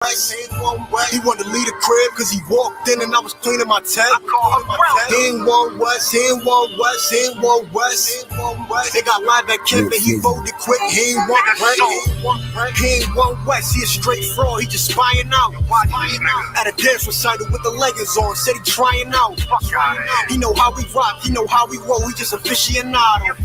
He wanted to leave the crib cause he walked in and I was cleaning my tech. He ain't want West, he ain't want West, he ain't want West. They got live at camp and he voted quick. He ain't want West, he ain't want West. He a straight fraud, he just spying out. At a dance recital with the leggings on, said he trying out. He know how we rock, he know how we roll, he just aficionado.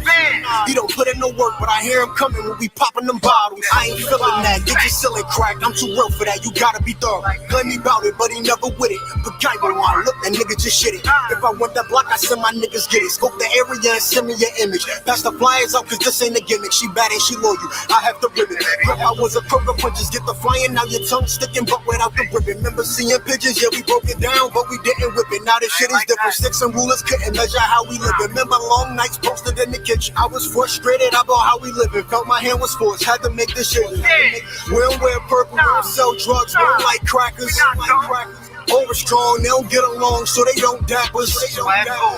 He don't put in no work, but I hear him coming when we popping them bottles. I ain't feeling that, get your ceiling cracked, I'm too real for that. You gotta be thorough. Claim me about it, but he never with it. But guy go on, look, that nigga just shit it. If I want that block, I send my niggas get it. Scope the area and send me your image. Pass the flyers out, cause this ain't a gimmick. She bad and she loyal, I have to rip it. If I was a crook, punches get the flying, now your tongue sticking, but without the ribbon. Remember seeing pictures, yeah, we broke it down, but we didn't whip it. Now this shit is different. Sticks and rulers couldn't measure how we live. Remember long nights posted in the kitchen. I was frustrated about how we living. Felt my hand was forced, had to make this shit. We don't wear purple, we don't sell drugs, we don't like crackers. Over strong, they don't get along, so they don't dap us.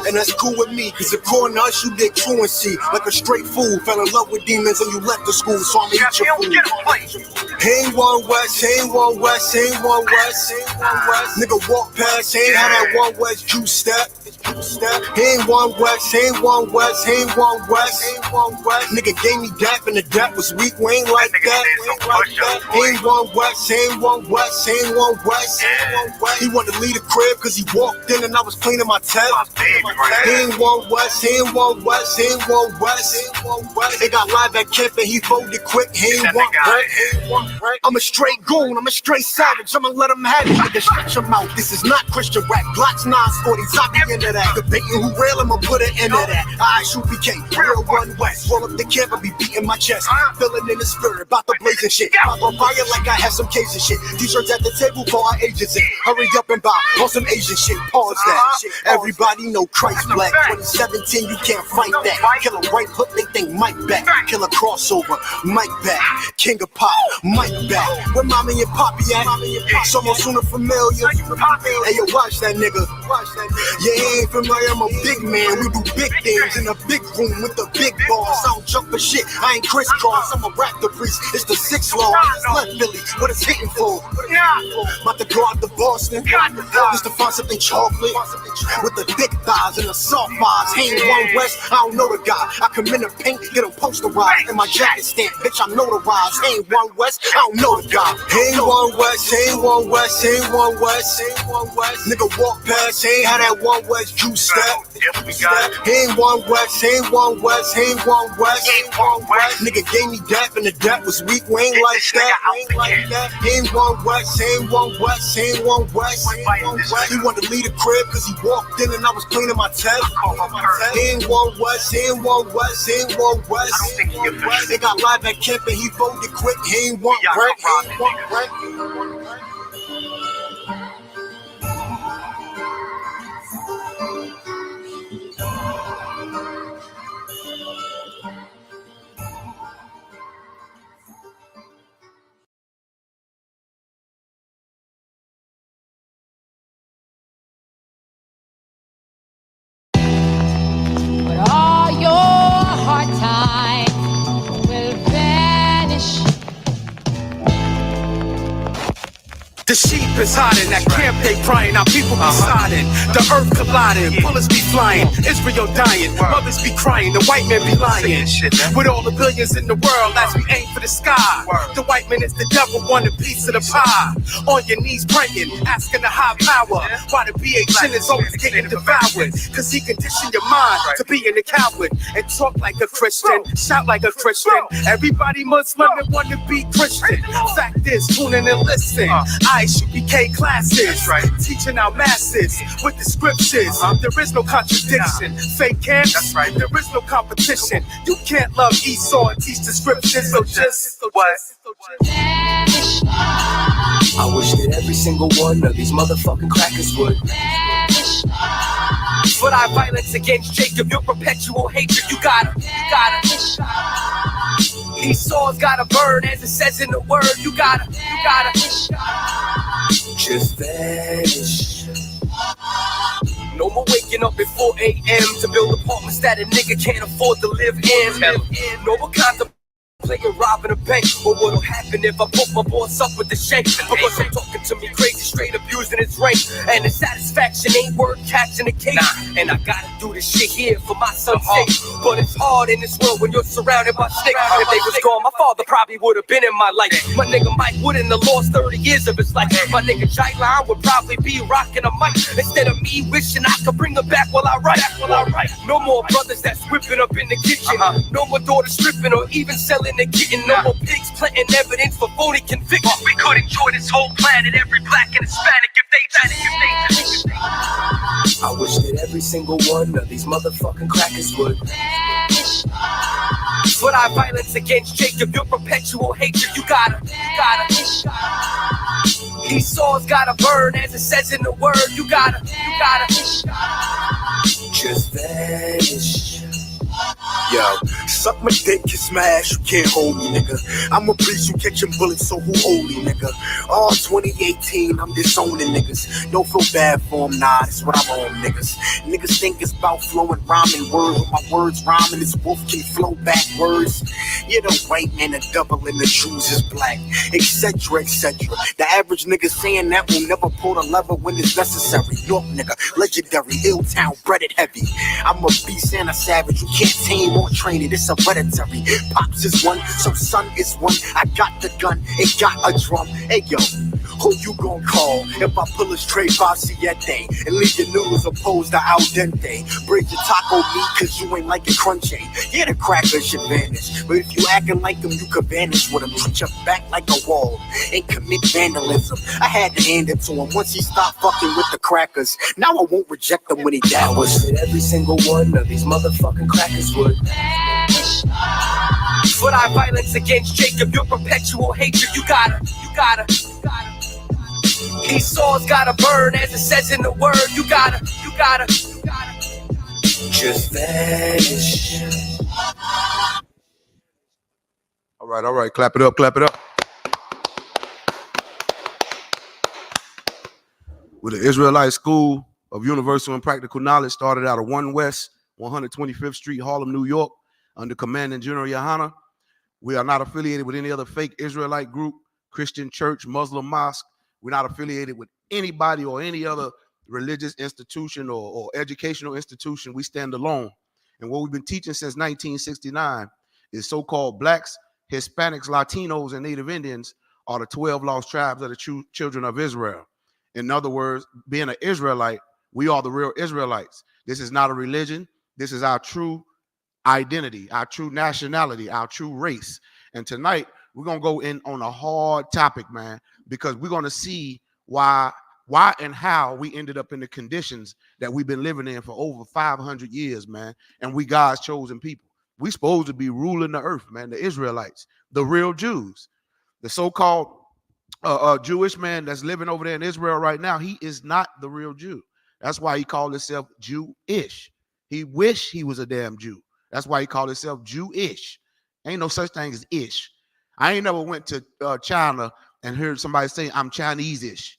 And that's cool with me, cause according to us, you get truancy. Like a straight fool, fell in love with demons and you left the school, so I'ma eat your food. He ain't one West, he ain't one West, he ain't one West. Nigga walk past, he ain't had that one West juice step. He ain't one West, he ain't one West, he ain't one West. Nigga gave me dap and the dap was weak, we ain't like that. He ain't one West, he ain't one West, he ain't one West. He wanted to leave the crib cause he walked in and I was cleaning my tech. He ain't one West, he ain't one West, he ain't one West. They got live at camp and he folded quick, he ain't one break. I'm a straight goon, I'm a straight savage, I'ma let him have it. Nigga stretch him out, this is not Christian rap. Glocks 940s, I be into that. Debating who real, I'ma put an end to that. I shoot BK, real run West. Roll up the camp, I be beating my chest. Feeling in the spirit, about to blazing shit. Pop on fire like I have some Cajun shit. T-shirts at the table for our agents in. Hurry up and buy on some Asian shit, pause that. Everybody know Christ black. 2017, you can't fight that. Kill a right hook, they think Mike back. Kill a crossover, Mike back. King of pop, Mike back. Where mommy and poppy at? Someone sooner familiar. Hey yo, watch that nigga. Yeah, he ain't familiar, I'm a big man. We do big things in a big room with the big boss. I don't jump for shit, I ain't crisscross. I'm a raptor priest, it's the 6th law. It's left Philly, what it's hitting for? About to go out to Boston, just to find something chocolate with the thick thighs and the soft eyes. He ain't one West, I don't know the guy. I come in the paint, get him posterized, and my jacket stamp, bitch, I notarized. He ain't one West, I don't know the guy. He ain't one West, he ain't one West, he ain't one West. Nigga walk past, he ain't had that one West juice step. He ain't one West, he ain't one West, he ain't one West. Nigga gave me dap and the dap was weak, we ain't like that. He ain't one West, he ain't one West, he ain't one West. He wanted to leave the crib cause he walked in and I was cleaning my tech. He ain't one West, he ain't one West, he ain't one West. They got live at camp and he folded quick, he ain't one break, he ain't one break. All your hard times will vanish. The sheep is hiding, that camp they crying, our people be siding. The earth colliding, bullets be flying, Israel dying, mothers be crying, the white men be lying. With all the billions in the world, as we aim for the sky, the white man is the devil, want a piece of the pie. On your knees praying, asking the high power, why the BHN is always getting devoured. Cause he conditioned your mind to being a coward, and talk like a Christian, shout like a Christian. Everybody Muslim and want to be Christian. Fact is, tune in and listen. I should be K classes, teaching our masses with the scriptures. There is no contradiction. Fake camps, there is no competition. You can't love Esau and teach the scriptures. So just Vanish. I wish that every single one of these motherfucking crackers would Vanish. for thy violence against Jacob, your perpetual hatred. You gotta. Esau's gotta burn, as it says in the word. You gotta. Just vanish. No more waking up at 4 a.m. to build apartments that a nigga can't afford to live in. No more contemplating playing robbing a bank. Or what'll happen if I put my boss up with the shank? Because I'm talking to me crazy, straight abusing his rank. And the satisfaction ain't worth catching a case. And I gotta do this shit here for my son's sake. But it's hard in this world when you're surrounded by snakes. If they was gone, my father probably would have been in my life. My nigga Mike wouldn't have lost 30 years of his life. My nigga J-Line would probably be rocking a mic. Instead of me wishing I could bring her back while I write. No more brothers that's whipping up in the kitchen. No more daughters stripping or even selling the kitten. No more pigs planting evidence for phony convictions. We could enjoy this whole planet, every black and Hispanic, if they I wish that every single one of these motherfucking crackers would vanish. But our violence against Jacob, your perpetual hatred, you gotta. These souls gotta burn, as it says in the word. You gotta. Just vanish. Yo, suck my dick and smash, you can't hold me, nigga. I'm a priest, you catching bullets, so who holy, nigga? All 2018, I'm disowning niggas. Don't feel bad for them, nah, that's what I'm on, niggas. Niggas think it's about flowing, rhyming words, with my words rhyming, this wolf can flow backwards. You're the white man, the double, and the Jews is black, etc., etc. The average nigga saying that will never pull the lever when it's necessary. York nigga, legendary, ill town, breaded heavy. I'm a beast and a savage, you can't tame or train it, it's hereditary. Pops is one, so son is one. I got the gun, it got a drum. Hey yo, who you gon' call if I pull a straight Vaciete and leave your noodles opposed to al dente? Break your taco meat cause you ain't like it crunchy. Yeah, the crackers should vanish, but if you acting like them, you could vanish with them. Treat your back like a wall and commit vandalism. I had to hand it to him once he stopped fucking with the crackers. Now I won't reject them when he I wish doubts. that every single one of these motherfucking crackers would But our violence against Jacob, your perpetual hatred, you gotta. These souls gotta burn, as it says in the word. You gotta. Just vanish. All right. Clap it up. With the Israelite School of Universal and Practical Knowledge started out of 1 West, 125th Street, Harlem, New York, under Commanding General Yohana. We are not affiliated with any other fake Israelite group, Christian church, Muslim mosque. We're not affiliated with anybody or any other religious institution or educational institution. We stand alone. And what we've been teaching since 1969 is so-called blacks, Hispanics, Latinos, and Native Indians are the 12 lost tribes of the children of Israel. In other words, being an Israelite, we are the real Israelites. This is not a religion. This is our true identity, our true nationality, our true race. And tonight, we're going to go in on a hard topic, man, because we're going to see why and how we ended up in the conditions that we've been living in for over 500 years, man. And we God's chosen people. We supposed to be ruling the earth, man, the Israelites, the real Jews. The so-called Jewish man that's living over there in Israel right now, he is not the real Jew. That's why he called himself Jewish. He wish he was a damn Jew. That's why he called himself Jewish. Ain't no such thing as ish. I ain't never went to China and heard somebody say I'm Chinese-ish.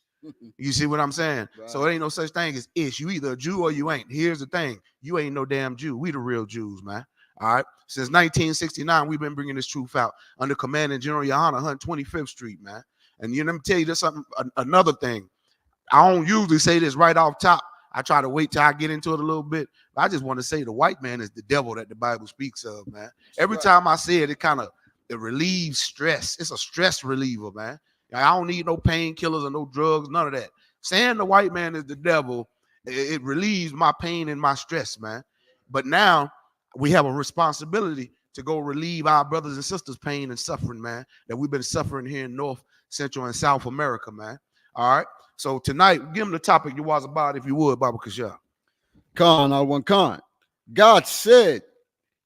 You see what I'm saying? Right. So it ain't no such thing as ish. You either a Jew or you ain't. Here's the thing. You ain't no damn Jew. We the real Jews, man. All right. Since 1969, we've been bringing this truth out under Commanding General Yohana, 125th Street, man. And let me tell you this something, another thing. I don't usually say this right off top. I try to wait till I get into it a little bit. But I just want to say the white man is the devil that the Bible speaks of, man. Every time I say it, it relieves stress. It's a stress reliever, man. I don't need no painkillers or no drugs, none of that. Saying the white man is the devil, it relieves my pain and my stress, man. But now we have a responsibility to go relieve our brothers and sisters' pain and suffering, man, that we've been suffering here in North, Central, and South America, man. All right. So tonight, give them the topic you was about, if you would, Baba Kasha. Khan, I want Khan. God said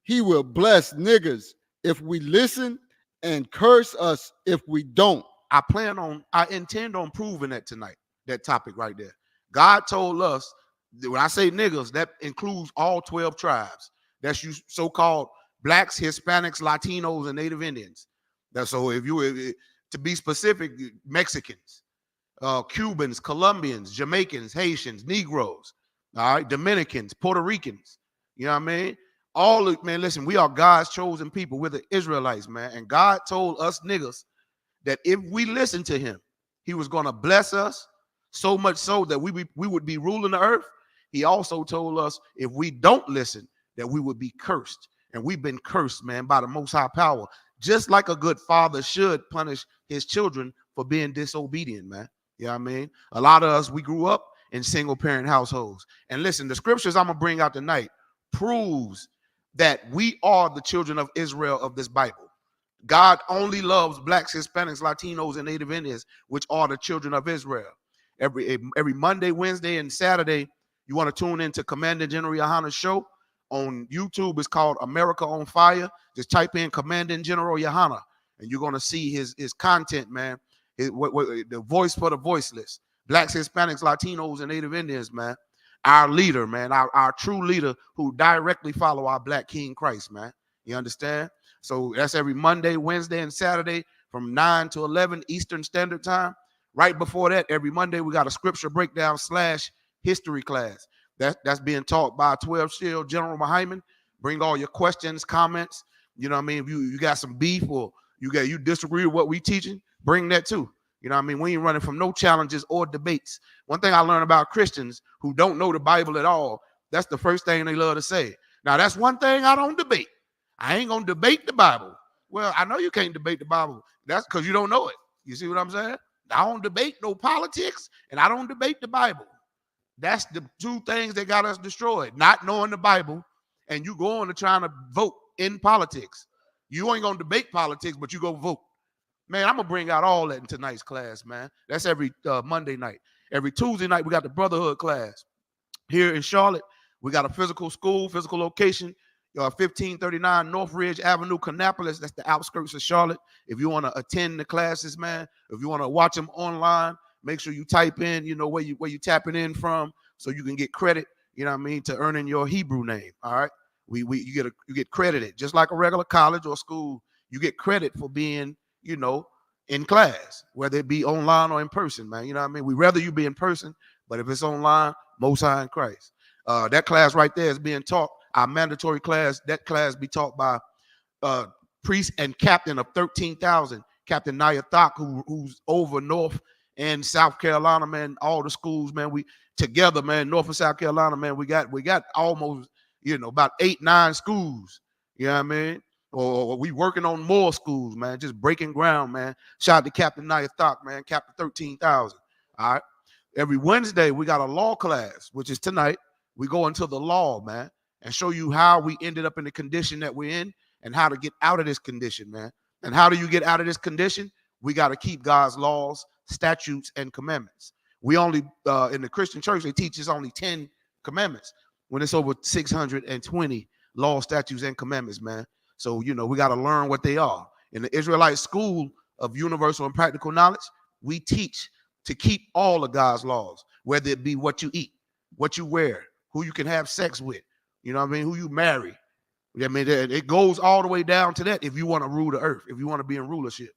he will bless niggas if we listen and curse us if we don't. I intend on proving that tonight, that topic right there. God told us, that when I say niggas, that includes all 12 tribes. That's you so-called blacks, Hispanics, Latinos, and Native Indians. That's so if you, to be specific, Mexicans, Cubans, Colombians, Jamaicans, Haitians, Negroes, all right, Dominicans, Puerto Ricans, you know what I mean? Man, listen, we are God's chosen people. We're the Israelites, man. And God told us niggas that if we listen to him, he was going to bless us so much so that we would be ruling the earth. He also told us if we don't listen, that we would be cursed. And we've been cursed, man, by the Most High Power. Just like a good father should punish his children for being disobedient, man. You know what I mean? A lot of us, we grew up in single parent households. And listen, the scriptures I'm going to bring out tonight proves that we are the children of Israel of this Bible. God only loves blacks, Hispanics, Latinos, and Native Indians, which are the children of Israel. Every Monday, Wednesday, and Saturday, you want to tune into Commander General Yohana's show on YouTube. It's called America on Fire. Just type in Commanding General Yohana, and you're going to see his content, man. The voice for the voiceless. Blacks, Hispanics, Latinos, and Native Indians, man. Our leader, man, our true leader who directly follow our Black King Christ, man. You understand? So that's every Monday, Wednesday, and Saturday from 9 to 11 Eastern Standard Time. Right before that, every Monday, we got a scripture breakdown / history class. That's being taught by 12 Shield General Muhammad. Bring all your questions, comments. You know what I mean? If you got some beef or you disagree with what we teaching, bring that too. You know what I mean? We ain't running from no challenges or debates. One thing I learned about Christians who don't know the Bible at all, that's the first thing they love to say. Now, that's one thing I don't debate. I ain't going to debate the Bible. Well, I know you can't debate the Bible. That's because you don't know it. You see what I'm saying? I don't debate no politics, and I don't debate the Bible. That's the two things that got us destroyed, not knowing the Bible, and you going to trying to vote in politics. You ain't going to debate politics, but you go vote. Man, I'm going to bring out all that in tonight's class, man. That's every Monday night. Every Tuesday night, we got the Brotherhood class. Here in Charlotte, we got a physical school, physical location, 1539 North Ridge Avenue, Kannapolis. That's the outskirts of Charlotte. If you want to attend the classes, man, if you want to watch them online, make sure you type in, where you tapping in from so you can get credit, you know what I mean, to earning your Hebrew name, all right? You get credited. Just like a regular college or school, you get credit for being, in class, whether it be online or in person, man. You know what I mean? We'd rather you be in person, but if it's online, Most High in Christ. That class right there is being taught, our mandatory class. That class be taught by priest and captain of 13,000, Captain Nayathak, who's over North and South Carolina, man. All the schools, man. We together, man. North and South Carolina, man. We got almost, about 8-9 schools. You know what I mean? Or we working on more schools, man. Just breaking ground, man. Shout out to Captain Nayathak, man. Captain 13,000. All right. Every Wednesday, we got a law class, which is tonight. We go into the law, man, and show you how we ended up in the condition that we're in and how to get out of this condition, man. And how do you get out of this condition? We got to keep God's laws, statutes, and commandments. We only, in the Christian church, they teach us only 10 commandments when it's over 620 law, statutes, and commandments, man. So, we got to learn what they are. In the Israelite School of Universal and Practical Knowledge, we teach to keep all of God's laws, whether it be what you eat, what you wear, who you can have sex with, you know what I mean, who you marry. I mean, it goes all the way down to that if you want to rule the earth, if you want to be in rulership.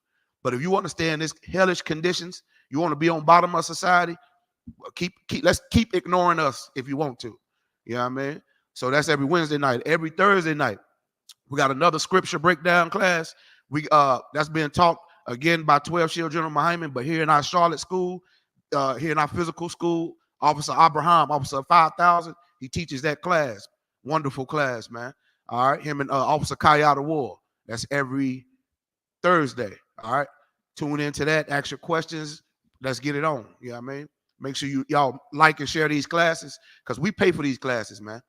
But if you want to stay in this hellish conditions, you want to be on bottom of society, let's keep ignoring us if you want to. You know what I mean? So that's every Wednesday night. Every Thursday night, we got another scripture breakdown class. That's being taught again by 12 Shield General Muhammad, but here in our Charlotte school, here in our physical school, Officer Abraham, Officer 5000, he teaches that class. Wonderful class, man. All right, him and Officer N.W.O. That's every Thursday. All right, tune into that. Ask your questions. Let's get it on. You know what I mean? Make sure y'all like and share these classes because we pay for these classes, man.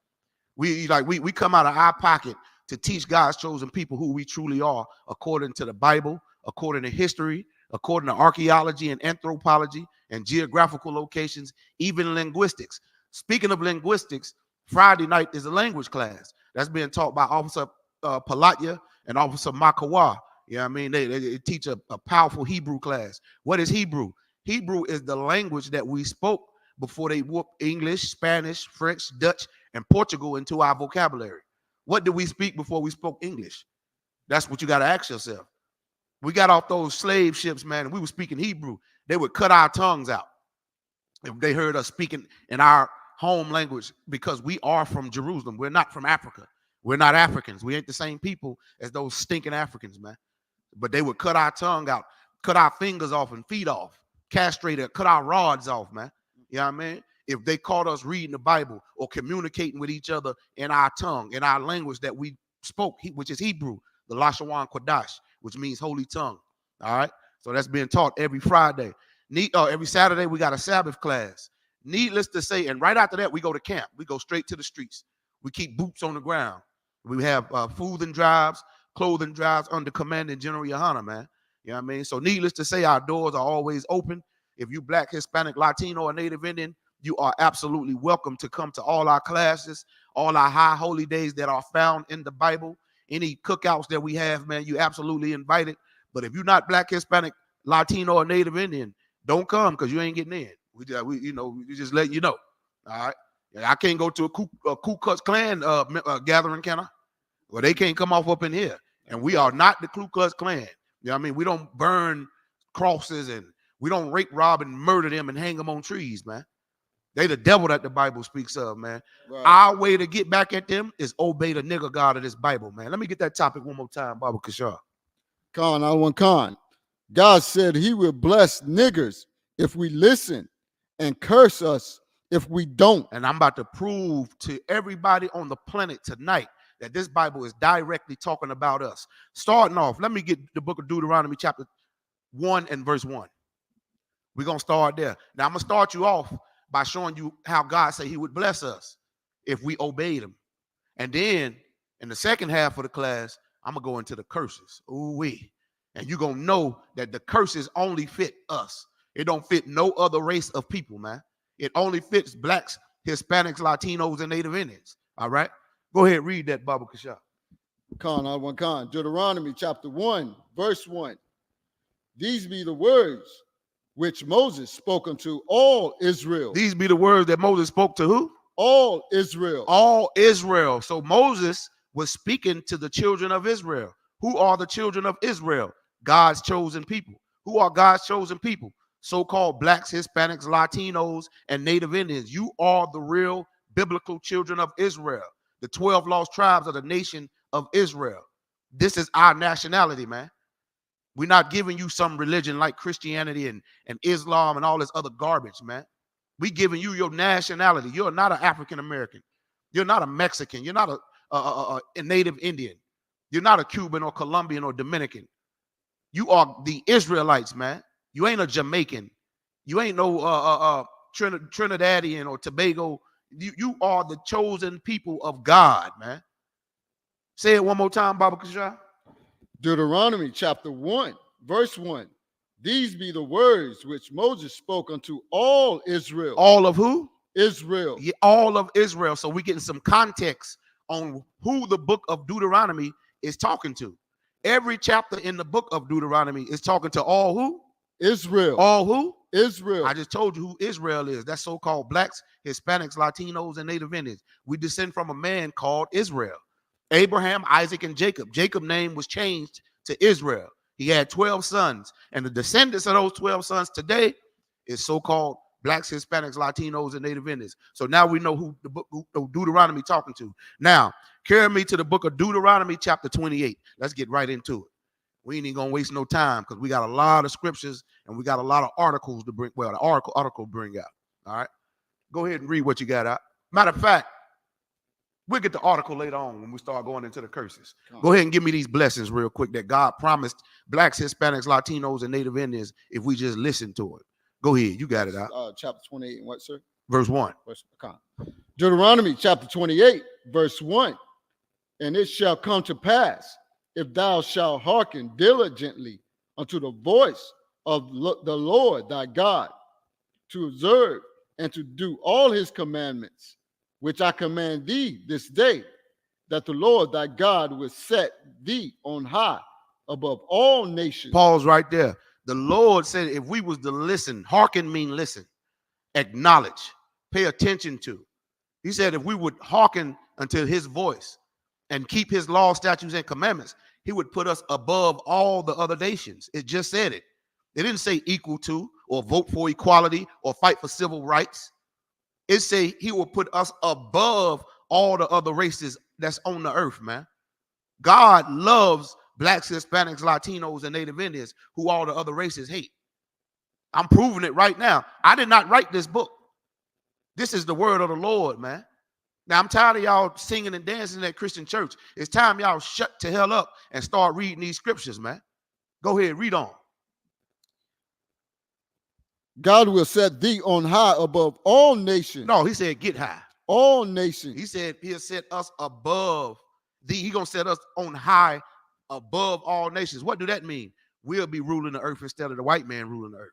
We come out of our pocket to teach God's chosen people who we truly are, according to the Bible, according to history, according to archaeology and anthropology and geographical locations, even linguistics. Speaking of linguistics, Friday night is a language class that's being taught by Officer Palatya and Officer Makawa. You know what I mean? They teach a powerful Hebrew class. What is Hebrew? Hebrew is the language that we spoke before they whooped English, Spanish, French, Dutch, and Portugal into our vocabulary. What did we speak before we spoke English? That's what you got to ask yourself. We got off those slave ships, man, and we were speaking Hebrew. They would cut our tongues out if they heard us speaking in our home language because we are from Jerusalem. We're not from Africa. We're not Africans. We ain't the same people as those stinking Africans, man. But they would cut our tongue out, cut our fingers off and feet off, castrate it, cut our rods off, man. You know what I mean? If they caught us reading the Bible or communicating with each other in our tongue, in our language that we spoke, which is Hebrew, the Lashawan Kodash, which means holy tongue. All right? So that's being taught every Friday. Every Saturday, we got a Sabbath class. Needless to say, and right after that, we go to camp. We go straight to the streets. We keep boots on the ground. We have food and drives, clothing drives under commanding General Yohana, man. You know what I mean? So needless to say, our doors are always open. If you Black, Hispanic, Latino, or Native Indian, you are absolutely welcome to come to all our classes, all our high holy days that are found in the Bible. Any cookouts that we have, man, you absolutely invited. But if you're not Black, Hispanic, Latino, or Native Indian, don't come because you ain't getting in. We just let you know. All right. I can't go to a Ku Klux Klan gathering, can I? Well, they can't come off up in here. And we are not the Ku Klux Klan. You know what I mean? We don't burn crosses and we don't rape, rob, and murder them and hang them on trees, man. They the devil that the Bible speaks of, man. Right. Our way to get back at them is obey the nigger God of this Bible, man. Let me get that topic one more time, Baba Kashar. Khan, I want Khan. God said he will bless niggers if we listen and curse us if we don't. And I'm about to prove to everybody on the planet tonight that this Bible is directly talking about us. Starting off, let me get the book of Deuteronomy chapter 1 and verse 1. We're going to start there. Now, I'm going to start you off by showing you how God said he would bless us if we obeyed him. And then in the second half of the class, I'm going to go into the curses. Ooh-wee. And you're going to know that the curses only fit us. It don't fit no other race of people, man. It only fits Blacks, Hispanics, Latinos, and Native Indians. All right? Go ahead, read that, Baba Kashar. Khan, I want Khan. Deuteronomy chapter 1, verse 1. These be the words which Moses spoke unto all Israel. These be the words that Moses spoke to who? All Israel. All Israel. So Moses was speaking to the children of Israel. Who are the children of Israel? God's chosen people. Who are God's chosen people? So-called Blacks, Hispanics, Latinos, and Native Indians. You are the real biblical children of Israel. The 12 lost tribes of the nation of Israel. This is our nationality, man. We're not giving you some religion like Christianity and Islam and all this other garbage, man. We're giving you your nationality. You're not an African American. You're not a Mexican. You're not a Native Indian. You're not a Cuban or Colombian or Dominican. You are the Israelites, man. You ain't a Jamaican. You ain't no Trinidadian or Tobago. You are the chosen people of God, man. Say it one more time, Baba Kashar. Deuteronomy chapter 1, verse 1. These be the words which Moses spoke unto all Israel. All of who? Israel. Yeah, all of Israel. So we're getting some context on who the book of Deuteronomy is talking to. Every chapter in the book of Deuteronomy is talking to all who? Israel. All who? Israel. I just told you who Israel is. That's so-called Blacks, Hispanics, Latinos, and Native Indians. We descend from a man called Israel. Abraham, Isaac, and Jacob. Jacob's name was changed to Israel. He had 12 sons, and the descendants of those 12 sons today is so-called Blacks, Hispanics, Latinos, and Native Indians. So now we know who the book of Deuteronomy talking to. Now, carry me to the book of Deuteronomy chapter 28. Let's get right into it. We ain't even gonna waste no time because we got a lot of scriptures and we got a lot of articles to bring. Well, the article bring out. All right, go ahead and read what you got out. Matter of fact, we'll get the article later on when we start going into the curses. Go ahead and give me these blessings real quick that God promised Blacks, Hispanics, Latinos, and Native Indians if we just listen to it. Go ahead, you got it out. Chapter 28 and what, sir? Verse 1. Deuteronomy chapter 28, verse 1. And it shall come to pass, if thou shalt hearken diligently unto the voice of the Lord thy God, to observe and to do all his commandments, which I command thee this day, that the Lord thy God will set thee on high above all nations. Pause right there. The Lord said if we was to listen, hearken mean listen, acknowledge, pay attention to. He said if we would hearken unto his voice and keep his law, statutes, and commandments, he would put us above all the other nations. It just said it. It didn't say equal to or vote for equality or fight for civil rights. It say he will put us above all the other races that's on the earth, man. God loves blacks, Hispanics, Latinos, and Native Indians, who all the other races hate. I'm proving it right now. I did not write this book. This is the word of the Lord, man. Now, I'm tired of y'all singing and dancing at Christian church. It's time y'all shut the hell up and start reading these scriptures, man. Go ahead, read on. God will set thee on high above all nations. No, he said get high. All nations. He said he'll set us above thee. He going to set us on high above all nations. What do that mean? We'll be ruling the earth instead of the white man ruling the earth.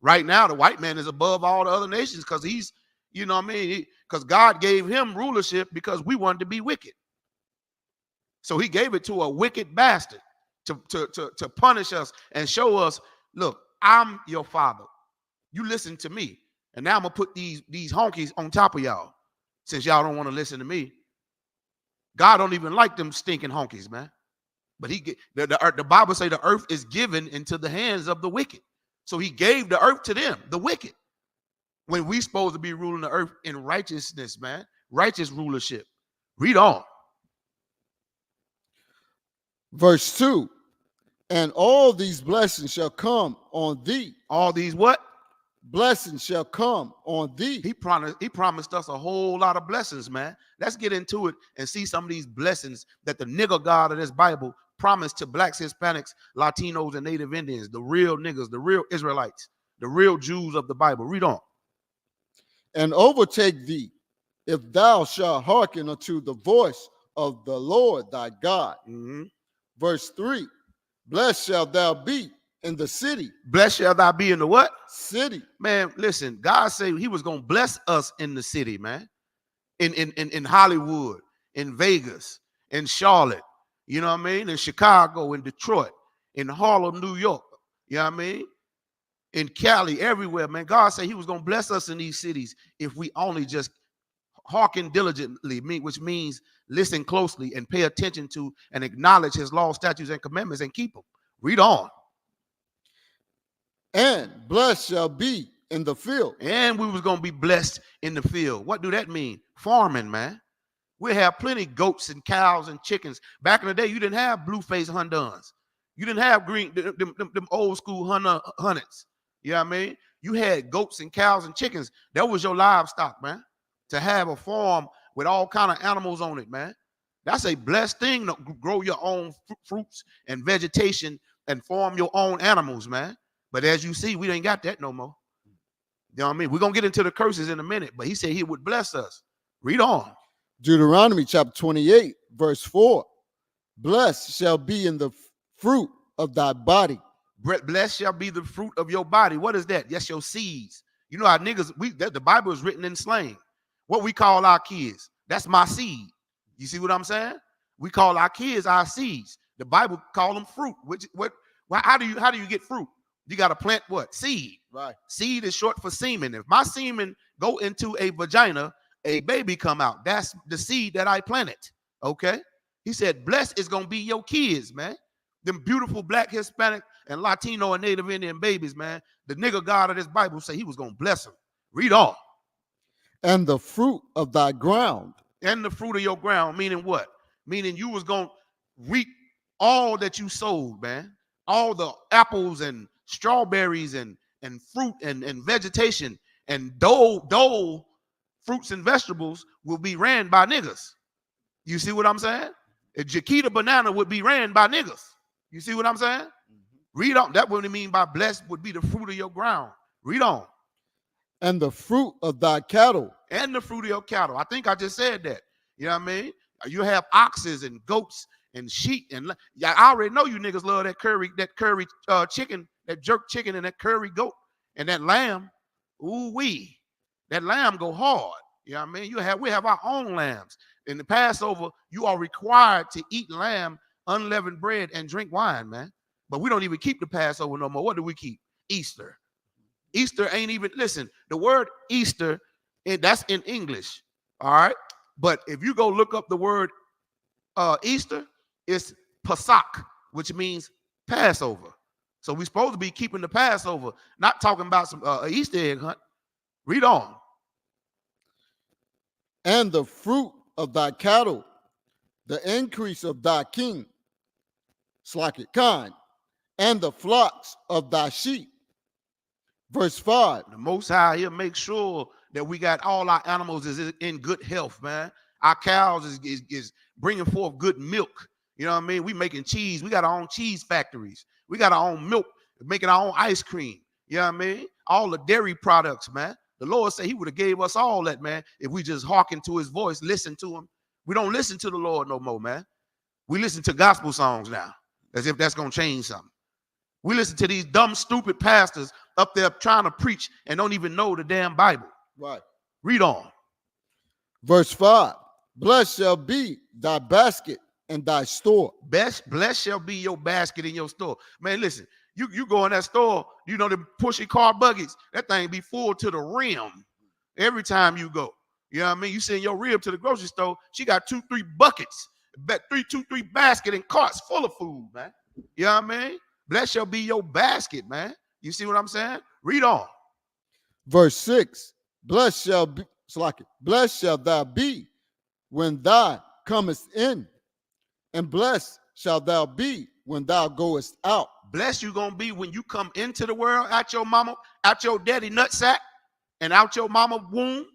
Right now, the white man is above all the other nations because he's, you know what I mean? Because God gave him rulership because we wanted to be wicked. So he gave it to a wicked bastard to punish us and show us, look, I'm your father. You listen to me. And now I'm going to put these honkies on top of y'all since y'all don't want to listen to me. God don't even like them stinking honkies, man. But the Bible say the earth is given into the hands of the wicked. So he gave the earth to them, the wicked. When we supposed to be ruling the earth in righteousness, man. Righteous rulership. Read on. Verse 2. And all these blessings shall come on thee. All these what? Blessings shall come on thee. He promised us a whole lot of blessings, man. Let's get into it and see some of these blessings that the nigger God of this Bible promised to blacks, Hispanics, Latinos, and Native Indians, the real niggas, the real Israelites, the real Jews of the Bible. Read on. And overtake thee, if thou shalt hearken unto the voice of the Lord thy God. Mm-hmm. Verse 3. Blessed shalt thou be in the city. Blessed shall thou be in the what? City. Man, listen, God said he was going to bless us in the city, man. In Hollywood, in Vegas, in Charlotte, you know what I mean? In Chicago, in Detroit, in Harlem, New York, you know what I mean? In Cali, everywhere, man. God said he was going to bless us in these cities if we only just hearken diligently, which means listen closely and pay attention to and acknowledge his law, statutes, and commandments and keep them. Read on. And blessed shall be in the field. And we was going to be blessed in the field. What do that mean? Farming, man. We have plenty goats and cows and chickens. Back in the day, you didn't have blue-faced Hunduns. You didn't have them old school hunnets. You know what I mean? You had goats and cows and chickens. That was your livestock, man. To have a farm with all kind of animals on it, man. That's a blessed thing to grow your own fruits and vegetation and farm your own animals, man. But as you see, we ain't got that no more. You know what I mean? We're going to get into the curses in a minute, but he said he would bless us. Read on. Deuteronomy chapter 28, verse 4. Blessed shall be in the fruit of thy body. Blessed shall be the fruit of your body. What is that? Yes, your seeds. You know how niggas, the Bible is written in slang. What we call our kids, that's my seed. You see what I'm saying? We call our kids our seeds. The Bible call them fruit. How do you get fruit? You got to plant what? Seed. Right. Seed is short for semen. If my semen go into a vagina, a baby come out. That's the seed that I planted. Okay? He said, blessed is going to be your kids, man. Them beautiful black, Hispanic, and Latino and Native Indian babies, man. The nigger God of this Bible say he was going to bless them. Read on. And the fruit of thy ground. And the fruit of your ground, meaning what? Meaning you was going to reap all that you sowed, man. All the apples and strawberries and fruit and vegetation and dole fruits and vegetables will be ran by niggas. You see what I'm saying? A Jaquita banana would be ran by niggas. You see what I'm saying? Mm-hmm. Read on. That's what we mean by blessed would be the fruit of your ground. Read on. And the fruit of thy cattle. And the fruit of your cattle. I think I just said that. You know what I mean? You have oxes and goats and sheep. And I already know you niggas love that curry chicken, that jerk chicken and that curry goat and that lamb. Ooh-wee. That lamb go hard. You know what I mean? We have our own lambs. In the Passover, you are required to eat lamb, unleavened bread, and drink wine, man. But we don't even keep the Passover no more. What do we keep? Easter. Easter ain't even, listen, the word Easter, that's in English, all right? But if you go look up the word Easter, it's Pesach, which means Passover. So we're supposed to be keeping the Passover, not talking about some Easter egg hunt. Read on. And the fruit of thy cattle, the increase of thy king, kind, and the flocks of thy sheep. Verse 5. The Most High, he'll make sure that we got all our animals is in good health, man. Our cows is bringing forth good milk. You know what I mean? We making cheese. We got our own cheese factories. We got our own milk, making our own ice cream. You know what I mean? All the dairy products, man. The Lord said he would have gave us all that, man, if we just hearken to his voice, listen to him. We don't listen to the Lord no more, man. We listen to gospel songs now, as if that's going to change something. We listen to these dumb, stupid pastors up there trying to preach and don't even know the damn Bible. Right. Read on. Verse 5. Blessed shall be thy basket and thy store. Blessed shall be your basket in your store. Man, listen, you go in that store, you know, the pushy car buggies, that thing be full to the rim every time you go. You know what I mean? You send your rib to the grocery store, she got 2-3 buckets, 3 basket and carts full of food, man. You know what I mean? Blessed shall be your basket, man. You see what I'm saying? Read on. Verse 6. Blessed shall thou be when thou comest in, and blessed shall thou be when thou goest out. Blessed you gonna be when you come into the world, out your mama, out your daddy nutsack, and out your mama womb.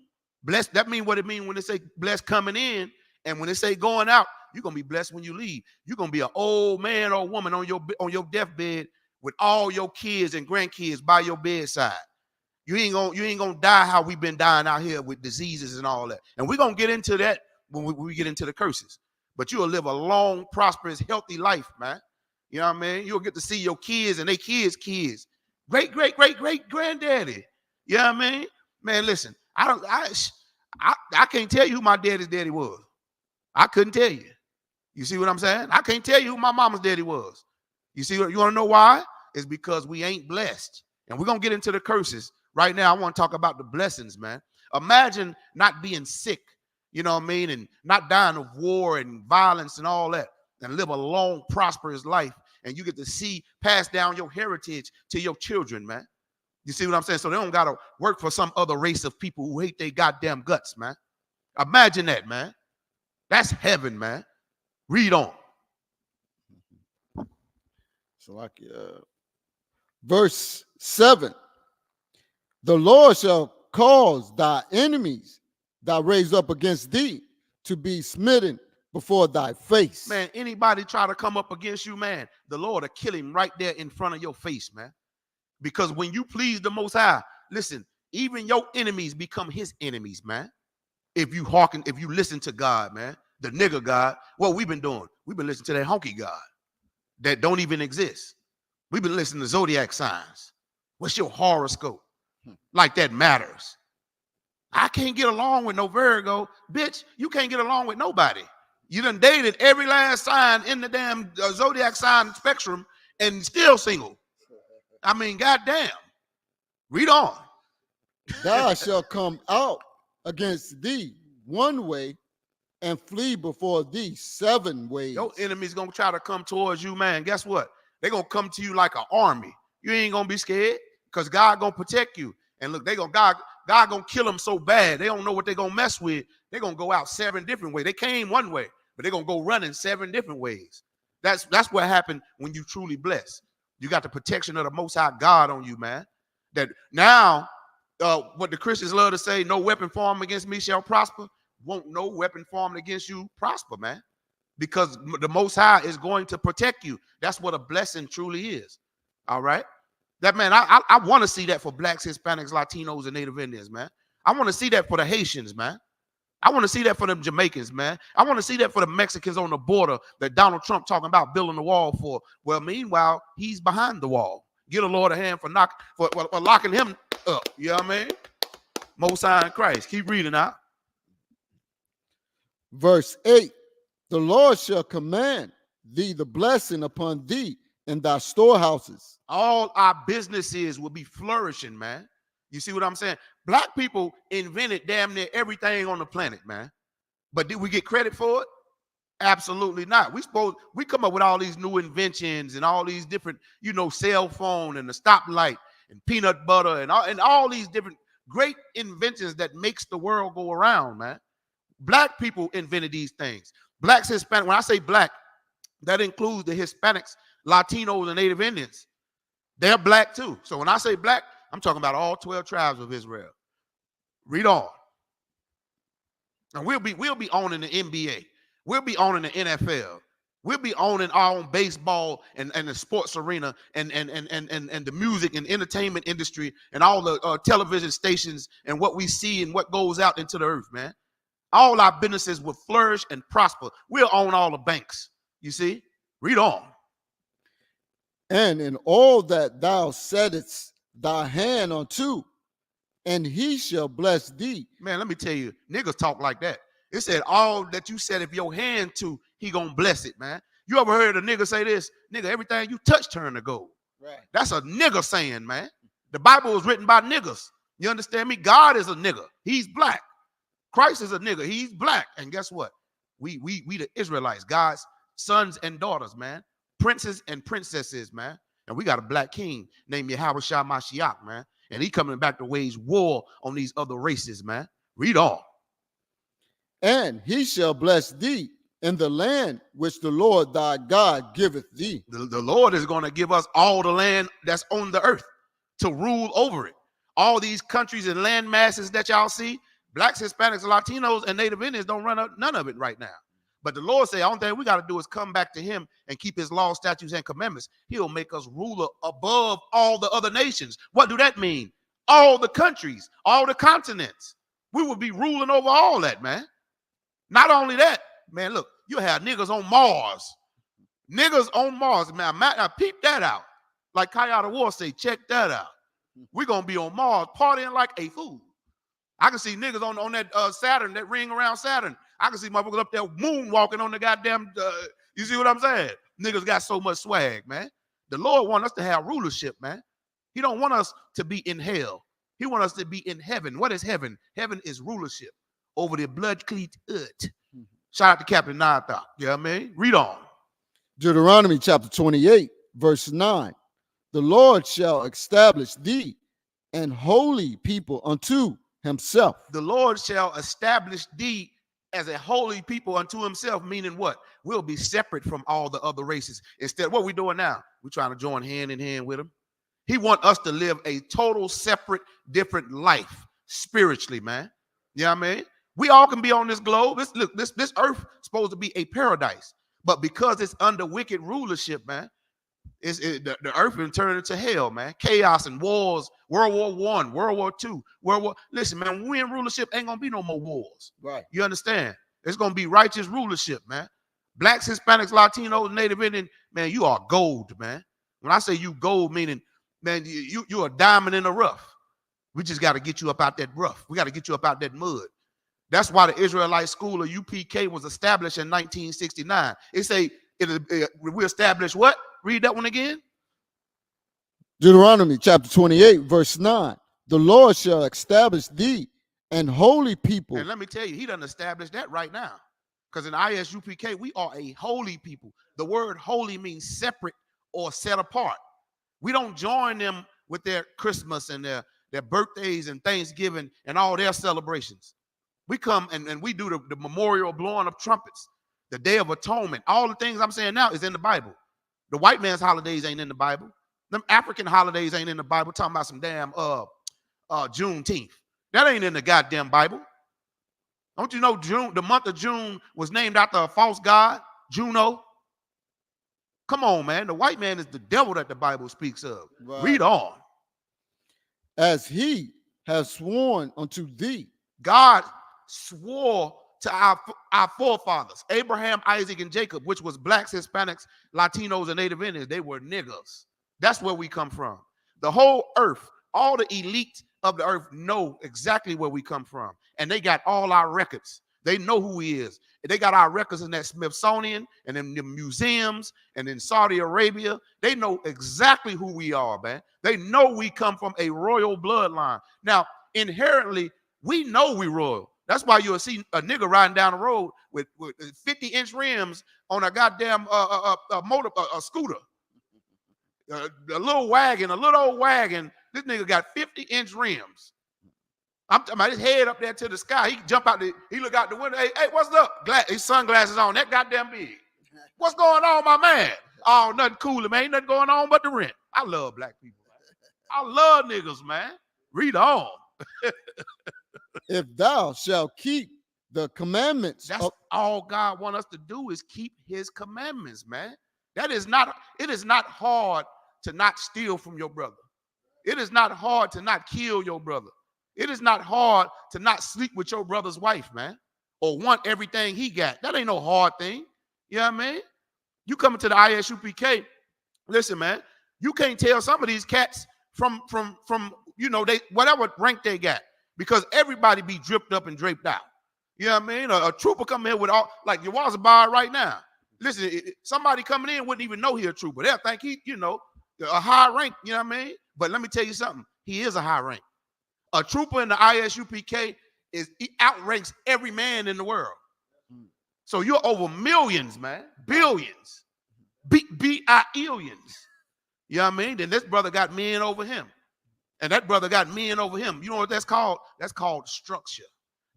Blessed, that mean what it mean when they say blessed coming in, and when they say going out, you're gonna be blessed when you leave. You're gonna be an old man or woman on your deathbed with all your kids and grandkids by your bedside. You ain't gonna die how we've been dying out here with diseases and all that. And we're gonna get into that when we get into the curses. But you'll live a long, prosperous, healthy life, man. You know what I mean? You'll get to see your kids and their kids' great granddaddy. You know what I mean? Man, listen, I can't tell you who my daddy's daddy was. I couldn't tell you. You see what I'm saying? I can't tell you who my mama's daddy was. You see what you want to know why? It's because we ain't blessed. And we're gonna get into the curses. Right now, I want to talk about the blessings, man. Imagine not being sick, you know what I mean, and not dying of war and violence and all that, and live a long, prosperous life. And you get to see, pass down your heritage to your children, man. You see what I'm saying? So they don't got to work for some other race of people who hate their goddamn guts, man. Imagine that, man. That's heaven, man. Read on. So verse 7. The Lord shall cause thy enemies that raise up against thee to be smitten before thy face. Man, anybody try to come up against you, man, the Lord will kill him right there in front of your face, man. Because when you please the Most High, listen, even your enemies become his enemies, man. If you listen to God, man, the nigger God, what we've been doing, we've been listening to that honky God that don't even exist. We've been listening to zodiac signs. What's your horoscope? Like that matters. I can't get along with no Virgo. Bitch, you can't get along with nobody. You done dated every last sign in the damn zodiac sign spectrum and still single. I mean, goddamn. Read on. Thou shalt come out against thee one way and flee before thee 7 ways. Your enemy's going to try to come towards you, man. Guess what? They're going to come to you like an army. You ain't going to be scared because God going to protect you. And look, God going to kill them so bad. They don't know what they're going to mess with. They're going to go out 7 different ways. They came one way, but they're going to go running 7 different ways. That's what happened when you truly bless. You got the protection of the Most High God on you, man. That now, what the Christians love to say, no weapon formed against me shall prosper. Won't no weapon formed against you prosper, man. Because the Most High is going to protect you. That's what a blessing truly is. All right? That, man, I want to see that for blacks, Hispanics, Latinos, and Native Indians, man. I want to see that for the Haitians, man. I want to see that for them Jamaicans, man. I want to see that for the Mexicans on the border that Donald Trump talking about building the wall for. Well, meanwhile, he's behind the wall. Get a Lord a hand for locking him up. You know what I mean? Most High in Christ. Keep reading out. Verse 8. The Lord shall command thee the blessing upon thee in thy storehouses. All our businesses will be flourishing, man. You see what I'm saying? Black people invented damn near everything on the planet, man. But did we get credit for it? Absolutely not. We come up with all these new inventions and all these different, cell phone and the stoplight and peanut butter and all these different great inventions that makes the world go around, man. Black people invented these things. Blacks, Hispanic. When I say black, that includes the Hispanics, Latinos, and Native Indians. They're black too. So when I say black, I'm talking about all 12 tribes of Israel. Read on. And we'll be owning the NBA. We'll be owning the NFL. We'll be owning our own baseball and the sports arena and the music and entertainment industry and all the television stations and what we see and what goes out into the earth, man. All our businesses will flourish and prosper. We'll own all the banks. You see? Read on. And in all that thou settest thy hand unto, and he shall bless thee. Man, let me tell you, niggas talk like that. It said all that you said if your hand to, he gonna bless it, man. You ever heard a nigga say this? Nigga, everything you touch turn to gold. Right. That's a nigga saying, man. The Bible was written by niggas. You understand me? God is a nigga. He's black. Christ is a nigga. He's black. And guess what? We the Israelites, God's sons and daughters, man. Princes and princesses, man. And we got a black king named Yahweh Shah Mashiach, man. And he coming back to wage war on these other races, man. Read on. And he shall bless thee in the land which the Lord thy God giveth thee. The Lord is going to give us all the land that's on the earth to rule over it. All these countries and land masses that y'all see, blacks, Hispanics, Latinos, and Native Indians don't run up none of it right now. But the Lord said, the only thing we got to do is come back to him and keep his laws, statutes, and commandments. He'll make us ruler above all the other nations. What do that mean? All the countries, all the continents. We will be ruling over all that, man. Not only that, man, look, you have niggas on Mars. Niggas on Mars, man. I peep that out. Like N.W.O say, check that out. We're going to be on Mars partying like a fool. I can see niggas on that Saturn, that ring around Saturn. I can see motherfuckers up there moonwalking on the goddamn, you see what I'm saying? Niggas got so much swag, man. The Lord wants us to have rulership, man. He don't want us to be in hell. He wants us to be in heaven. What is heaven? Heaven is rulership over the blood-cleat earth. Shout out to Captain Natha. You know what I mean? Read on. Deuteronomy chapter 28, verse 9. The Lord shall establish thee an holy people unto himself. The Lord shall establish thee as a holy people unto himself, meaning what? We'll be separate from all the other races. Instead, what we doing now? We're trying to join hand in hand with him. He wants us to live a total separate, different life spiritually, man. You know what I mean? We all can be on this globe. This earth is supposed to be a paradise. But because it's under wicked rulership, man, the earth been turned into hell, man. Chaos and wars, World War I, World War II, listen, man, when we in rulership, ain't gonna be no more wars. Right. You understand? It's gonna be righteous rulership, man. Blacks, Hispanics, Latinos, Native Indian, man, you are gold, man. When I say you gold, meaning, man, you're a diamond in the rough. We just got to get you up out that rough. We got to get you up out that mud. That's why the Israelite School of UPK was established in 1969. It say we established what? Read that one again. Deuteronomy chapter 28, verse 9. The Lord shall establish thee an holy people. And let me tell you, he done established that right now. Because in ISUPK, we are a holy people. The word holy means separate or set apart. We don't join them with their Christmas and their birthdays and Thanksgiving and all their celebrations. We come and we do the memorial blowing of trumpets, the Day of Atonement. All the things I'm saying now is in the Bible. The white man's holidays ain't in the Bible. Them African holidays ain't in the Bible. Talking about some damn Juneteenth. That ain't in the goddamn Bible. Don't you know June, the month of June was named after a false god, Juno? Come on, man. The white man is the devil that the Bible speaks of. Right. Read on. As he has sworn unto thee. God swore to our forefathers, Abraham, Isaac, and Jacob, which was blacks, Hispanics, Latinos, and Native Indians. They were niggas. That's where we come from. The whole earth, all the elite of the earth know exactly where we come from. And they got all our records. They know who he is. They got our records in that Smithsonian and in the museums and in Saudi Arabia. They know exactly who we are, man. They know we come from a royal bloodline. Now, inherently, we know we royal. That's why you'll see a nigga riding down the road with 50-inch rims on a goddamn scooter. A little old wagon. This nigga got 50-inch rims. I'm talking about his head up there to the sky. He jump out he look out the window. Hey, what's up? His sunglasses on, that goddamn big. What's going on, my man? Oh, nothing cooler, man. Ain't nothing going on but the rent. I love black people, man. I love niggas, man. Read on. If thou shalt keep the commandments. That's all God wants us to do is keep his commandments, man. It is not hard to not steal from your brother. It is not hard to not kill your brother. It is not hard to not sleep with your brother's wife, man, or want everything he got. That ain't no hard thing. You know what I mean? You coming to the ISUPK, listen, man, you can't tell some of these cats from they whatever rank they got, because everybody be dripped up and draped out. You know what I mean? A trooper coming here with all, like your walls bar right now. Listen, somebody coming in wouldn't even know he a trooper. They'll think he, a high rank, you know what I mean? But let me tell you something. He is a high rank. A trooper in the ISUPK he outranks every man in the world. So you're over millions, man. Billions. B-I-illions. You know what I mean? Then this brother got men over him. And that brother got men over him. You know what that's called? That's called structure.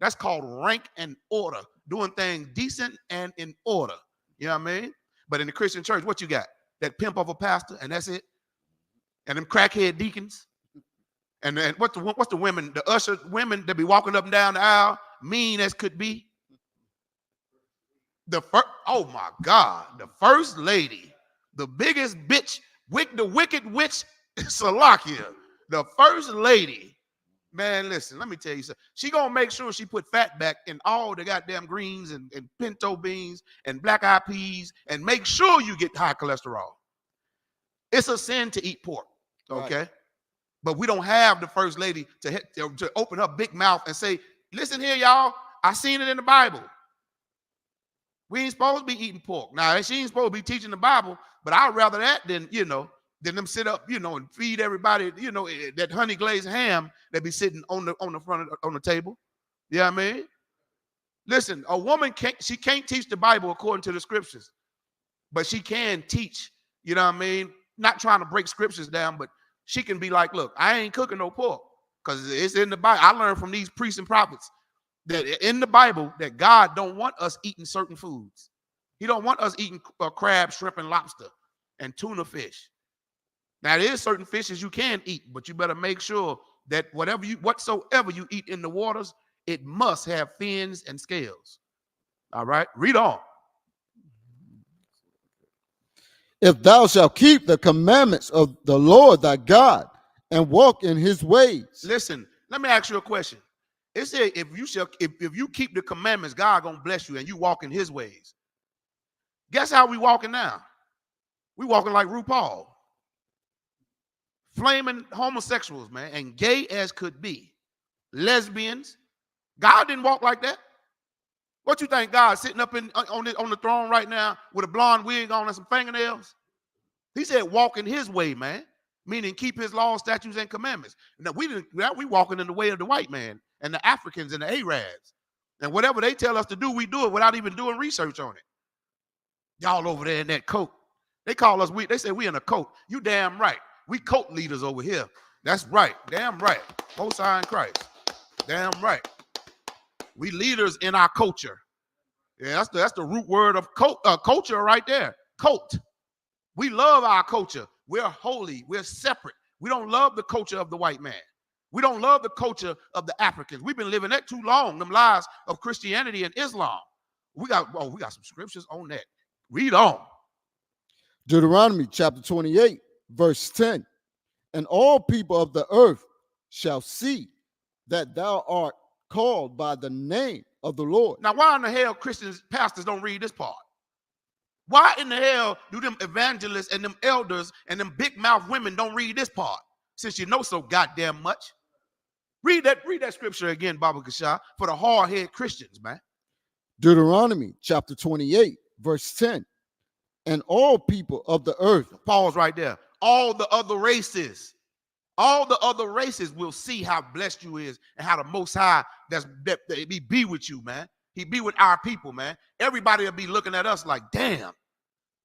That's called rank and order. Doing things decent and in order. You know what I mean? But in the Christian church, what you got? That pimp of a pastor, and that's it? And them crackhead deacons? And what's the women, the usher women that be walking up and down the aisle, mean as could be? Oh my God, the first lady, the biggest bitch, the wicked witch, Salakia, the first lady, man, listen, let me tell you something. She gonna make sure she put fat back in all the goddamn greens and pinto beans and black eyed peas and make sure you get high cholesterol. It's a sin to eat pork, okay? Right. But we don't have the first lady to open her big mouth and say, listen here, y'all, I seen it in the Bible. We ain't supposed to be eating pork. Now, she ain't supposed to be teaching the Bible, but I'd rather that than them sit up, and feed everybody, that honey glazed ham that be sitting on the front on the table. You know what I mean? Listen, a woman can't teach the Bible according to the scriptures, but she can teach, you know what I mean? Not trying to break scriptures down, but she can be like, look, I ain't cooking no pork because it's in the Bible. I learned from these priests and prophets that in the Bible that God don't want us eating certain foods. He don't want us eating crab, shrimp, and lobster and tuna fish. Now, there is certain fishes you can eat, but you better make sure that whatsoever you eat in the waters, it must have fins and scales. All right, read on. If thou shalt keep the commandments of the Lord thy God and walk in his ways. Listen, let me ask you a question. It said, if you keep the commandments, God gonna bless you and you walk in his ways. Guess how we walking now? We walking like RuPaul. Flaming homosexuals, man, and gay as could be. Lesbians. God didn't walk like that. What you think, God sitting up on the throne right now with a blonde wig on and some fingernails? He said, walk in his way, man, meaning keep his laws, statutes, and commandments. Now, we walking in the way of the white man and the Africans and the Arabs. And whatever they tell us to do, we do it without even doing research on it. Y'all over there in that coat. They call us, they say we in a coat. You damn right. We coat leaders over here. That's right. Damn right. Most High in Christ. Damn right. We leaders in our culture. Yeah, that's the root word of culture right there. Coat. We love our culture. We're holy. We're separate. We don't love the culture of the white man. We don't love the culture of the Africans. We've been living that too long, them lies of Christianity and Islam. We got some scriptures on that. Read on. Deuteronomy chapter 28, verse 10. And all people of the earth shall see that thou art called by the name of the Lord. Now, why in the hell Christians, pastors don't read this part? Why in the hell do them evangelists and them elders and them big mouth women don't read this part? Since you know so goddamn much. Read that scripture again, Baba Kasha, for the hard-headed Christians, man. Deuteronomy chapter 28, verse 10. And all people of the earth. Pause right there. All the other races will see how blessed you is and how the Most High he be with you, man. He be with our people, man. Everybody will be looking at us like, damn,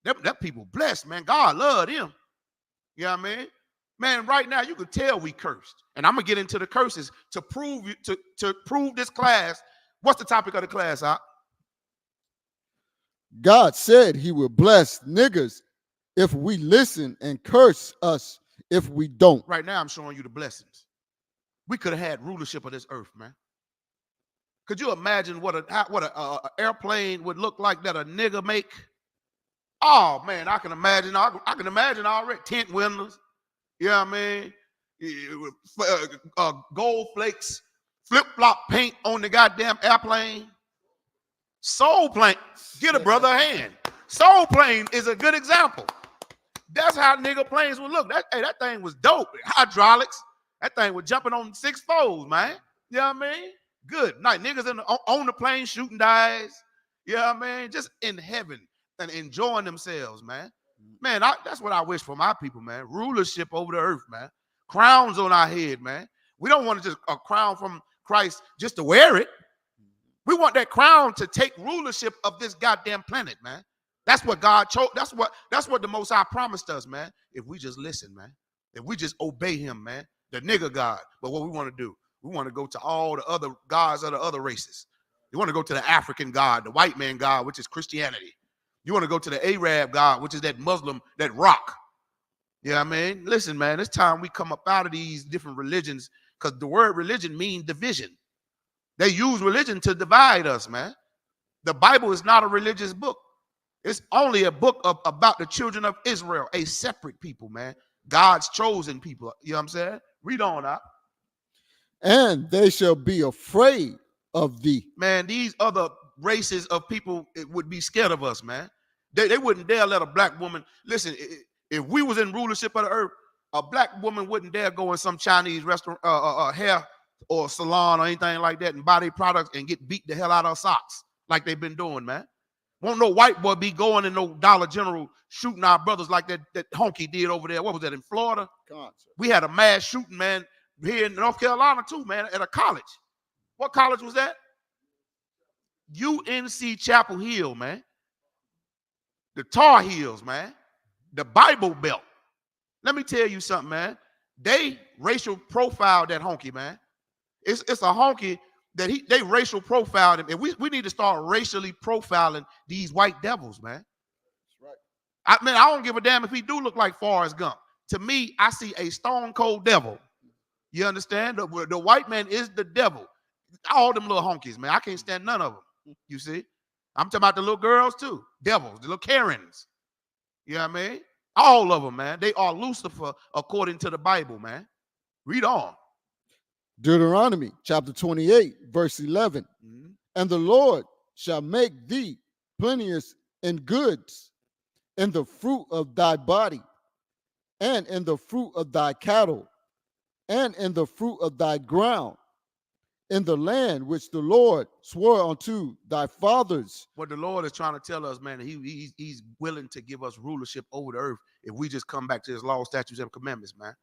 that people blessed, man. God loved him. You know what I mean? Man, right now you could tell we cursed. And I'm gonna get into the curses to prove to prove this class. What's the topic of the class, Op? God said he will bless niggas if we listen and curse us if we don't. Right now I'm showing you the blessings. We could have had rulership of this earth, man. Could you imagine what a airplane would look like that a nigga make? Oh man, I can imagine. I can imagine already. Tent windows. You know what I mean? Gold flakes, flip-flop paint on the goddamn airplane. Soul plane. Get a brother a hand. Soul plane is a good example. That's how nigga planes would look. That thing was dope. Hydraulics. That thing was jumping on 6 fours, man. You know what I mean? Good night. Niggas on the plane shooting dice. You know what I mean? Just in heaven and enjoying themselves, man. Man, that's what I wish for my people, man. Rulership over the earth, man. Crowns on our head, man. We don't want to just a crown from Christ just to wear it. We want that crown to take rulership of this goddamn planet, man. That's what God chose. That's what the Most High promised us, man. If we just listen, man. If we just obey him, man. The nigga God. But what we want to do, we want to go to all the other gods of the other races. You want to go to the African God, the white man God, which is Christianity. You want to go to the Arab God, which is that Muslim, that rock. You know what I mean? Listen, man, it's time we come up out of these different religions because the word religion means division. They use religion to divide us, man. The Bible is not a religious book. It's only a book about the children of Israel, a separate people, man. God's chosen people. You know what I'm saying? Read on out. And they shall be afraid of thee. Man, these other races of people would be scared of us, man. They wouldn't dare let a black woman, listen, if we was in rulership of the earth, a black woman wouldn't dare go in some Chinese restaurant, hair or salon or anything like that and buy their products and get beat the hell out of socks like they've been doing, man. Won't no white boy be going in no Dollar General shooting our brothers like that honky did over there. What was that, in Florida? We had a mass shooting, man, here in North Carolina too, man, at a college. What college was that? UNC Chapel Hill, man. The Tar Heels, man. The Bible Belt. Let me tell you something, man. They racial profiled that honky, man. It's a honky that they racial profiled him. And we need to start racially profiling these white devils, man. That's right. I don't give a damn if he do look like Forrest Gump. To me, I see a stone cold devil. You understand? The white man is the devil. All them little honkies, man. I can't stand none of them. You see? I'm talking about the little girls too. Devils, the little Karens. You know what I mean? All of them, man. They are Lucifer according to the Bible, man. Read on. Deuteronomy chapter 28, verse 11. Mm-hmm. And the Lord shall make thee plenteous in goods, in the fruit of thy body, and in the fruit of thy cattle, and in the fruit of thy ground, in the land which the Lord swore unto thy fathers. What the Lord is trying to tell us, man, he's willing to give us rulership over the earth if we just come back to his law, statutes, and commandments, man.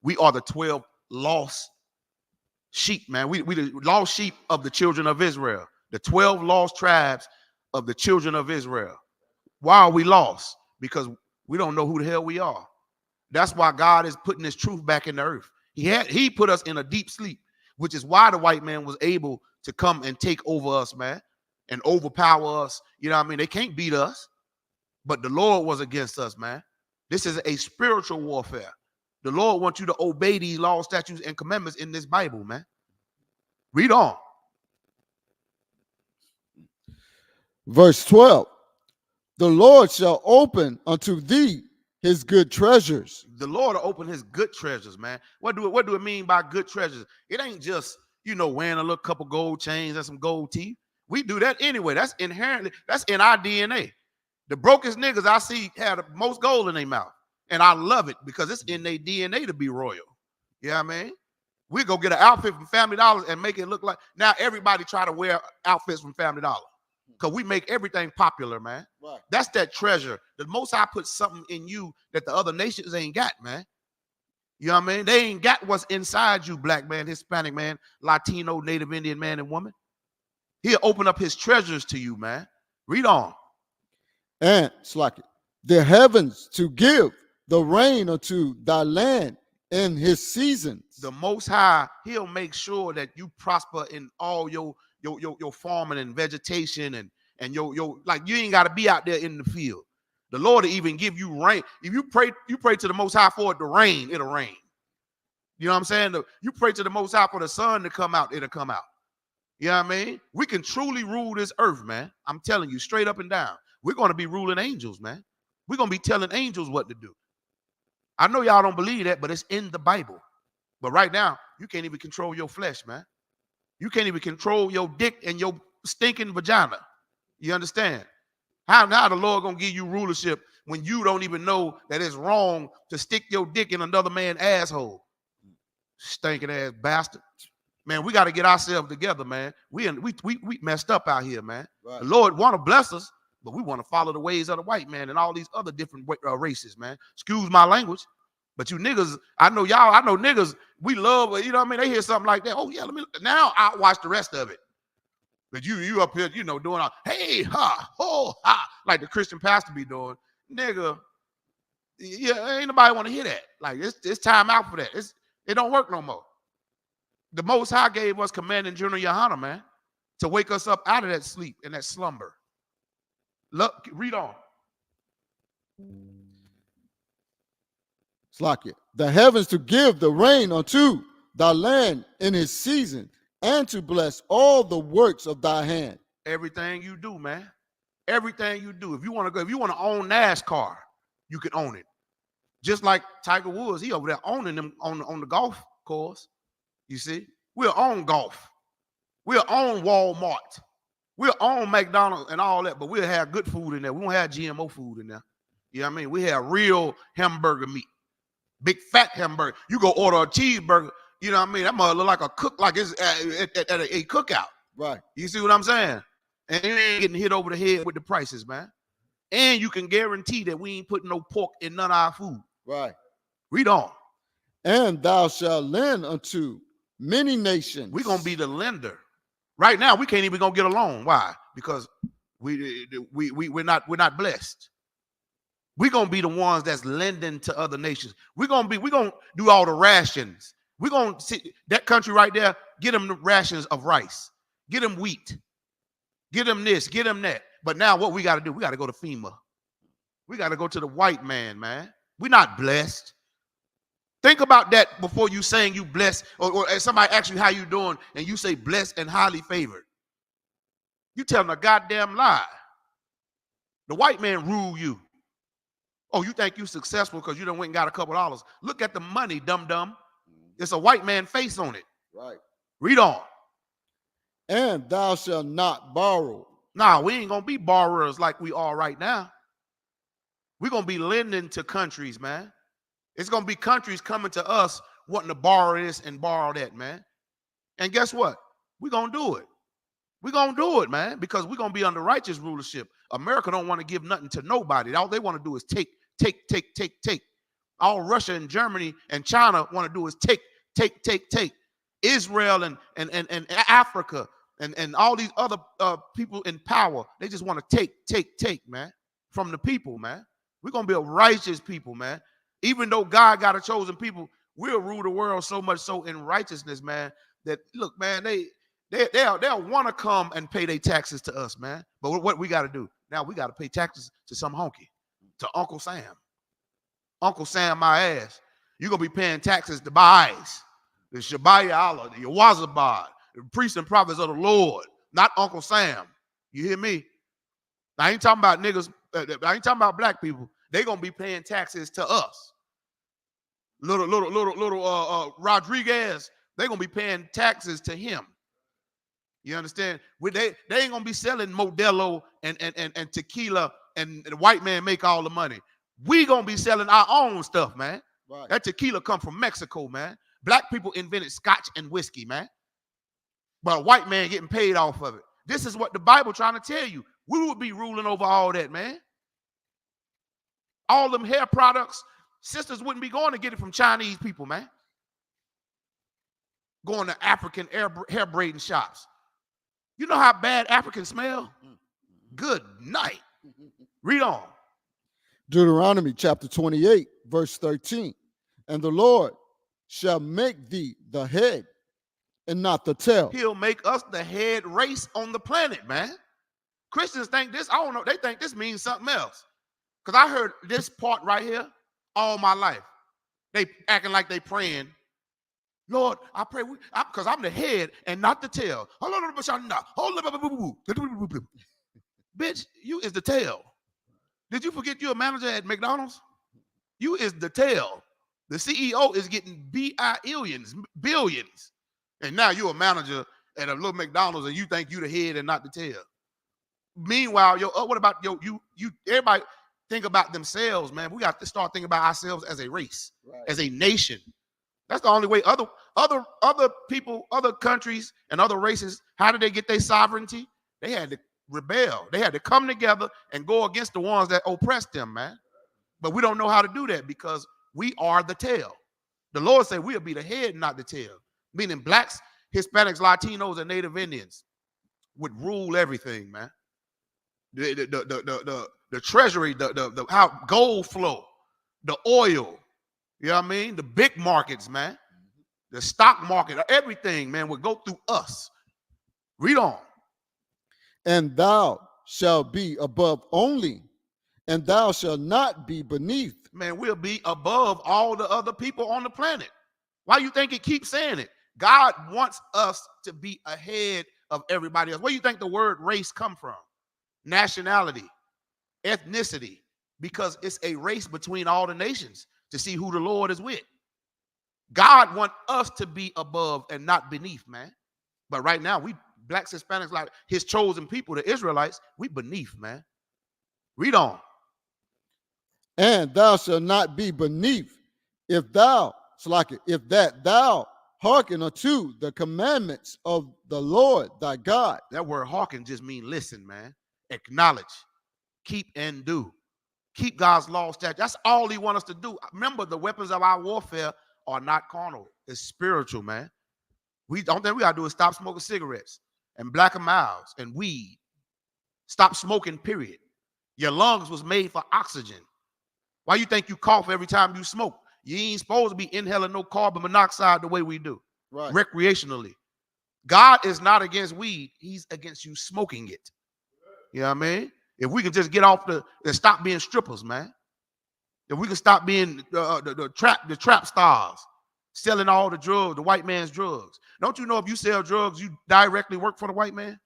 We are the 12 lost sheep, man. We the lost sheep of the children of Israel, the 12 lost tribes of the children of Israel. Why are we lost? Because we don't know who the hell we are. That's why God is putting this truth back in the earth. He put us in a deep sleep, which is why the white man was able to come and take over us, man, and overpower us. You know what I mean? They can't beat us, but the Lord was against us, man. This is a spiritual warfare. The Lord wants you to obey these laws, statutes, and commandments in this Bible, man. Read on. Verse 12. The Lord shall open unto thee his good treasures. The Lord will open his good treasures, man. What do it mean by good treasures? It ain't just, wearing a little couple gold chains and some gold teeth. We do that anyway. That's inherently, that's in our DNA. The brokest niggas I see have the most gold in their mouth. And I love it because it's in their DNA to be royal. You know what I mean? We go get an outfit from Family Dollar and make it look like, now everybody try to wear outfits from Family Dollar. Because we make everything popular, man. Right. That's that treasure. The Most High put something in you that the other nations ain't got, man. You know what I mean? They ain't got what's inside you, black man, Hispanic man, Latino, Native Indian man and woman. He'll open up his treasures to you, man. Read on. And, slack it, the heavens to give the rain unto thy land in his seasons. The Most High, he'll make sure that you prosper in all your farming and vegetation and your like you ain't got to be out there in the field. The Lord will even give you rain. If you pray to the Most High for it to rain, it'll rain. You know what I'm saying? You pray to the Most High for the sun to come out, it'll come out. You know what I mean? We can truly rule this earth, man. I'm telling you, straight up and down. We're going to be ruling angels, man. We're going to be telling angels what to do. I know y'all don't believe that, but it's in the Bible. But right now, you can't even control your flesh, man. You can't even control your dick and your stinking vagina. You understand? How the Lord going to give you rulership when you don't even know that it's wrong to stick your dick in another man's asshole? Stinking ass bastard. Man, we got to get ourselves together, man. We messed up out here, man. Right. The Lord want to bless us, but we want to follow the ways of the white man and all these other different races, man. Excuse my language, but you niggas, I know niggas, we love, you know what I mean? They hear something like that. Oh, yeah, now I'll watch the rest of it. But you up here, you know, doing all, hey, ha, ho, ha, like the Christian pastor be doing. Nigga, yeah, ain't nobody want to hear that. Like, it's time out for that. It don't work no more. The Most High gave us Commanding General Yohana, man, to wake us up out of that sleep and that slumber. Look, read on. Slakia. The heavens to give the rain unto thy land in his season, and to bless all the works of thy hand. Everything you do, man. Everything you do. If you want to own NASCAR, you can own it. Just like Tiger Woods, he over there owning them on the golf course. You see, we'll own golf. We'll own Walmart. We'll own McDonald's and all that, but we'll have good food in there. We won't have GMO food in there. You know what I mean? We have real hamburger meat, big fat hamburger. You go order a cheeseburger, you know what I mean? That mother look like a cook, like it's at a cookout. Right. You see what I'm saying? And you ain't getting hit over the head with the prices, man. And you can guarantee that we ain't putting no pork in none of our food. Right. Read on. And thou shalt lend unto many nations. We're gonna be the lender. Right now, we can't even gonna get a loan. Why? Because we're not blessed. We're gonna be the ones that's lending to other nations. We're gonna do all the rations. We're gonna see that country right there, get them the rations of rice, get them wheat, get them this, get them that. But now what we gotta do, we gotta go to FEMA. We gotta go to the white man, man. We're not blessed. Think about that before you saying you blessed, or somebody asks you how you doing, and you say blessed and highly favored. You telling a goddamn lie. The white man rule you. Oh, you think you successful because you done went and got a couple dollars. Look at the money, dum-dum. It's a white man face on it. Right. Read on. And thou shalt not borrow. Nah, we ain't gonna be borrowers like we are right now. We're gonna be lending to countries, man. It's going to be countries coming to us wanting to borrow this and borrow that, man. And guess what? We're going to do it. We're going to do it, man, because we're going to be under righteous rulership. America don't want to give nothing to nobody. All they want to do is take. All Russia and Germany and China want to do is take. Israel and Africa and all these other people in power, they just want to take, man, from the people, man. We're going to be a righteous people, man. Even though God got a chosen people, we'll rule the world so much so in righteousness, man, that look, man, they'll want to come and pay their taxes to us, man. But what we got to do? Now we got to pay taxes to some honky, to Uncle Sam. Uncle Sam, my ass. You're going to be paying taxes to Baais, the Shabbat Allah, the Yawazabad, the priests and prophets of the Lord, not Uncle Sam. You hear me? I ain't talking about niggas. I ain't talking about black people. They're going to be paying taxes to us. Little Rodriguez, they're going to be paying taxes to him. You understand? They ain't going to be selling Modelo and tequila and the white man make all the money. We going to be selling our own stuff, man. Right. That tequila come from Mexico, man. Black people invented scotch and whiskey, man. But a white man getting paid off of it. This is what the Bible trying to tell you. We would be ruling over all that, man. All them hair products, sisters wouldn't be going to get it from Chinese people, man. Going to African hair braiding shops. You know how bad Africans smell? Good night. Read on. Deuteronomy chapter 28, verse 13. And the Lord shall make thee the head and not the tail. He'll make us the head race on the planet, man. Christians think this, I don't know, they think this means something else. Because I heard this part right here all my life. They acting like they praying. Lord, I pray, because I'm the head and not the tail. Bitch, you is the tail. Did you forget you're a manager at McDonald's? You is the tail. The CEO is getting billions. And now you're a manager at a little McDonald's and you think you the head and not the tail. Meanwhile, what about you? Everybody think about themselves, man. We got to start thinking about ourselves as a race, as a nation. That's the only way. Other people, other countries, and other races, how did they get their sovereignty? They had to rebel. They had to come together and go against the ones that oppressed them, man. But we don't know how to do that because we are the tail. The Lord said we'll be the head, not the tail. Meaning blacks, Hispanics, Latinos, and Native Indians would rule everything, man. The treasury, the how gold flow, the oil, you know what I mean? The big markets, man. The stock market, everything, man, would go through us. Read on. And thou shalt be above only, and thou shalt not be beneath. Man, we'll be above all the other people on the planet. Why you think it keeps saying it? God wants us to be ahead of everybody else. Where do you think the word race come from? Nationality, ethnicity, because it's a race between all the nations to see who the Lord is with. God wants us to be above and not beneath, man. But right now, we blacks, Hispanics, like his chosen people, the Israelites, we beneath, man. Read on. And thou shalt not be beneath, if thou hearken unto the commandments of the Lord thy God. That word hearken just means listen, man. Acknowledge, keep and do. Keep God's law, statute. That's all he wants us to do. Remember, the weapons of our warfare are not carnal. It's spiritual, man. The only thing we got to do is stop smoking cigarettes and black and miles and weed. Stop smoking, period. Your lungs was made for oxygen. Why you think you cough every time you smoke? You ain't supposed to be inhaling no carbon monoxide the way we do, right? Recreationally. God is not against weed. He's against you smoking it. You know what I mean? If we can just get off and stop being strippers, man. If we can stop being the trap stars, selling all the drugs, the white man's drugs. Don't you know if you sell drugs, you directly work for the white man?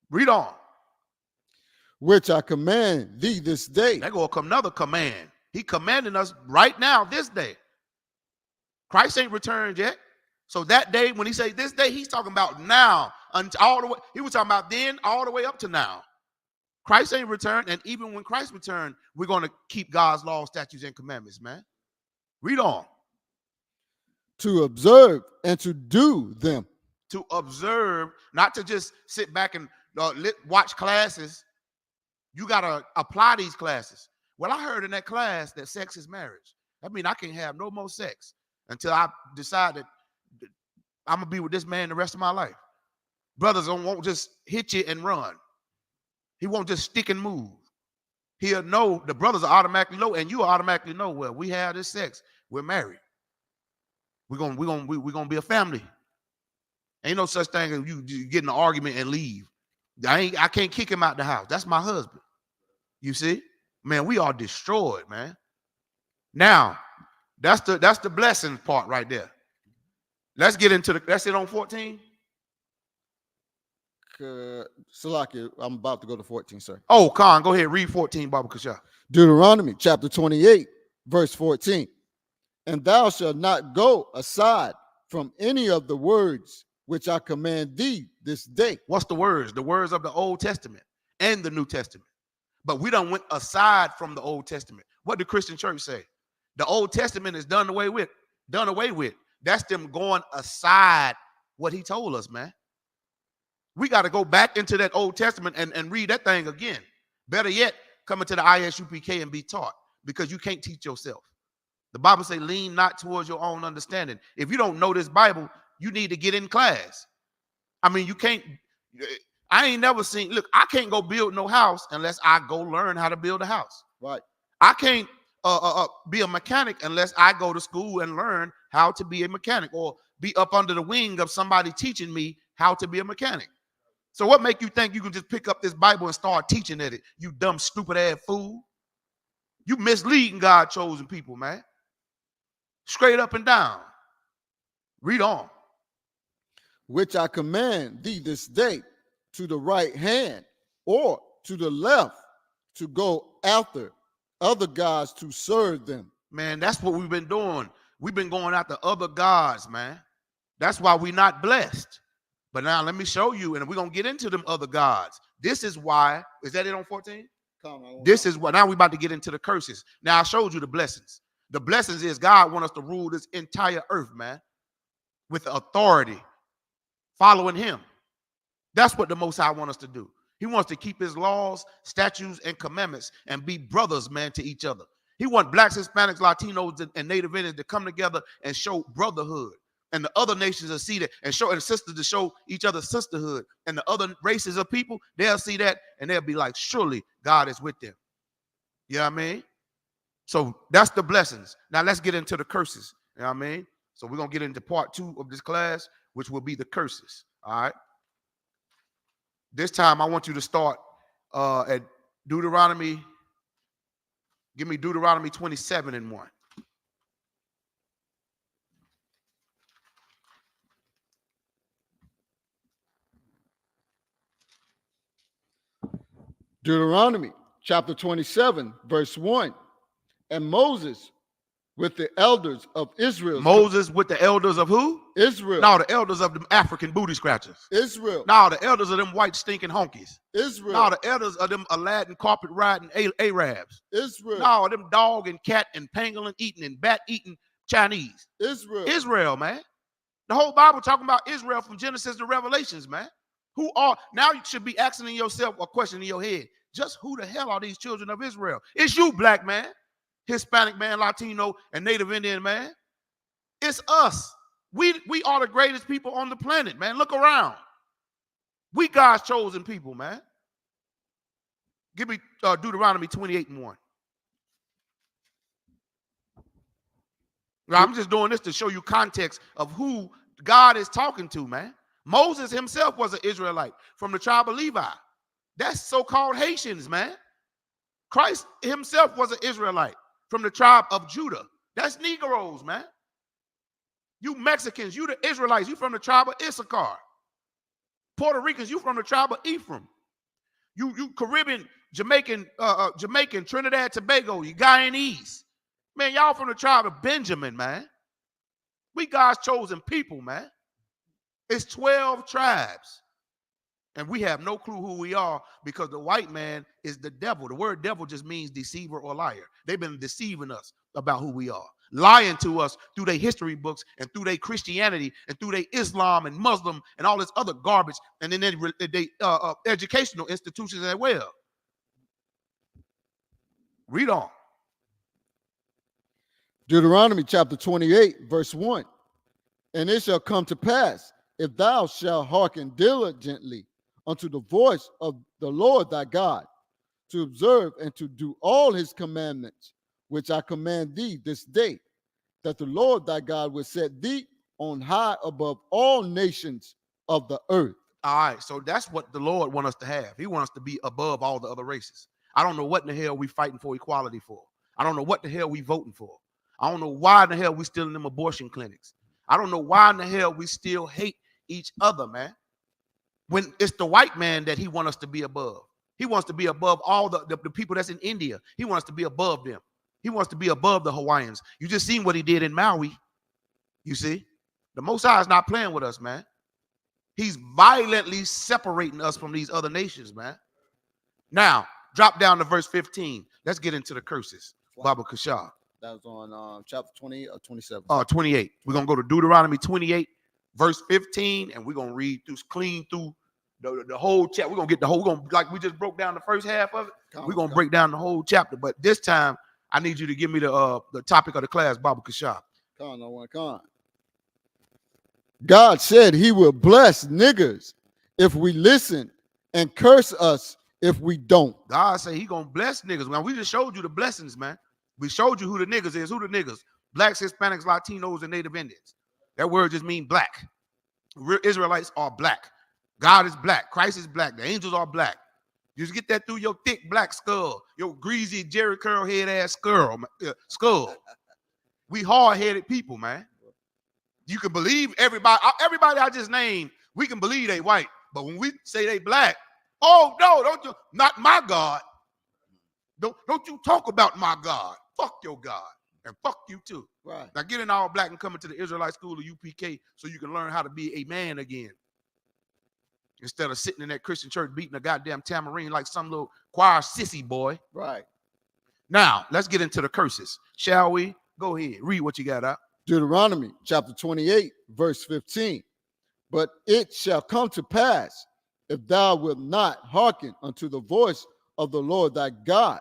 Read on. Which I command thee this day. There go another command. He commanding us right now, this day. Christ ain't returned yet. So that day, when he say this day, he's talking about now. All the way, he was talking about then all the way up to now. Christ ain't returned, and even when Christ returned, we're going to keep God's law, statutes, and commandments, man. Read on. To observe and to do them. To observe, not to just sit back and watch classes. You got to apply these classes. Well, I heard in that class that sex is marriage. I mean, I can't have no more sex until I decide that I'm going to be with this man the rest of my life. Brothers won't just hit you and run. He won't just stick and move. He'll know, the brothers are automatically know, and you automatically know, well, we have this sex, we're married. We're gonna be a family. Ain't no such thing as you get in an argument and leave. I can't kick him out the house. That's my husband. You see? Man, we are destroyed, man. Now, that's the blessing part right there. Let's get into that's it on 14. Salaki, I'm about to go to 14, sir. Oh, Khan, go ahead, read 14, Baba Kasha. Deuteronomy chapter 28, verse 14. And thou shalt not go aside from any of the words which I command thee this day. What's the words? The words of the Old Testament and the New Testament. But we done went aside from the Old Testament. What did the Christian church say? The Old Testament is done away with. Done away with. That's them going aside what he told us, man. We got to go back into that Old Testament and read that thing again. Better yet, come into the ISUPK and be taught, because you can't teach yourself. The Bible says, lean not towards your own understanding. If you don't know this Bible, you need to get in class. I mean, you can't, I ain't never seen, look, I can't go build no house unless I go learn how to build a house. Right. I can't be a mechanic unless I go to school and learn how to be a mechanic, or be up under the wing of somebody teaching me how to be a mechanic. So what make you think you can just pick up this Bible and start teaching at it? You dumb, stupid ass fool. You misleading God chosen people, man. Straight up and down. Read on. Which I command thee this day, to the right hand or to the left, to go after other gods to serve them. Man, that's what we've been doing. We've been going after other gods, man. That's why we're not blessed. But now let me show you, and we're going to get into them other gods. This is why, is that it on 14? This is why, now we're about to get into the curses. Now I showed you the blessings. The blessings is God wants us to rule this entire earth, man, with authority, following him. That's what the Most High wants us to do. He wants to keep his laws, statutes, and commandments and be brothers, man, to each other. He wants blacks, Hispanics, Latinos, and Native Indians to come together and show brotherhood. And the other nations will see that and show, and sisters to show each other sisterhood. And the other races of people, they'll see that and they'll be like, surely God is with them. You know what I mean? So that's the blessings. Now let's get into the curses. You know what I mean? So we're going to get into part 2 of this class, which will be the curses. All right. This time I want you to start at Deuteronomy. Give me Deuteronomy 27 and 1. Deuteronomy chapter 27, verse 1. And Moses with the elders of Israel. Moses with the elders of who? Israel. No, the elders of them African booty scratchers. Israel. No, the elders of them white stinking honkies. Israel. No, the elders of them Aladdin carpet riding Arabs. Israel. No, them dog and cat and pangolin eating and bat eating Chinese. Israel. Israel, man. The whole Bible talking about Israel from Genesis to Revelations, man. Who are, now you should be asking yourself a question in your head. Just who the hell are these children of Israel? It's you, black man, Hispanic man, Latino, and Native Indian man. It's us. We are the greatest people on the planet, man. Look around. We God's chosen people, man. Give me Deuteronomy 28 and 1. I'm just doing this to show you context of who God is talking to, man. Moses himself was an Israelite from the tribe of Levi. That's so-called Haitians, man. Christ himself was an Israelite from the tribe of Judah. That's Negroes, man. You Mexicans, you the Israelites, you from the tribe of Issachar. Puerto Ricans, you from the tribe of Ephraim. You Caribbean, Jamaican, Trinidad, Tobago, you Guyanese. Man, y'all from the tribe of Benjamin, man. We God's chosen people, man. It's 12 tribes. And we have no clue who we are because the white man is the devil. The word devil just means deceiver or liar. They've been deceiving us about who we are, lying to us through their history books and through their Christianity and through their Islam and Muslim and all this other garbage, and then they educational institutions as well. Read on. Deuteronomy chapter 28, verse 1. And it shall come to pass, if thou shalt hearken diligently unto the voice of the Lord thy God, to observe and to do all his commandments, which I command thee this day, that the Lord thy God will set thee on high above all nations of the earth. All right, so that's what the Lord wants us to have. He wants us to be above all the other races. I don't know what in the hell we fighting for equality for. I don't know what the hell we voting for. I don't know why in the hell we still in them abortion clinics. I don't know why in the hell we still hate each other, man. When it's the white man that he wants us to be above. He wants to be above all the people that's in India. He wants to be above them. He wants to be above the Hawaiians. You just seen what he did in Maui. You see? The Most High is not playing with us, man. He's violently separating us from these other nations, man. Now, drop down to verse 15. Let's get into the curses. Baba Kashar. That was on chapter 28 or 27? 28. We're going to go to Deuteronomy 28, verse 15, and we're going to read through, clean through the whole chapter. We're going to get the whole, like we just broke down the first half of it. We're going to break down the whole chapter. But this time, I need you to give me the topic of the class, Baba Kashar. God said he will bless niggers if we listen and curse us if we don't. God said he going to bless niggas. Man, we just showed you the blessings, man. We showed you who the niggas is. Who the niggas? Blacks, Hispanics, Latinos, and Native Indians. That word just means black. Real Israelites are black. God is black. Christ is black. The angels are black. You just get that through your thick black skull, your greasy Jerry curl head ass skull. We hard-headed people, man. You can believe everybody I just named, we can believe they white. But when we say they black, oh no, don't you, not my God. Don't you talk about my God. Fuck your God. And fuck you too. Right. Now get in all black and come into the Israelite school of UPK so you can learn how to be a man again. Instead of sitting in that Christian church beating a goddamn tambourine like some little choir sissy boy. Right. Now, let's get into the curses. Shall we? Go ahead. Read what you got out. Deuteronomy chapter 28, verse 15. But it shall come to pass, if thou wilt not hearken unto the voice of the Lord thy God,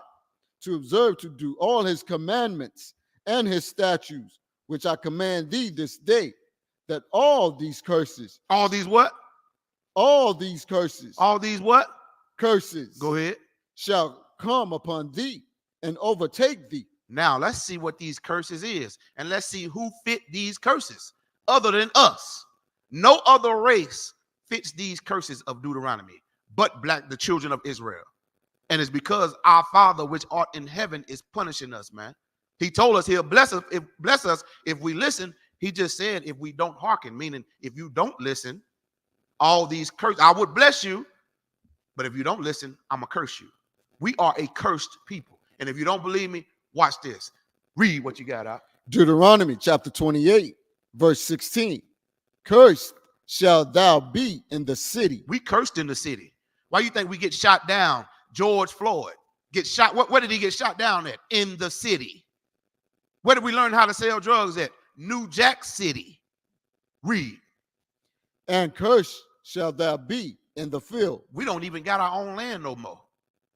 to observe to do all his commandments and his statutes, which I command thee this day, that all these curses. All these what? All these curses. All these what? Curses. Go ahead. Shall come upon thee and overtake thee. Now, let's see what these curses is. And let's see who fit these curses other than us. No other race fits these curses of Deuteronomy but the children of Israel. And it's because our Father which art in heaven is punishing us, man. He told us he'll bless us if we listen. He just said if we don't hearken, meaning if you don't listen, all these curses, I would bless you, but if you don't listen, I'm going to curse you. We are a cursed people. And if you don't believe me, watch this. Read what you got out. Deuteronomy chapter 28, verse 16. Cursed shalt thou be in the city. We cursed in the city. Why you think we get shot down? George Floyd get shot. Where did he get shot down at? In the city. Where did we learn how to sell drugs at? New Jack City. Read. And cursed shall thou be in the field. We don't even got our own land no more.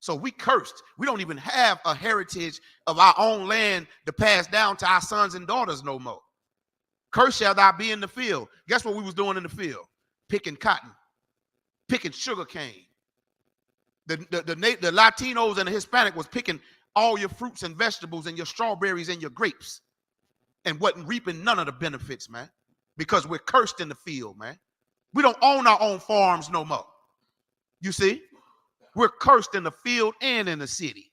So we cursed. We don't even have a heritage of our own land to pass down to our sons and daughters no more. Cursed shall thou be in the field. Guess what we was doing in the field? Picking cotton, picking sugar cane. The Latinos and the Hispanic was picking all your fruits and vegetables and your strawberries and your grapes and wasn't reaping none of the benefits, man, because we're cursed in the field, man. We don't own our own farms no more. You see? We're cursed in the field and in the city.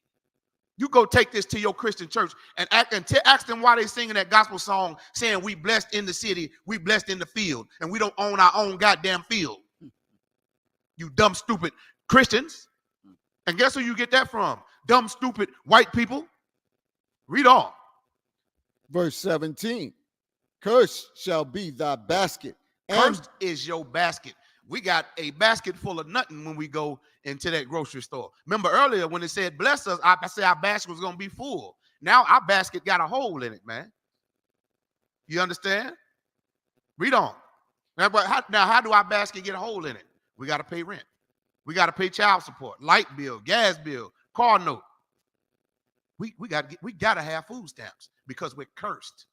You go take this to your Christian church and ask them why they singing that gospel song saying we blessed in the city, we blessed in the field, and we don't own our own goddamn field. You dumb, stupid Christians. And guess who you get that from? Dumb, stupid white people. Read on. Verse 17. Cursed shall be thy basket. Cursed is your basket. We got a basket full of nothing when we go into that grocery store. Remember earlier when it said bless us, I said our basket was going to be full. Now our basket got a hole in it, man. You understand? Read on. Now, how do our basket get a hole in it? We got to pay rent. We got to pay child support, light bill, gas bill, car note. We got to have food stamps because we're cursed.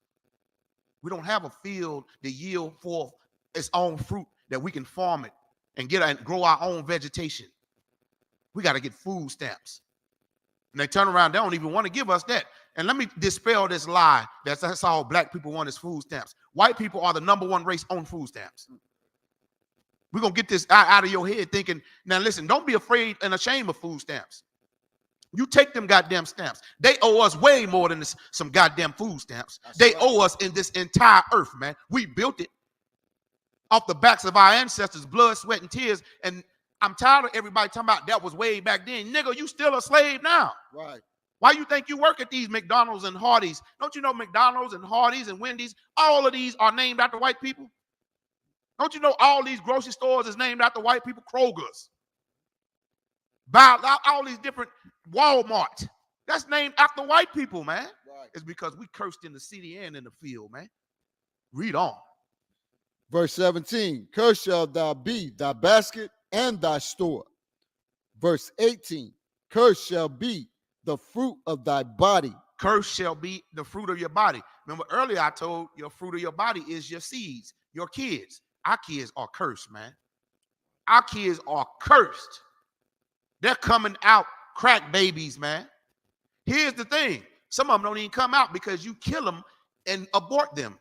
We don't have a field to yield forth its own fruit that we can farm it and grow our own vegetation. We got to get food stamps. And they turn around, they don't even want to give us that. And let me dispel this lie that's all black people want is food stamps. White people are the #1 race on food stamps. We're going to get this out of your head thinking, now listen, don't be afraid and ashamed of food stamps. You take them goddamn stamps. They owe us way more than some goddamn food stamps. They owe us in this entire earth, man. We built it off the backs of our ancestors, blood, sweat, and tears. And I'm tired of everybody talking about that was way back then. Nigga, you still a slave now. Right. Why you think you work at these McDonald's and Hardee's? Don't you know McDonald's and Hardee's and Wendy's, all of these are named after white people? Don't you know all these grocery stores is named after white people? Kroger's. All these different Walmart. That's named after white people, man. Right. It's because we cursed in the city and in the field, man. Read on. Verse 17, cursed shalt thou be thy basket and thy store. Verse 18, cursed shall be the fruit of thy body. Cursed shall be the fruit of your body. Remember earlier I told your fruit of your body is your seeds, your kids. Our kids are cursed, man. Our kids are cursed. They're coming out crack babies, man. Here's the thing. Some of them don't even come out because you kill them and abort them.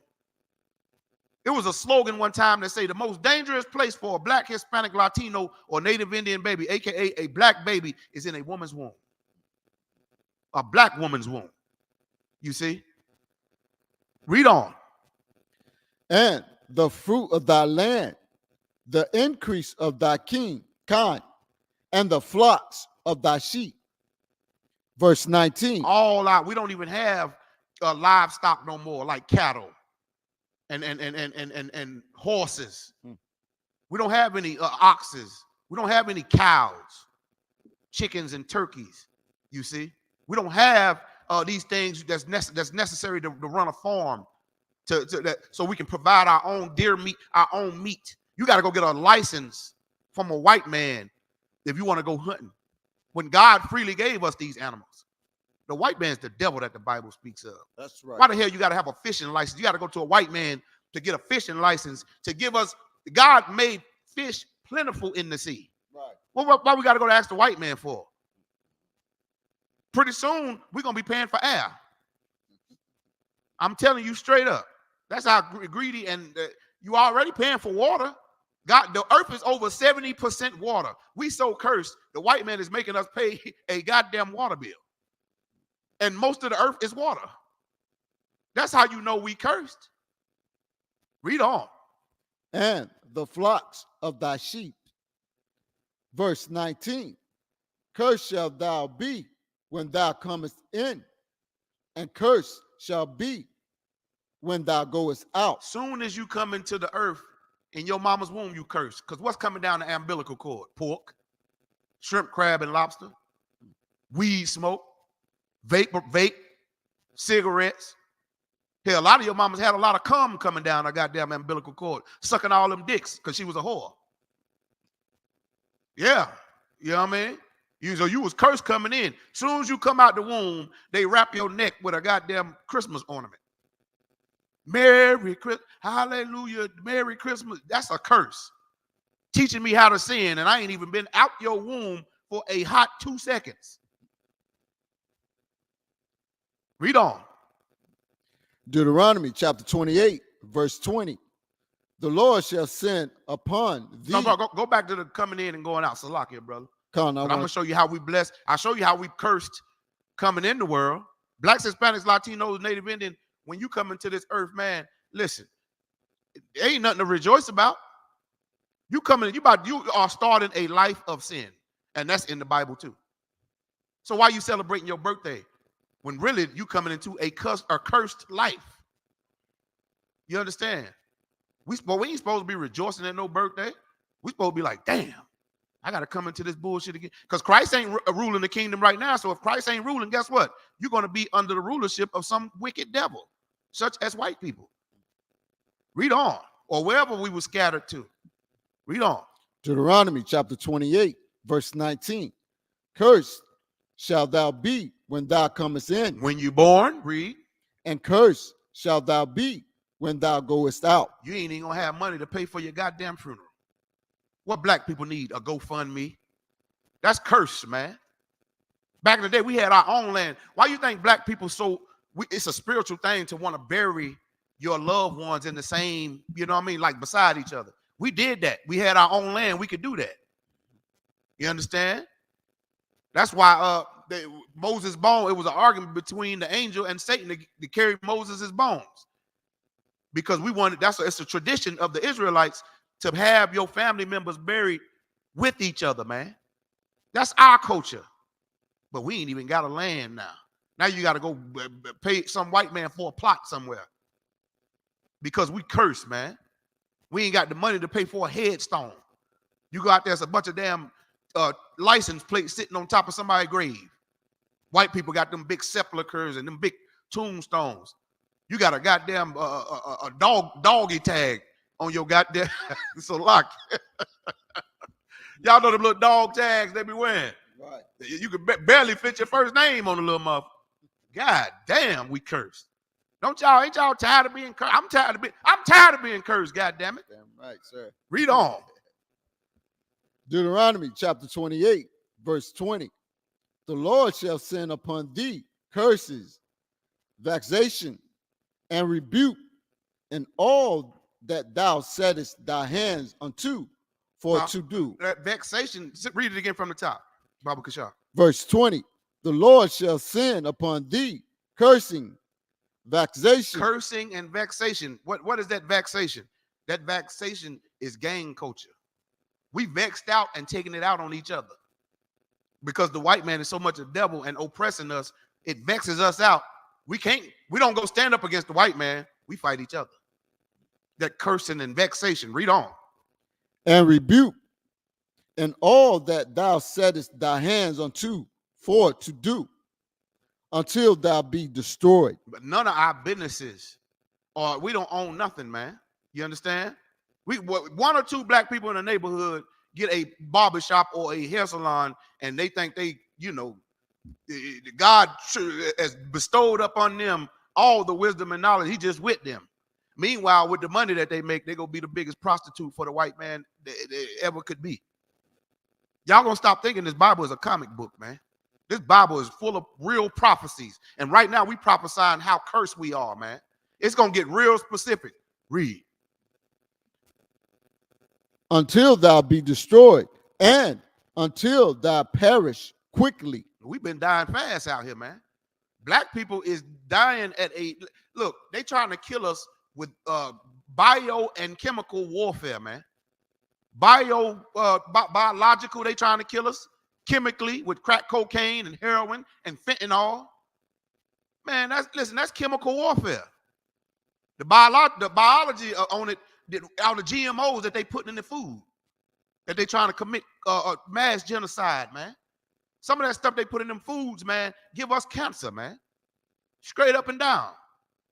It was a slogan one time that say the most dangerous place for a black, Hispanic, Latino, or Native Indian baby, aka a black baby, is in a woman's womb. A black woman's womb. You see? Read on. And the fruit of thy land, the increase of thy kind, and the flocks of thy sheep. Verse 19. All out. We don't even have livestock no more, like cattle and horses. We don't have any oxes. We don't have any cows, chickens, and turkeys. You see, we don't have these things that's necessary to run a farm so we can provide our own deer meat, our own meat. You got to go get a license from a white man if you want to go hunting. When God freely gave us these animals. The white man's the devil that the Bible speaks of. That's right. Why the hell you got to have a fishing license? You got to go to a white man to get a fishing license to give us. God made fish plentiful in the sea. Right. Well, why we got to go to ask the white man for? Pretty soon we're gonna be paying for air. I'm telling you straight up. That's how greedy, and you already paying for water. God, the earth is over 70% water. We so cursed. The white man is making us pay a goddamn water bill. And most of the earth is water. That's how you know we cursed. Read on. And the flocks of thy sheep. Verse 19. Cursed shalt thou be when thou comest in, and cursed shall be when thou goest out. Soon as you come into the earth, in your mama's womb, you curse. Because what's coming down the umbilical cord? Pork, shrimp, crab, and lobster, weed smoke, vape, cigarettes. Hell, a lot of your mamas had a lot of cum coming down her goddamn umbilical cord, sucking all them dicks because she was a whore. Yeah, you know what I mean? So you was cursed coming in. Soon as you come out the womb, they wrap your neck with a goddamn Christmas ornament. Merry Christmas, hallelujah, Merry Christmas. That's a curse. Teaching me how to sin, and I ain't even been out your womb for a hot 2 seconds. Read on. Deuteronomy chapter 28, verse 20. The Lord shall send upon thee. No, go back to the coming in and going out. Salakia, brother. I'm going to show you how we blessed. I'll show you how we cursed coming in the world. Blacks, Hispanics, Latinos, Native Indian. When you come into this earth, man, listen, there ain't nothing to rejoice about. You are starting a life of sin. And that's in the Bible too. So why are you celebrating your birthday when really you coming into a cursed life? You understand? We ain't supposed to be rejoicing at no birthday. We supposed to be like, damn, I got to come into this bullshit again. Because Christ ain't ruling the kingdom right now. So if Christ ain't ruling, guess what? You're going to be under the rulership of some wicked devil, such as white people. Read on. Or wherever we were scattered to. Read on. Deuteronomy chapter 28, verse 19. Cursed shalt thou be when thou comest in. When you born, read. And cursed shalt thou be when thou goest out. You ain't even gonna have money to pay for your goddamn funeral. What black people need? A GoFundMe. That's cursed, man. Back in the day, we had our own land. Why you think black people it's a spiritual thing to want to bury your loved ones in the same, you know what I mean, like beside each other. We did that. We had our own land. We could do that. You understand? That's why Moses' bone, it was an argument between the angel and Satan to carry Moses' bones. Because it's a tradition of the Israelites to have your family members buried with each other, man. That's our culture. But we ain't even got a land now. Now you got to go pay some white man for a plot somewhere. Because we curse, man. We ain't got the money to pay for a headstone. You go out there's a bunch of damn license plates sitting on top of somebody's grave. White people got them big sepulchers and them big tombstones. You got a goddamn a doggy tag on your goddamn so lock. Y'all know them little dog tags they be wearing. Right. You could barely fit your first name on the little motherfucker. God damn, we cursed. Ain't y'all tired of being cursed? I'm tired of being cursed, God damn it. Damn right, sir. Read on. Deuteronomy chapter 28, verse 20. The Lord shall send upon thee curses vexation, and rebuke, in all that thou settest thy hands unto for to do. That vexation, read it again from the top, Baba Kashar. Verse 20, the Lord shall send upon thee cursing, vexation. Cursing and vexation. What is that vexation? That vexation is gang culture. We vexed out and taking it out on each other. Because the white man is so much a devil and oppressing us, it vexes us out. We don't go stand up against the white man. We fight each other. That cursing and vexation. Read on. And rebuke, in all that thou settest thy hands unto for to do, until thou be destroyed. But none of our businesses, or we don't own nothing, man. You understand? One or two black people in the neighborhood get a barbershop or a hair salon, and they think God has bestowed upon them all the wisdom and knowledge. He just with them. Meanwhile, with the money that they make, they're going to be the biggest prostitute for the white man they ever could be. Y'all going to stop thinking this Bible is a comic book, man. This Bible is full of real prophecies. And right now we prophesying how cursed we are, man. It's going to get real specific. Read. Until thou be destroyed, and until thou perish quickly. We've been dying fast out here, man. Black people is dying at look, they trying to kill us with bio and chemical warfare, man. Biological, they trying to kill us. Chemically, with crack cocaine and heroin and fentanyl. Man, that's chemical warfare. The biology on it, all the GMOs that they put in the food, that they trying to commit mass genocide, man. Some of that stuff they put in them foods, man, give us cancer, man. Straight up and down.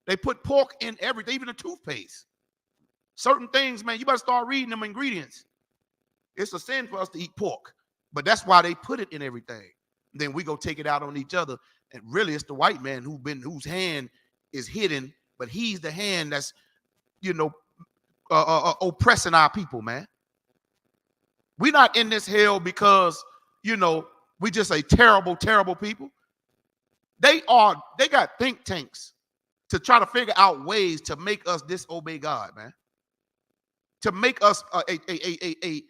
They put pork in everything, even the toothpaste. Certain things, man, you better start reading them ingredients. It's a sin for us to eat pork, but that's why they put it in everything. Then we go take it out on each other, and really it's the white man whose hand is hidden, but he's the hand that's, oppressing our people, man. We're not in this hell because, we just a terrible, terrible people. They got think tanks to try to figure out ways to make us disobey God, man. To make us the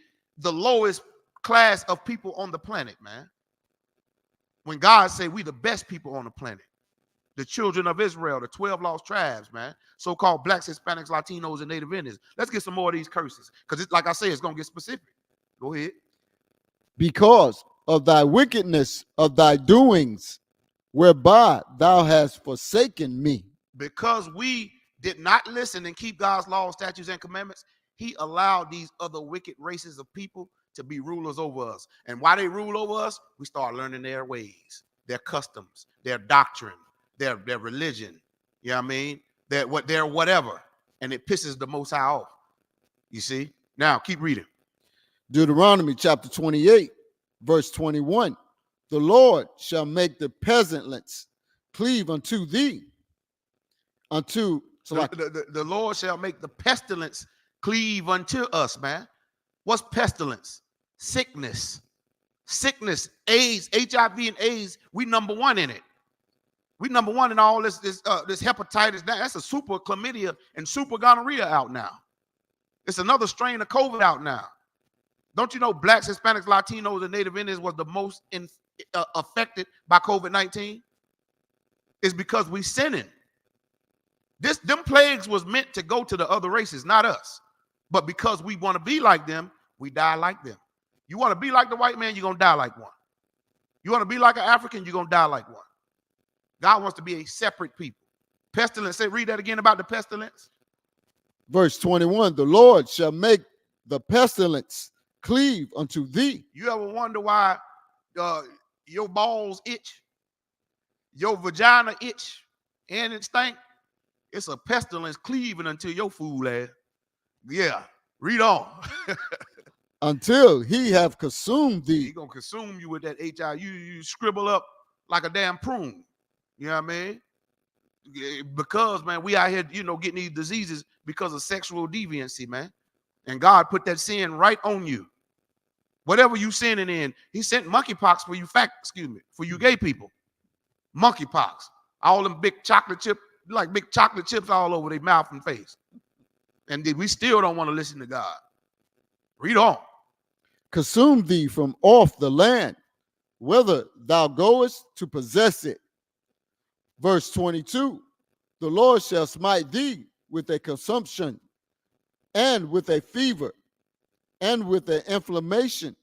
lowest class of people on the planet, man. When God say we the best people on the planet. The children of Israel, the 12 lost tribes, man. So-called blacks, Hispanics, Latinos, and Native Indians. Let's get some more of these curses. Because like I say, it's going to get specific. Go ahead. Because of thy wickedness of thy doings, whereby thou hast forsaken me. Because we did not listen and keep God's laws, statutes, and commandments, he allowed these other wicked races of people to be rulers over us. And while they rule over us, we start learning their ways, their customs, their doctrine, their religion. You know what I mean? Their whatever. And it pisses the Most High off. You see? Now, keep reading. Deuteronomy chapter 28, verse 21. The Lord shall make the pestilence cleave unto thee. The Lord shall make the pestilence cleave unto us, man. What's pestilence? Sickness. Sickness, AIDS, HIV and AIDS, we number one in it. We number one in all this hepatitis. That's a super chlamydia and super gonorrhea out now. It's another strain of COVID out now. Don't you know blacks, Hispanics, Latinos, and Native Indians was the most affected by COVID-19? It's because we sinning. Them plagues was meant to go to the other races, not us. But because we want to be like them, we die like them. You want to be like the white man, you're going to die like one. You want to be like an African, you're going to die like one. God wants to be a separate people. Pestilence, read that again about the pestilence. Verse 21, the Lord shall make the pestilence cleave unto thee. You ever wonder why your balls itch, your vagina itch, and it stink? It's a pestilence cleaving unto your fool ass. Yeah, read on. Until he have consumed thee. He gonna consume you with that HIV. You scribble up like a damn prune. You know what I mean? Because, man, we out here, getting these diseases because of sexual deviancy, man. And God put that sin right on you. Whatever you sinning in, he sent monkeypox for you gay people. Monkeypox. All them big chocolate chip, like big chocolate chips all over their mouth and face. And we still don't want to listen to God. Read on. Consume thee from off the land, whither thou goest to possess it. Verse 22, the Lord shall smite thee with a consumption, and with a fever, and with an inflammation,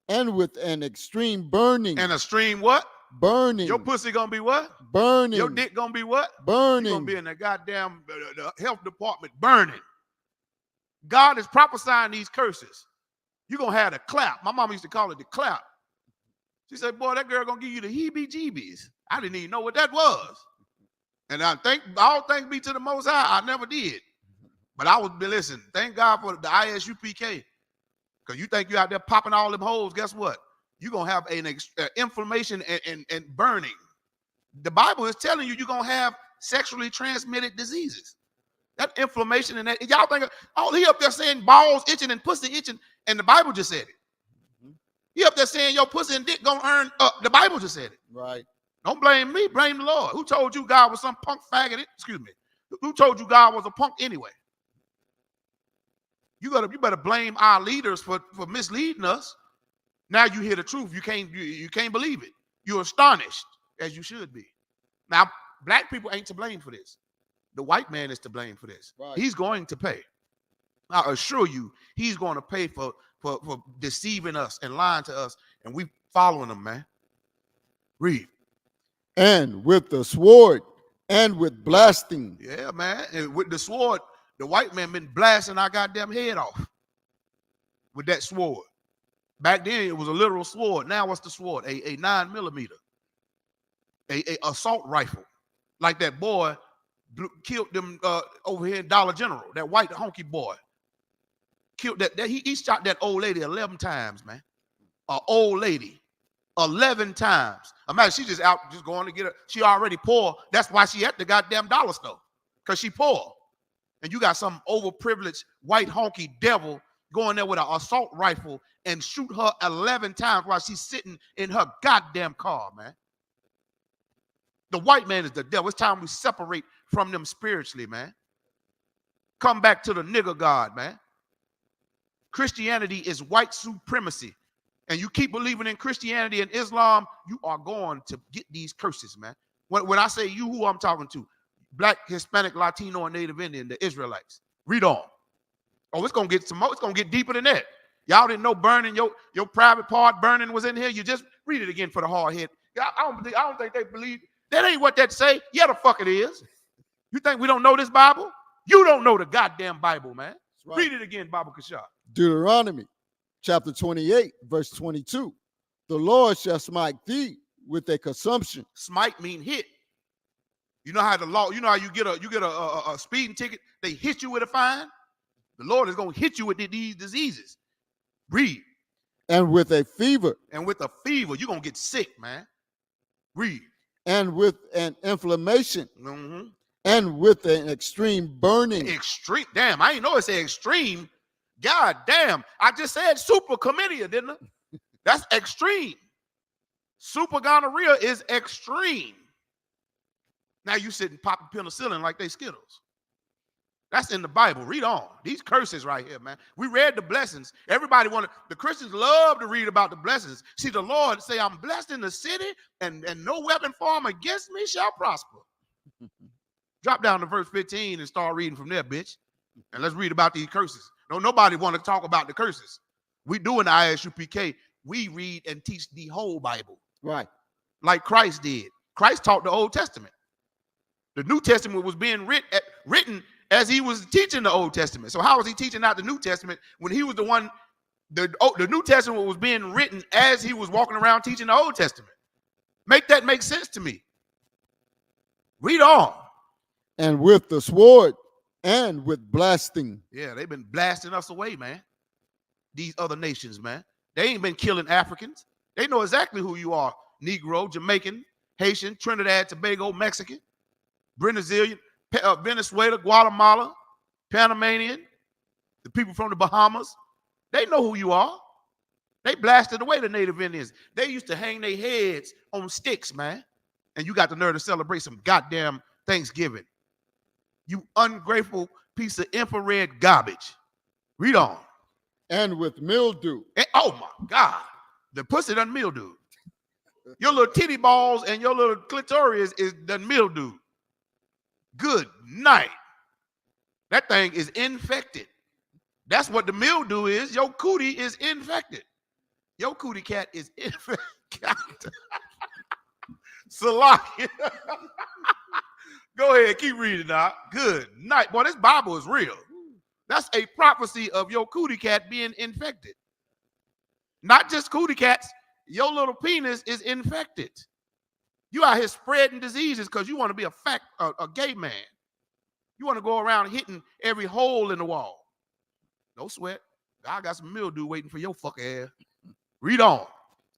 and with an extreme burning. And a stream what? Burning. Your pussy gonna be what? Burning. Your dick gonna be what? Burning. You gonna be in the goddamn the health department burning. God is prophesying these curses. You're gonna have the clap. My mama used to call it the clap. She said, boy, that girl gonna give you the heebie-jeebies. I didn't even know what that was. And all thanks be to the Most High, I never did. But I was, listen, thank God for the ISUPK. Because you think you out there popping all them holes, guess what? You're going to have an inflammation and burning. The Bible is telling you're going to have sexually transmitted diseases. That inflammation and that, y'all think, oh, he up there saying balls itching and pussy itching, and the Bible just said it. He up there saying your pussy and dick going to earn up. The Bible just said it. Right. Don't blame me, blame the Lord. Who told you God was some punk faggot? Excuse me. Who told you God was a punk anyway? You better blame our leaders for misleading us. Now you hear the truth. You can't believe it. You're astonished, as you should be. Now, black people ain't to blame for this. The white man is to blame for this. Right. He's going to pay. I assure you, he's going to pay for deceiving us and lying to us, and we following him, man. Read. And with the sword and with blasting. Yeah, man. And with the sword, the white man been blasting our goddamn head off with that sword. Back then, it was a literal sword. Now, what's the sword? A 9mm, a assault rifle, like that boy killed them over here in Dollar General. That white honky boy killed that. He shot that old lady 11 times, man. An old lady 11 times. Imagine she just out just going to get her. She already poor. That's why she at the goddamn dollar store, because she poor. And you got some overprivileged white honky devil going there with an assault rifle and shoot her 11 times while she's sitting in her goddamn car, man. The white man is the devil. It's time we separate from them spiritually, man. Come back to the nigger God, man. Christianity is white supremacy. And you keep believing in Christianity and Islam, you are going to get these curses, man. When I say you, who I'm talking to? Black, Hispanic, Latino, and Native Indian, the Israelites. Read on. Oh, it's gonna get some more. It's gonna get deeper than that. Y'all didn't know burning your private part burning was in here. You just read it again for the hard head. I don't think they believe that ain't what that say. Yeah, the fuck it is. You think we don't know this Bible? You don't know the goddamn Bible, man. Right. Read it again, Baba Kashar. Deuteronomy chapter 28, verse 22. The Lord shall smite thee with a consumption. Smite mean hit. You know how the law, you know how you get a speeding ticket, they hit you with a fine? The Lord is going to hit you with these diseases. Read. And with a fever. And with a fever, you're going to get sick, man. Read. And with an inflammation. Mm-hmm. And with an extreme burning. Extreme. Damn, I ain't know it said extreme. God damn. I just said super chlamydia, didn't I? That's extreme. Super gonorrhea is extreme. Now you sitting popping penicillin like they Skittles. That's in the Bible. Read on. These curses right here, man. We read the blessings. Everybody the Christians love to read about the blessings. See, the Lord say, I'm blessed in the city, and no weapon formed against me shall prosper. Drop down to verse 15 and start reading from there, bitch. And let's read about these curses. No, nobody want to talk about the curses. We do in the ISUPK. We read and teach the whole Bible. Right. Like Christ did. Christ taught the Old Testament. The New Testament was being written as he was teaching the Old Testament. So how was he teaching out the New Testament when he was the one, the New Testament was being written as he was walking around teaching the Old Testament? Make that make sense to me. Read on. And with the sword and with blasting. Yeah, they've been blasting us away, man. These other nations, man. They ain't been killing Africans. They know exactly who you are. Negro, Jamaican, Haitian, Trinidad, Tobago, Mexican, Brazilian, Venezuela, Guatemala, Panamanian, the people from the Bahamas. They know who you are. They blasted away the Native Indians. They used to hang their heads on sticks, man. and you got the nerve to celebrate some goddamn Thanksgiving. You ungrateful piece of infrared garbage. Read on. And with mildew. And, oh my God, the pussy done mildew. Your little titty balls and your little clitoris is done mildew. Good night. That thing is infected. That's what the mildew is. Your cootie is infected. Your cootie cat is infected. Salaki. Go ahead, keep reading now. Good night. Boy, this Bible is real. That's a prophecy of your cootie cat being infected. Not just cootie cats. Your little penis is infected. You out here spreading diseases because you want to be a gay man. You want to go around hitting every hole in the wall. No sweat. God got some mildew waiting for your fuck ass. Read on.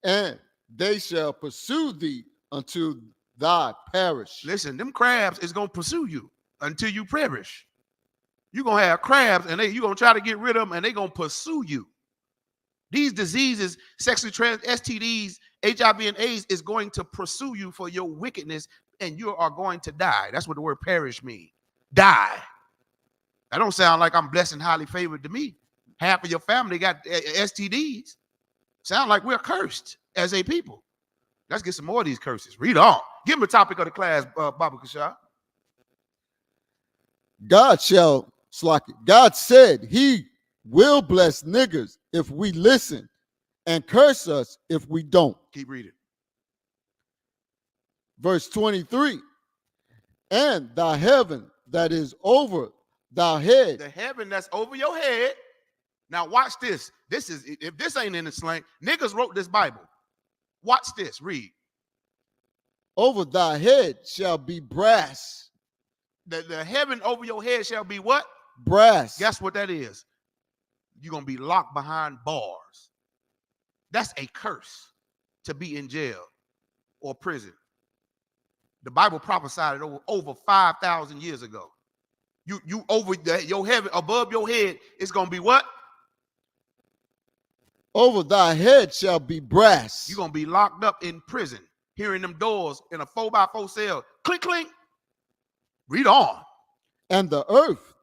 And they shall pursue thee until thy perish. Listen, them crabs is going to pursue you until you perish. You're going to have crabs and you're going to try to get rid of them and they're going to pursue you. These diseases, sexually transmitted STDs, HIV and AIDS is going to pursue you for your wickedness and you are going to die. That's what the word perish means. Die. That don't sound like I'm blessed and highly favored to me. Half of your family got STDs. Sound like we're cursed as a people. Let's get some more of these curses. Read on. Give them the topic of the class, Baba Kashar. God said he will bless niggas if we listen and curse us if we don't. Keep reading. Verse 23. And thy heaven that is over thy head. The heaven that's over your head. Now watch this. This is, if this ain't in the slang, niggas wrote this Bible. Watch this. Read. Over thy head shall be brass. The heaven over your head shall be what? Brass. Guess what that is? You're going to be locked behind bars. That's a curse to be in jail or prison. The Bible prophesied it over 5,000 years ago. You over your heaven, above your head, it's going to be what? Over thy head shall be brass. You're going to be locked up in prison, hearing them doors in a 4x4 cell. Clink, clink. Read on. And the earth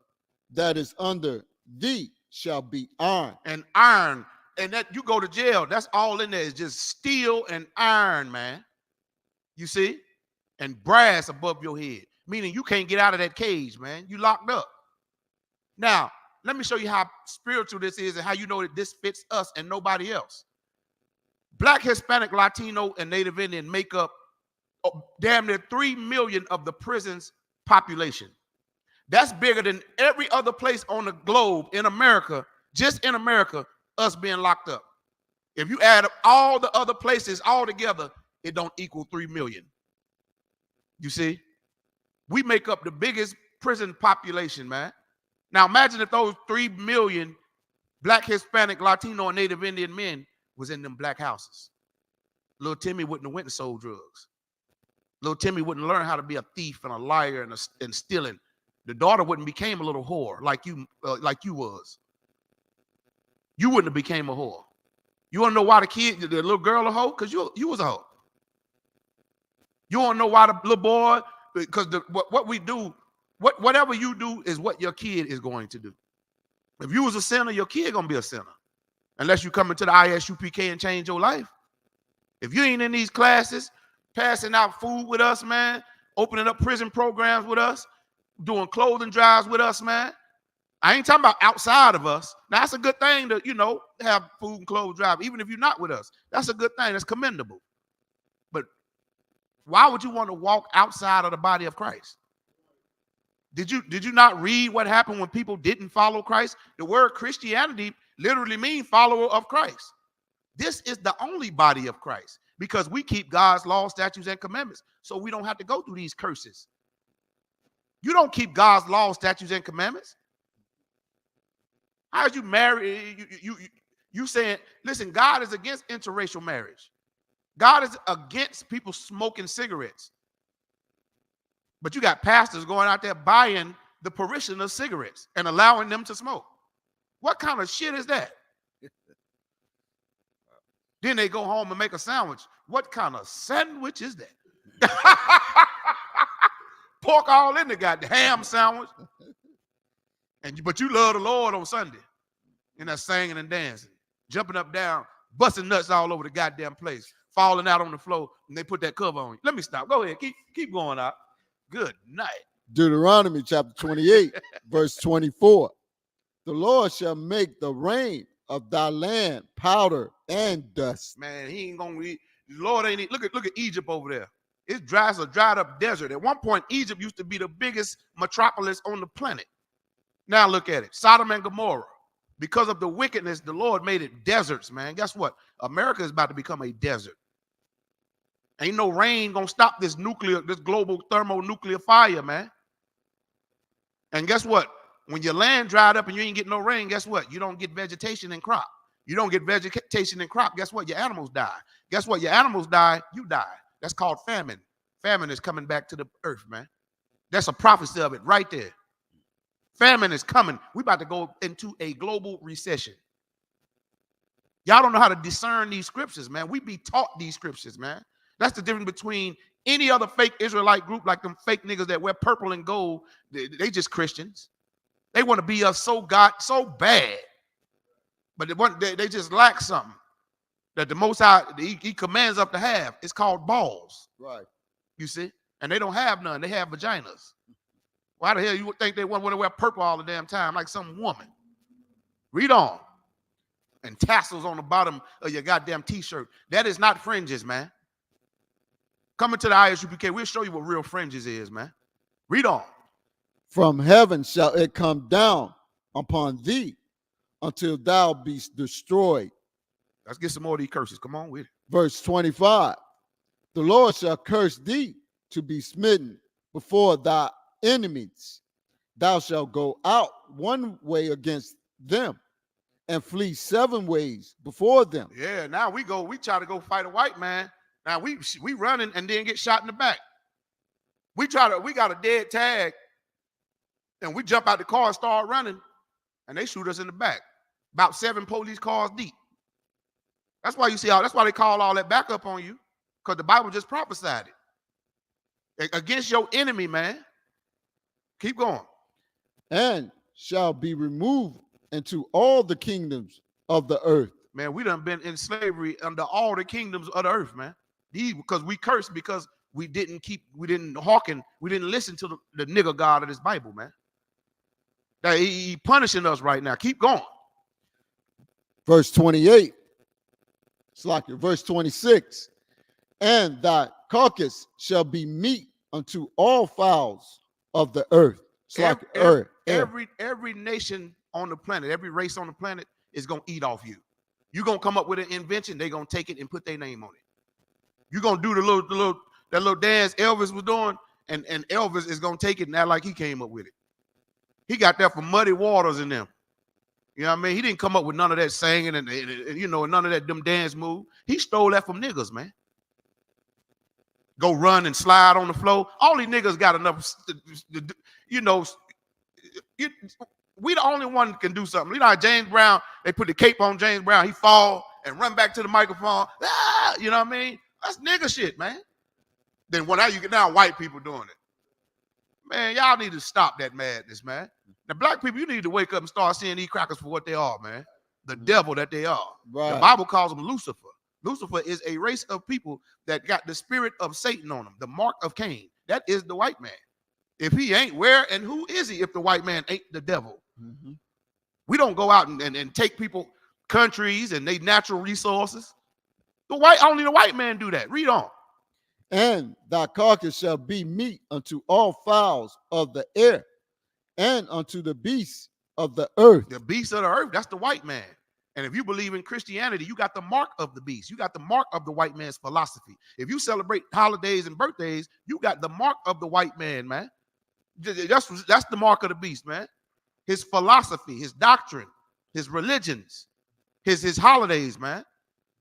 that is under thee shall be iron. And iron. And that you go to jail. That's all in there is just steel and iron, man. You see? And brass above your head. Meaning you can't get out of that cage, man. You locked up. Now, let me show you how spiritual this is and how you know that this fits us and nobody else. Black, Hispanic, Latino, and Native Indian make up damn near 3 million of the prison's population. That's bigger than every other place on the globe in America, just in America, us being locked up. If you add up all the other places all together, it don't equal 3 million. You see? We make up the biggest prison population, man. Now imagine if those 3 million Black, Hispanic, Latino, and Native Indian men was in them black houses. Little Timmy wouldn't have went and sold drugs. Little Timmy wouldn't learn how to be a thief and a liar and stealing. The daughter wouldn't became a little whore like you was. You wouldn't have became a whore. You want to know why the little girl a hoe? Because you was a hoe. You want to know why the little boy? Because what we do, whatever you do is what your kid is going to do. If you was a sinner, your kid gonna be a sinner. Unless you come into the ISUPK and change your life. If you ain't in these classes, passing out food with us, man, opening up prison programs with us, doing clothing drives with us, man. I ain't talking about outside of us. Now, that's a good thing to, have food and clothes drive, even if you're not with us. That's a good thing. That's commendable. But why would you want to walk outside of the body of Christ? Did you not read what happened when people didn't follow Christ? The word Christianity literally means follower of Christ. This is the only body of Christ because we keep God's laws, statutes, and commandments, so we don't have to go through these curses. You don't keep God's laws, statutes, and commandments. How'd you marry? You saying, listen, God is against interracial marriage. God is against people smoking cigarettes. But you got pastors going out there buying the parishioners cigarettes and allowing them to smoke. What kind of shit is that? Then they go home and make a sandwich. What kind of sandwich is that? Pork all in the goddamn ham sandwich. But you love the Lord on Sunday. And that singing and dancing, jumping up, down, busting nuts all over the goddamn place, falling out on the floor, and they put that cover on you. Let me stop. Go ahead. Keep going out. Good night. Deuteronomy chapter 28, verse 24. The Lord shall make the rain of thy land powder and dust. Man, he ain't gonna read. The Lord ain't. Look at Egypt over there. It's dry as a dried up desert. At one point, Egypt used to be the biggest metropolis on the planet. Now look at it. Sodom and Gomorrah. Because of the wickedness, the Lord made it deserts, man. Guess what? America is about to become a desert. Ain't no rain gonna stop this global thermonuclear fire, man. And guess what? When your land dried up and you ain't getting no rain, guess what? You don't get vegetation and crop. You don't get vegetation and crop. Guess what? Your animals die. Guess what? Your animals die, you die. That's called famine. Famine is coming back to the earth, man. That's a prophecy of it right there. Famine is coming. We're about to go into a global recession. Y'all don't know how to discern these scriptures, man. We be taught these scriptures, man. That's the difference between any other fake Israelite group like them fake niggas that wear purple and gold. They just Christians. They want to be us so bad. But they just lack something that the Most High, he commands up to have. It's called balls. Right. You see? And they don't have none. They have vaginas. Why the hell you would think they want to wear purple all the damn time like some woman? Read on. And tassels on the bottom of your goddamn t-shirt. That is not fringes, man. Coming to the ISUPK, we'll show you what real fringes is, man. Read on. From heaven shall it come down upon thee until thou be destroyed. Let's get some more of these curses. Come on with it. Verse 25. The Lord shall curse thee to be smitten before thy enemies. Thou shalt go out one way against them and flee 7 ways before them. Yeah, now we try to go fight a white man. Now we running and then get shot in the back. We got a dead tag and we jump out the car and start running and they shoot us in the back. About 7 police cars deep. That's why that's why they call all that back up on you, because the Bible just prophesied it. Against your enemy, man. Keep going. And shall be removed into all the kingdoms of the earth. Man, we done been in slavery under all the kingdoms of the earth, man. Because we cursed because we didn't listen to the nigger God of this Bible, man. That he punishing us right now. Keep going. Verse 28. It's like verse 26. And thy carcass shall be meat unto all fowls of the earth. Every nation on the planet, every race on the planet is gonna eat off you. You're gonna come up with an invention, they're gonna take it and put their name on it. You're gonna do that little dance Elvis was doing, and Elvis is gonna take it and act like he came up with it. He got that from Muddy Waters and them. You know what I mean? He didn't come up with none of that singing and none of them dance moves. He stole that from niggas, man. Go run and slide on the floor. All these niggas got enough, we the only one that can do something. You know how James Brown, they put the cape on James Brown, he fall and run back to the microphone. You know what I mean? That's nigga shit, man. Then now white people doing it. Man, y'all need to stop that madness, man. Now, black people, you need to wake up and start seeing these crackers for what they are, man. The devil that they are. Right. The Bible calls them Lucifer. Lucifer is a race of people that got the spirit of Satan on them, the mark of Cain. That is the white man. If he ain't, where and who is he if the white man ain't the devil? Mm-hmm. We don't go out and take people, countries, and their natural resources. Only the white man do that. Read on. And thy carcass shall be meat unto all fowls of the air, and unto the beasts of the earth. The beasts of the earth, that's the white man. And if you believe in Christianity, you got the mark of the beast. You got the mark of the white man's philosophy. If you celebrate holidays and birthdays, you got the mark of the white man, man. That's the mark of the beast, man. His philosophy, his doctrine, his religions, his holidays, man.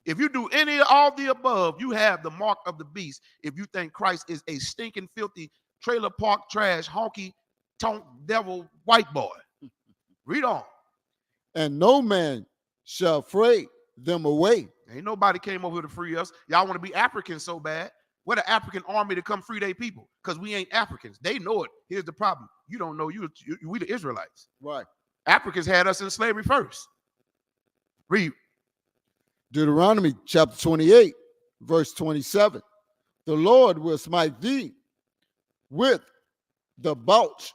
If you do any of all the above, you have the mark of the beast. If you think Christ is a stinking, filthy, trailer park trash, honky, tonk, devil, white boy. Read on. And no man shall fray them away. Ain't nobody came over here to free us. Y'all want to be African so bad. Where the African army to come free their people? Because we ain't Africans. They know it. Here's the problem. You don't know we the Israelites. Right. Africans had us in slavery first. Read. Deuteronomy chapter 28, verse 27. The Lord will smite thee with the botch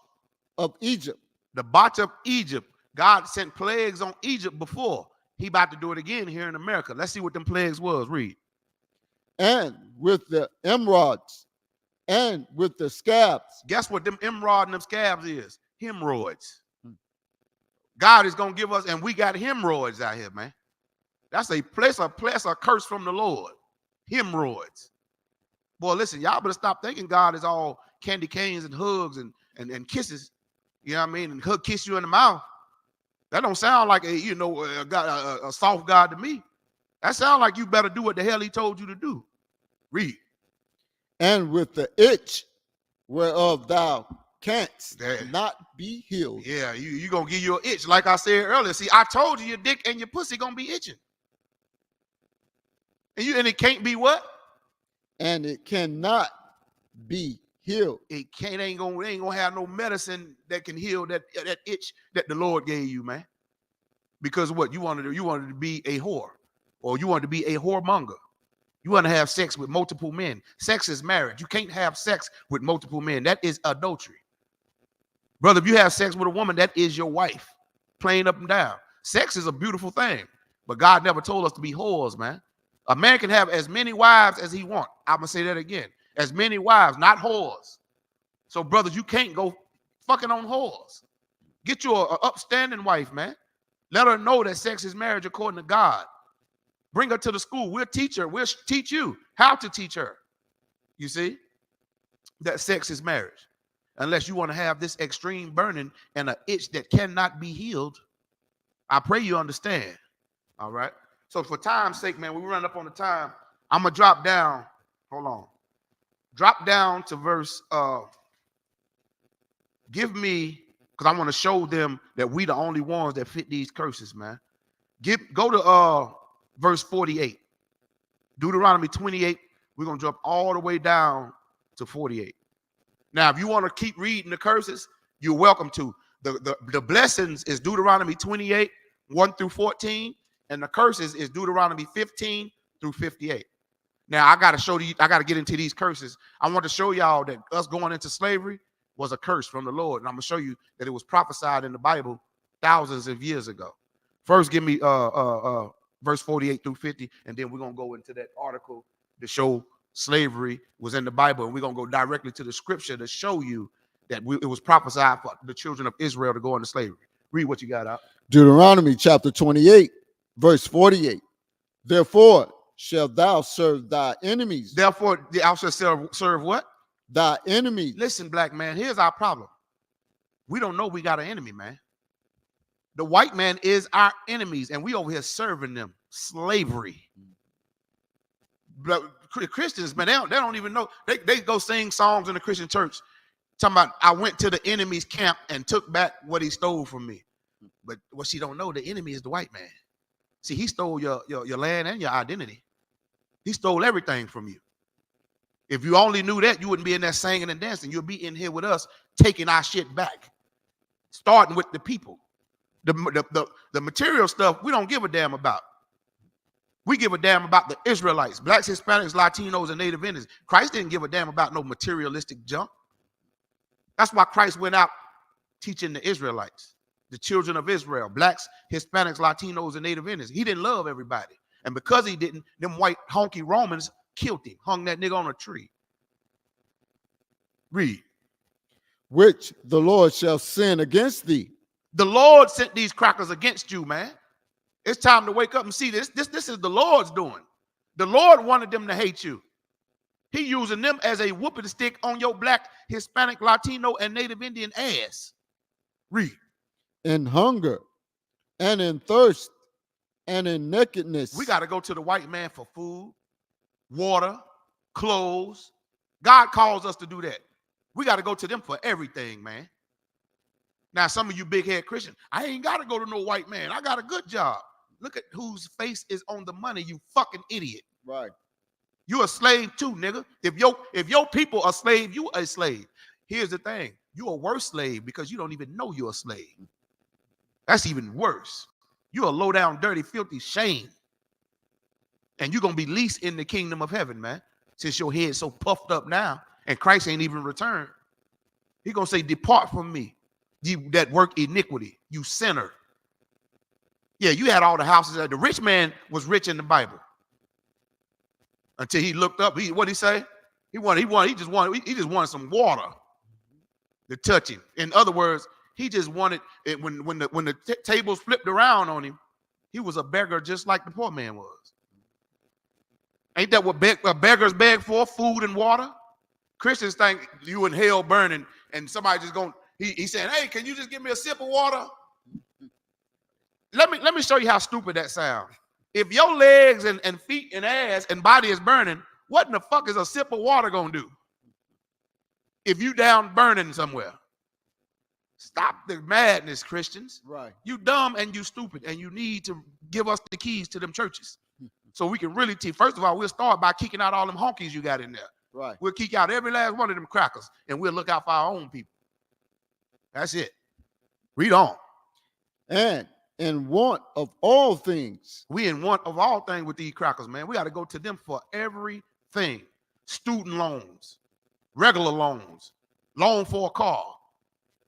of Egypt. The botch of Egypt. God sent plagues on Egypt before. He about to do it again here in America. Let's see what them plagues was. Read. And with the emerods, and with the scabs. Guess what them emerald and them scabs is? Hemorrhoids. God is going to give us, and we got hemorrhoids out here, man. That's a curse from the Lord. Hemorrhoids. Boy, listen, y'all better stop thinking God is all candy canes and hugs and kisses. You know what I mean? And kiss you in the mouth. That don't sound like a soft God to me. That sounds like you better do what the hell he told you to do. Read. And with the itch whereof thou canst not be healed. Yeah, you going to give you an itch. Like I said earlier. See, I told you your dick and your pussy going to be itching. And it can't be what? And it cannot be healed. It ain't gonna have no medicine that can heal that itch that the Lord gave you, man. Because what you wanted to be a whore, or you wanted to be a whoremonger. You want to have sex with multiple men. Sex is marriage. You can't have sex with multiple men. That is adultery. Brother, if you have sex with a woman, that is your wife. Plain up and down. Sex is a beautiful thing, but God never told us to be whores, man. A man can have as many wives as he wants. I'm going to say that again. As many wives, not whores. So, brothers, you can't go fucking on whores. Get you an upstanding wife, man. Let her know that sex is marriage according to God. Bring her to the school. We'll teach her. We'll teach you how to teach her. You see? That sex is marriage. Unless you want to have this extreme burning and an itch that cannot be healed. I pray you understand. All right? So for time's sake, man, we run up on the time. I'm going to drop down. Hold on. Drop down to verse, give me, because I want to show them that we the only ones that fit these curses, man. Go to verse 48. Deuteronomy 28. We're going to jump all the way down to 48. Now, if you want to keep reading the curses, you're welcome to. The blessings is Deuteronomy 28, 1 through 14. And the curses is Deuteronomy 15 through 58. Now, I got to get into these curses. I want to show y'all that us going into slavery was a curse from the Lord. And I'm going to show you that it was prophesied in the Bible thousands of years ago. First, give me verse 48 through 50, and then we're going to go into that article to show slavery was in the Bible. And we're going to go directly to the scripture to show you that it was prophesied for the children of Israel to go into slavery. Read what you got out. Deuteronomy chapter 28. Verse 48, therefore shalt thou serve thy enemies. Therefore, thou shalt serve what? Thy enemies. Listen, black man, here's our problem. We don't know we got an enemy, man. The white man is our enemies, and we over here serving them. Slavery. But Christians, man, they don't even know. They go sing songs in the Christian church talking about, I went to the enemy's camp and took back what he stole from me. But what she don't know, the enemy is the white man. See, he stole your land and your identity. He stole everything from you. If you only knew that, you wouldn't be in there singing and dancing. You'll be in here with us taking our shit back, starting with the people. The material stuff we don't give a damn about. We give a damn about the Israelites, blacks, Hispanics, Latinos, and Native Indians. Christ didn't give a damn about no materialistic junk. That's why Christ went out teaching the Israelites. The children of Israel, blacks, Hispanics, Latinos, and Native Indians. He didn't love everybody. And because he didn't, them white honky Romans killed him, hung that nigga on a tree. Read. Which the Lord shall sin against thee. The Lord sent these crackers against you, man. It's time to wake up and see this. This is the Lord's doing. The Lord wanted them to hate you. He using them as a whooping stick on your black, Hispanic, Latino, and Native Indian ass. Read. In hunger, and in thirst, and in nakedness. We got to go to the white man for food, water, clothes. God calls us to do that. We got to go to them for everything, man. Now, some of you big head Christians, I ain't got to go to no white man. I got a good job. Look at whose face is on the money, you fucking idiot. Right. You a slave too, nigga. If your people are slave, you a slave. Here's the thing. You a worse slave because you don't even know you're a slave. That's even worse. You're a low down, dirty, filthy shame. And you're going to be least in the kingdom of heaven, man. Since your head's so puffed up now and Christ ain't even returned. He's going to say, depart from me, you that work iniquity, you sinner. Yeah, you had all the houses. The rich man was rich in the Bible. Until he looked up, what'd he say? He just wanted some water to touch him. In other words, he just wanted it when the tables flipped around on him, he was a beggar just like the poor man was. Ain't that what beggars beg for? Food and water? Christians think you in hell burning and somebody just going, he's saying, hey, can you just give me a sip of water? Let me show you how stupid that sounds. If your legs and feet and ass and body is burning, what in the fuck is a sip of water going to do? If you down burning somewhere. Stop the madness, Christians. Right. You dumb and you stupid, and you need to give us the keys to them churches. So we can really teach. First of all, we'll start by kicking out all them honkies you got in there. Right. We'll kick out every last one of them crackers, and we'll look out for our own people. That's it. Read on. And in want of all things. We in want of all things with these crackers, man. We got to go to them for everything. Student loans, regular loans, loan for a car,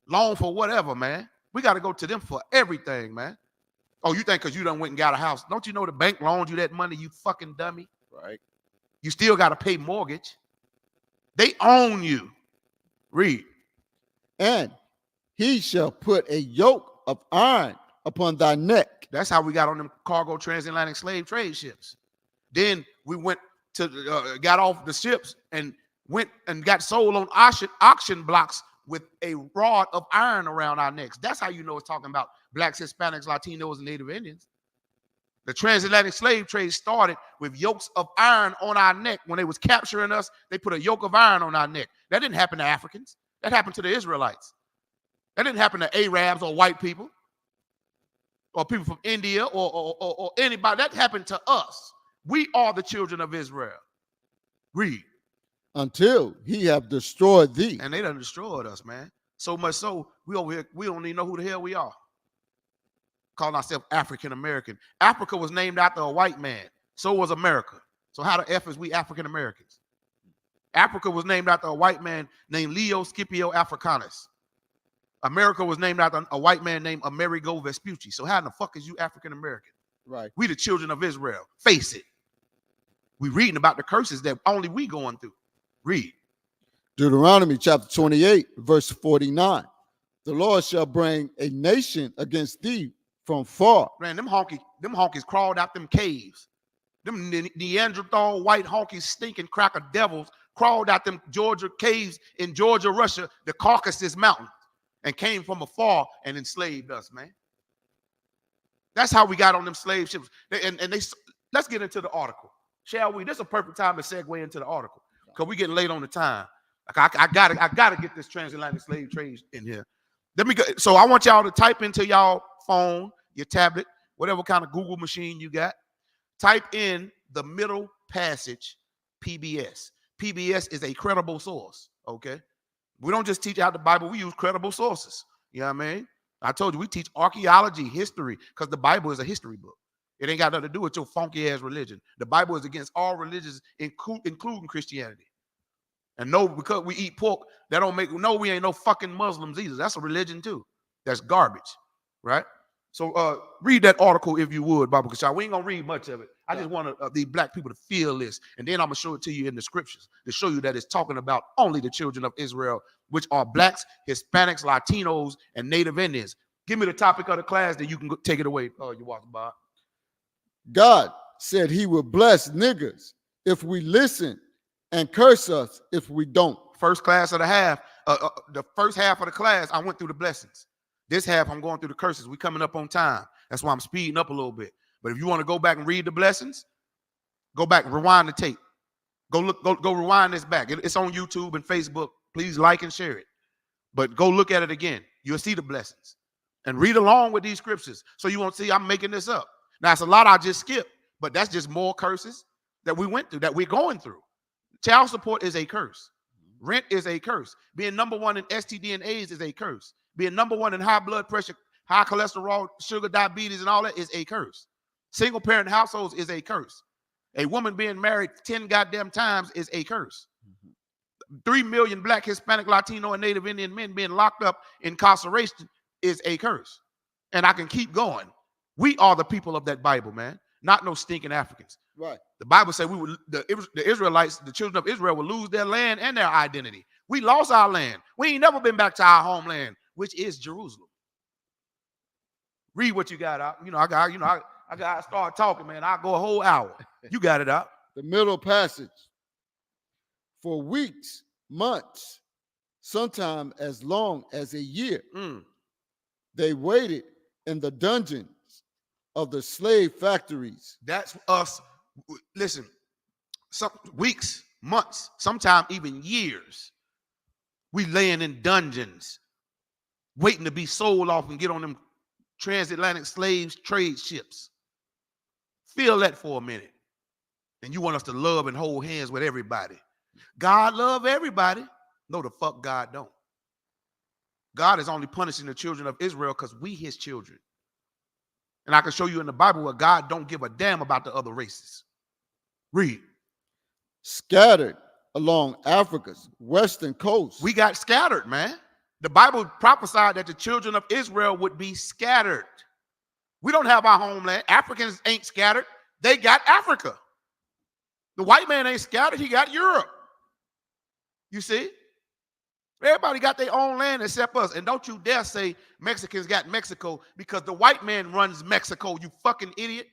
loan for whatever, man. We got to go to them for everything, man. Oh, you think because you done went and got a house. Don't you know the bank loaned you that money, you fucking dummy? Right. You still got to pay mortgage. They own you. Read. And he shall put a yoke of iron upon thy neck. That's how we got on them cargo transatlantic slave trade ships. Then we went to, got off the ships and went and got sold on auction blocks with a rod of iron around our necks. That's how you know it's talking about blacks, Hispanics, Latinos, and Native Indians. The transatlantic slave trade started with yokes of iron on our neck. When they was capturing us, they put a yoke of iron on our neck. That didn't happen to Africans. That happened to the Israelites. That didn't happen to Arabs or white people or people from India or anybody. That happened to us. We are the children of Israel. Read. Until he have destroyed thee. And they done destroyed us, man. So much so, we over here, we don't even know who the hell we are. Calling ourselves African American. Africa was named after a white man. So was America. So how the F is we African Americans? Africa was named after a white man named Leo Scipio Africanus. America was named after a white man named Amerigo Vespucci. So how in the fuck is you African American? Right. We the children of Israel. Face it. We reading about the curses that only we going through. Read. Deuteronomy chapter 28, verse 49. The Lord shall bring a nation against thee from far. Man, them honkies crawled out them caves. Them Neanderthal white honkies, stinking cracker devils crawled out them Georgia caves in Georgia, Russia, the Caucasus Mountains, and came from afar and enslaved us, man. That's how we got on them slave ships. Let's get into the article, shall we? This is a perfect time to segue into the article because we're getting late on the time. Like I gotta get this transatlantic slave trade in here. Let me go. So I want y'all to type into y'all phone, your tablet, whatever kind of Google machine you got. Type in the middle passage PBS. PBS is a credible source. Okay, we don't just teach out the Bible; we use credible sources. You know what I mean? I told you we teach archaeology, history, because the Bible is a history book. It ain't got nothing to do with your funky ass religion. The Bible is against all religions, including Christianity. And no, because we eat pork, that don't make we ain't no fucking Muslims either. That's a religion too. That's garbage, right? So read that article if you would, Baba Kashai. We ain't gonna read much of it. I just want the black people to feel this, and then I'm gonna show it to you in the scriptures to show you that it's talking about only the children of Israel, which are blacks, Hispanics, Latinos, and Native Indians. Give me the topic of the class, then you can take it away. Oh, you watch, Bob. God said he would bless niggas if we listen and curse us if we don't. First class of the half, the first half of the class, I went through the blessings. This half, I'm going through the curses. We coming up on time. That's why I'm speeding up a little bit. But if you want to go back and read the blessings, go back, rewind the tape. Go rewind this back. It's on YouTube and Facebook. Please like and share it. But go look at it again. You'll see the blessings. And read along with these scriptures so you won't see I'm making this up. Now, it's a lot I just skipped, but that's just more curses. that we went through, that we're going through. Child support is a curse. Rent is a curse. Being number one in STD and AIDS is a curse. Being number one in high blood pressure, high cholesterol, sugar, diabetes, and all that is a curse. Single parent households is a curse. A woman being married 10 goddamn times is a curse. 3 million Black, Hispanic, Latino, and Native Indian men being locked up in incarceration is a curse. And I can keep going. We are the people of that Bible, man. Not no stinking Africans. Right. The Bible said the Israelites, the children of Israel, will lose their land and their identity. We lost our land. We ain't never been back to our homeland, which is Jerusalem. Read what you got out. I got to start talking, man. I'll go a whole hour. You got it out. The middle passage. For weeks, months, sometimes as long as a year, they waited in the dungeons of the slave factories. That's us. Listen, some weeks, months, sometimes even years. We laying in dungeons, waiting to be sold off and get on them transatlantic slaves trade ships. Feel that for a minute. And you want us to love and hold hands with everybody. God love everybody. No, the fuck God don't. God is only punishing the children of Israel because we his children. And I can show you in the Bible where God don't give a damn about the other races. Read. Scattered along Africa's western coast. We got scattered, man. The Bible prophesied that the children of Israel would be scattered. We don't have our homeland. Africans ain't scattered. They got Africa. The white man ain't scattered. He got Europe. You see? Everybody got their own land except us. And don't you dare say Mexicans got Mexico, because the white man runs Mexico, you fucking idiot.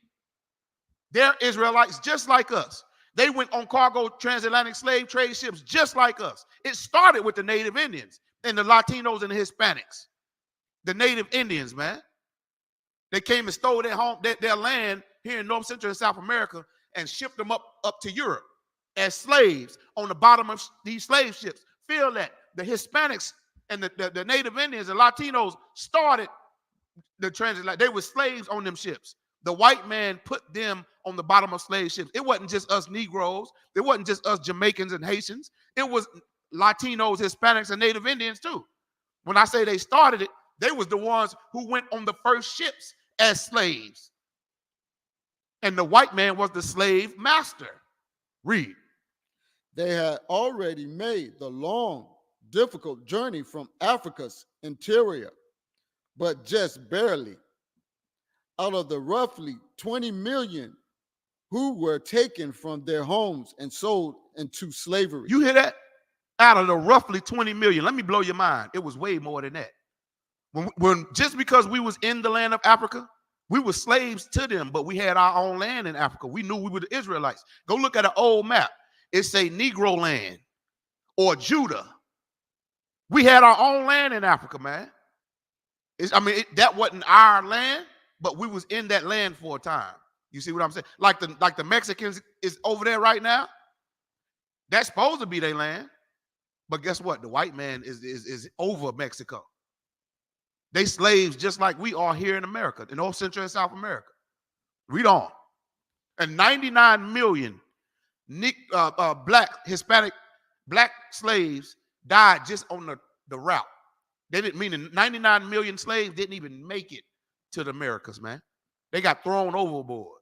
They're Israelites just like us. They went on cargo transatlantic slave trade ships just like us. It started with the Native Indians and the Latinos and the Hispanics. The Native Indians, man. They came and stole their land here in North, Central, and South America and shipped them up to Europe as slaves on the bottom of these slave ships. Feel that. The Hispanics and the Native Indians and Latinos started the transit. They were slaves on them ships. The white man put them on the bottom of slave ships. It wasn't just us Negroes. It wasn't just us Jamaicans and Haitians. It was Latinos, Hispanics, and Native Indians too. When I say they started it, they was the ones who went on the first ships as slaves. And the white man was the slave master. Read. They had already made the long, difficult journey from Africa's interior, but just barely. Out of the roughly 20 million who were taken from their homes and sold into slavery. You hear that? Out of the roughly 20 million. Let me blow your mind. It was way more than that. When just because we was in the land of Africa, we were slaves to them, but we had our own land in Africa. We knew we were the Israelites. Go look at an old map. It say Negro land or Judah. We had our own land in Africa, man. That wasn't our land, but we was in that land for a time. You see what I'm saying? Like the Mexicans is over there right now. That's supposed to be their land. But guess what? The white man is over Mexico. They slaves just like we are here in America, in North, Central, and South America. Read on. And 99 million Black, Hispanic, Black slaves died just on the route. They didn't mean 99 million slaves didn't even make it to the Americas, man. They got thrown overboard.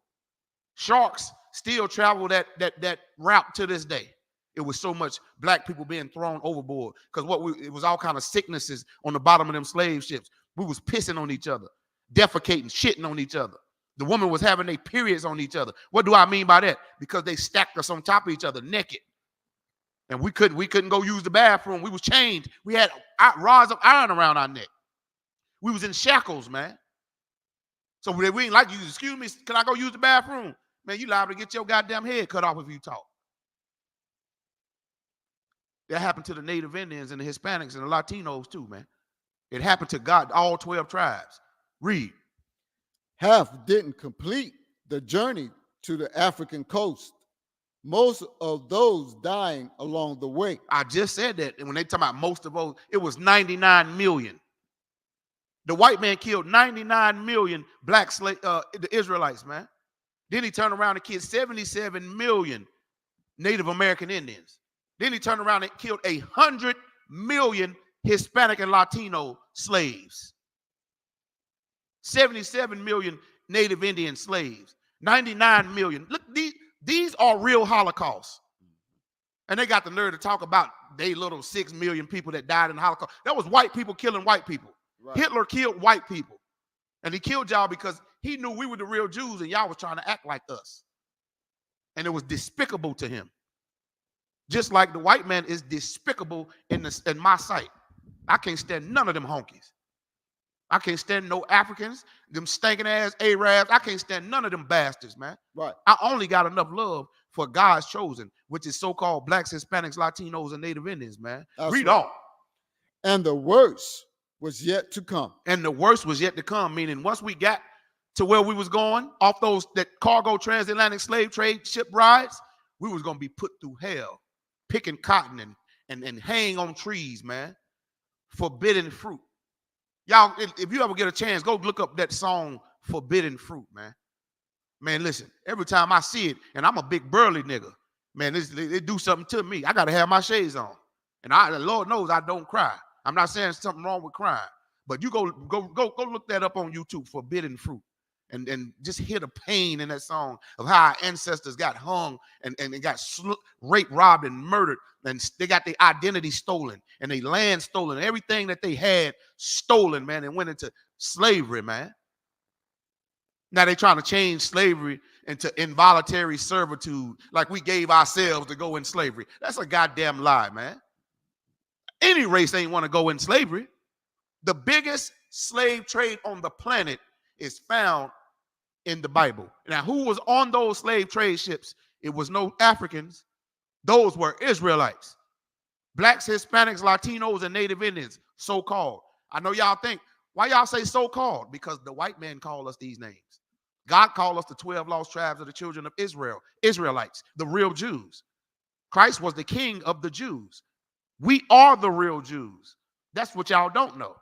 Sharks still travel that route to this day. It was so much Black people being thrown overboard because it was all kind of sicknesses on the bottom of them slave ships. We was pissing on each other, defecating, shitting on each other. The woman was having their periods on each other. What do I mean by that? Because they stacked us on top of each other naked. And we couldn't go use the bathroom. We was chained. We had rods of iron around our neck. We was in shackles, man. So we ain't like you. Excuse me, can I go use the bathroom? Man, you liable to get your goddamn head cut off if you talk. That happened to the Native Indians and the Hispanics and the Latinos too, man. It happened to God, all 12 tribes. Read. Half didn't complete the journey to the African coast. Most of those dying along the way. I just said that. And when they talk about most of those, it was 99 million. The white man killed 99 million Black slaves, the Israelites, man. Then he turned around and killed 77 million Native American Indians. Then he turned around and killed 100 million Hispanic and Latino slaves. 77 million Native Indian slaves. 99 million. Look, these are real Holocausts. And they got the nerve to talk about they little 6 million people that died in the Holocaust. That was white people killing white people. Right. Hitler killed white people. And he killed y'all because he knew we were the real Jews and y'all was trying to act like us. And it was despicable to him. Just like the white man is despicable in my sight. I can't stand none of them honkies. I can't stand no Africans, them stinking ass Arabs. I can't stand none of them bastards, man. Right. I only got enough love for God's chosen, which is so-called blacks, Hispanics, Latinos, and Native Indians, man. That's Read right. on. And the worst was yet to come. And the worst was yet to come, meaning once we got to where we was going, off that cargo transatlantic slave trade ship rides, we was going to be put through hell, picking cotton and hang on trees, man. Forbidden fruit. Y'all, if you ever get a chance, go look up that song, Forbidden Fruit, man. Man, listen, every time I see it, and I'm a big burly nigga, man, it do something to me. I got to have my shades on. And the Lord knows I don't cry. I'm not saying something wrong with crying, but you go look that up on YouTube, Forbidden Fruit, and just hear the pain in that song of how our ancestors got hung and got raped, robbed, and murdered, and they got their identity stolen and their land stolen, everything that they had stolen, man, and went into slavery, man. Now they trying to change slavery into involuntary servitude, like we gave ourselves to go in slavery. That's a goddamn lie, man. Any race ain't want to go in slavery. The biggest slave trade on the planet is found in the Bible. Now, who was on those slave trade ships? It was no Africans. Those were Israelites. Blacks, Hispanics, Latinos, and Native Indians, so-called. I know y'all think, why y'all say so-called? Because the white man called us these names. God called us the 12 lost tribes of the children of Israel, Israelites, the real Jews. Christ was the king of the Jews. We are the real Jews. That's what y'all don't know.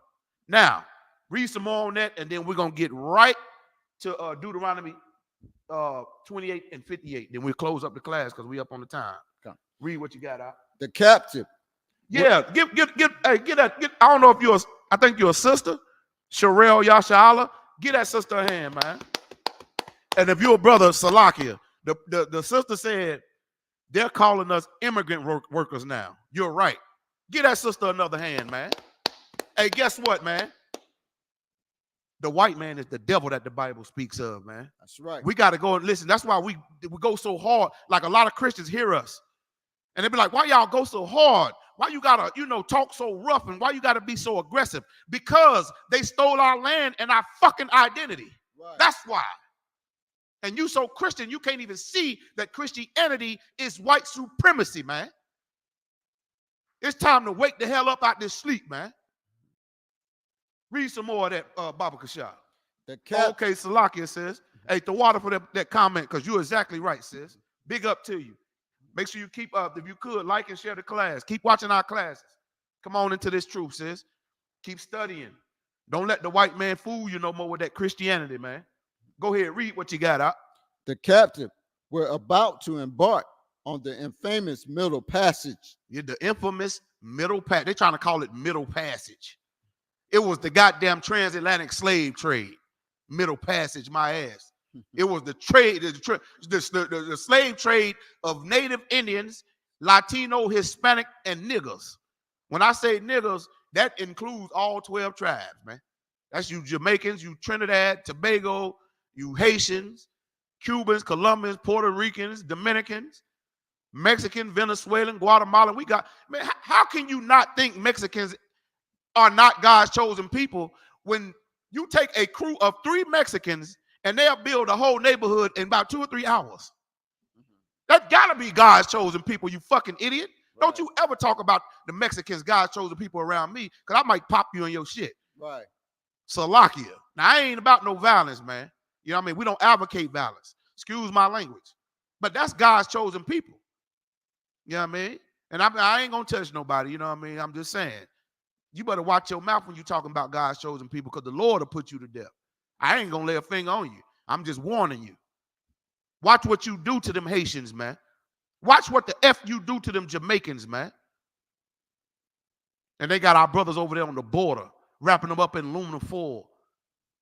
Now, read some more on that, and then we're going to get right to Deuteronomy 28 and 58. Then we'll close up the class because we up on the time. Okay. Read what you got out. The captive. Yeah, get I don't know if I think you're a sister, Sherelle Yashala. Get that sister a hand, man. And if you're a brother, Salakia, the sister said, they're calling us immigrant workers now. You're right. Give that sister another hand, man. Hey, guess what, man? The white man is the devil that the Bible speaks of, man. That's right. We got to go and listen. That's why we go so hard. Like a lot of Christians hear us. And they be like, why y'all go so hard? Why you got to, talk so rough? And why you got to be so aggressive? Because they stole our land and our fucking identity. Right. That's why. And you so Christian, you can't even see that Christianity is white supremacy, man. It's time to wake the hell up out this sleep, man. Read some more of that, Baba Kashab. Okay, Salakia says, hey, the water for that comment, because you're exactly right, sis. Big up to you. Make sure you keep up, if you could, like and share the class. Keep watching our classes. Come on into this truth, sis. Keep studying. Don't let the white man fool you no more with that Christianity, man. Go ahead, read what you got out. The captive were about to embark on the infamous Middle Passage. Yeah, the infamous Middle Passage. They're trying to call it Middle Passage. It was the goddamn transatlantic slave trade. Middle Passage, my ass. It was the trade, the slave trade of Native Indians, Latino, Hispanic, and niggers. When I say niggers, that includes all 12 tribes, man. That's you Jamaicans, you Trinidad, Tobago, you Haitians, Cubans, Colombians, Puerto Ricans, Dominicans, Mexican, Venezuelan, Guatemalan. We got, man, how can you not think Mexicans are not God's chosen people when you take a crew of 3 Mexicans and they'll build a whole neighborhood in about 2 or 3 hours? That gotta be God's chosen people, you fucking idiot. Right. Don't you ever talk about the Mexicans, God's chosen people around me, because I might pop you in your shit. Right. Salakia. Now, I ain't about no violence, man. You know what I mean? We don't advocate violence. Excuse my language. But that's God's chosen people. You know what I mean? And I ain't going to touch nobody. You know what I mean? I'm just saying. You better watch your mouth when you're talking about God's chosen people, because the Lord will put you to death. I ain't going to lay a finger on you. I'm just warning you. Watch what you do to them Haitians, man. Watch what the F you do to them Jamaicans, man. And they got our brothers over there on the border, wrapping them up in aluminum foil.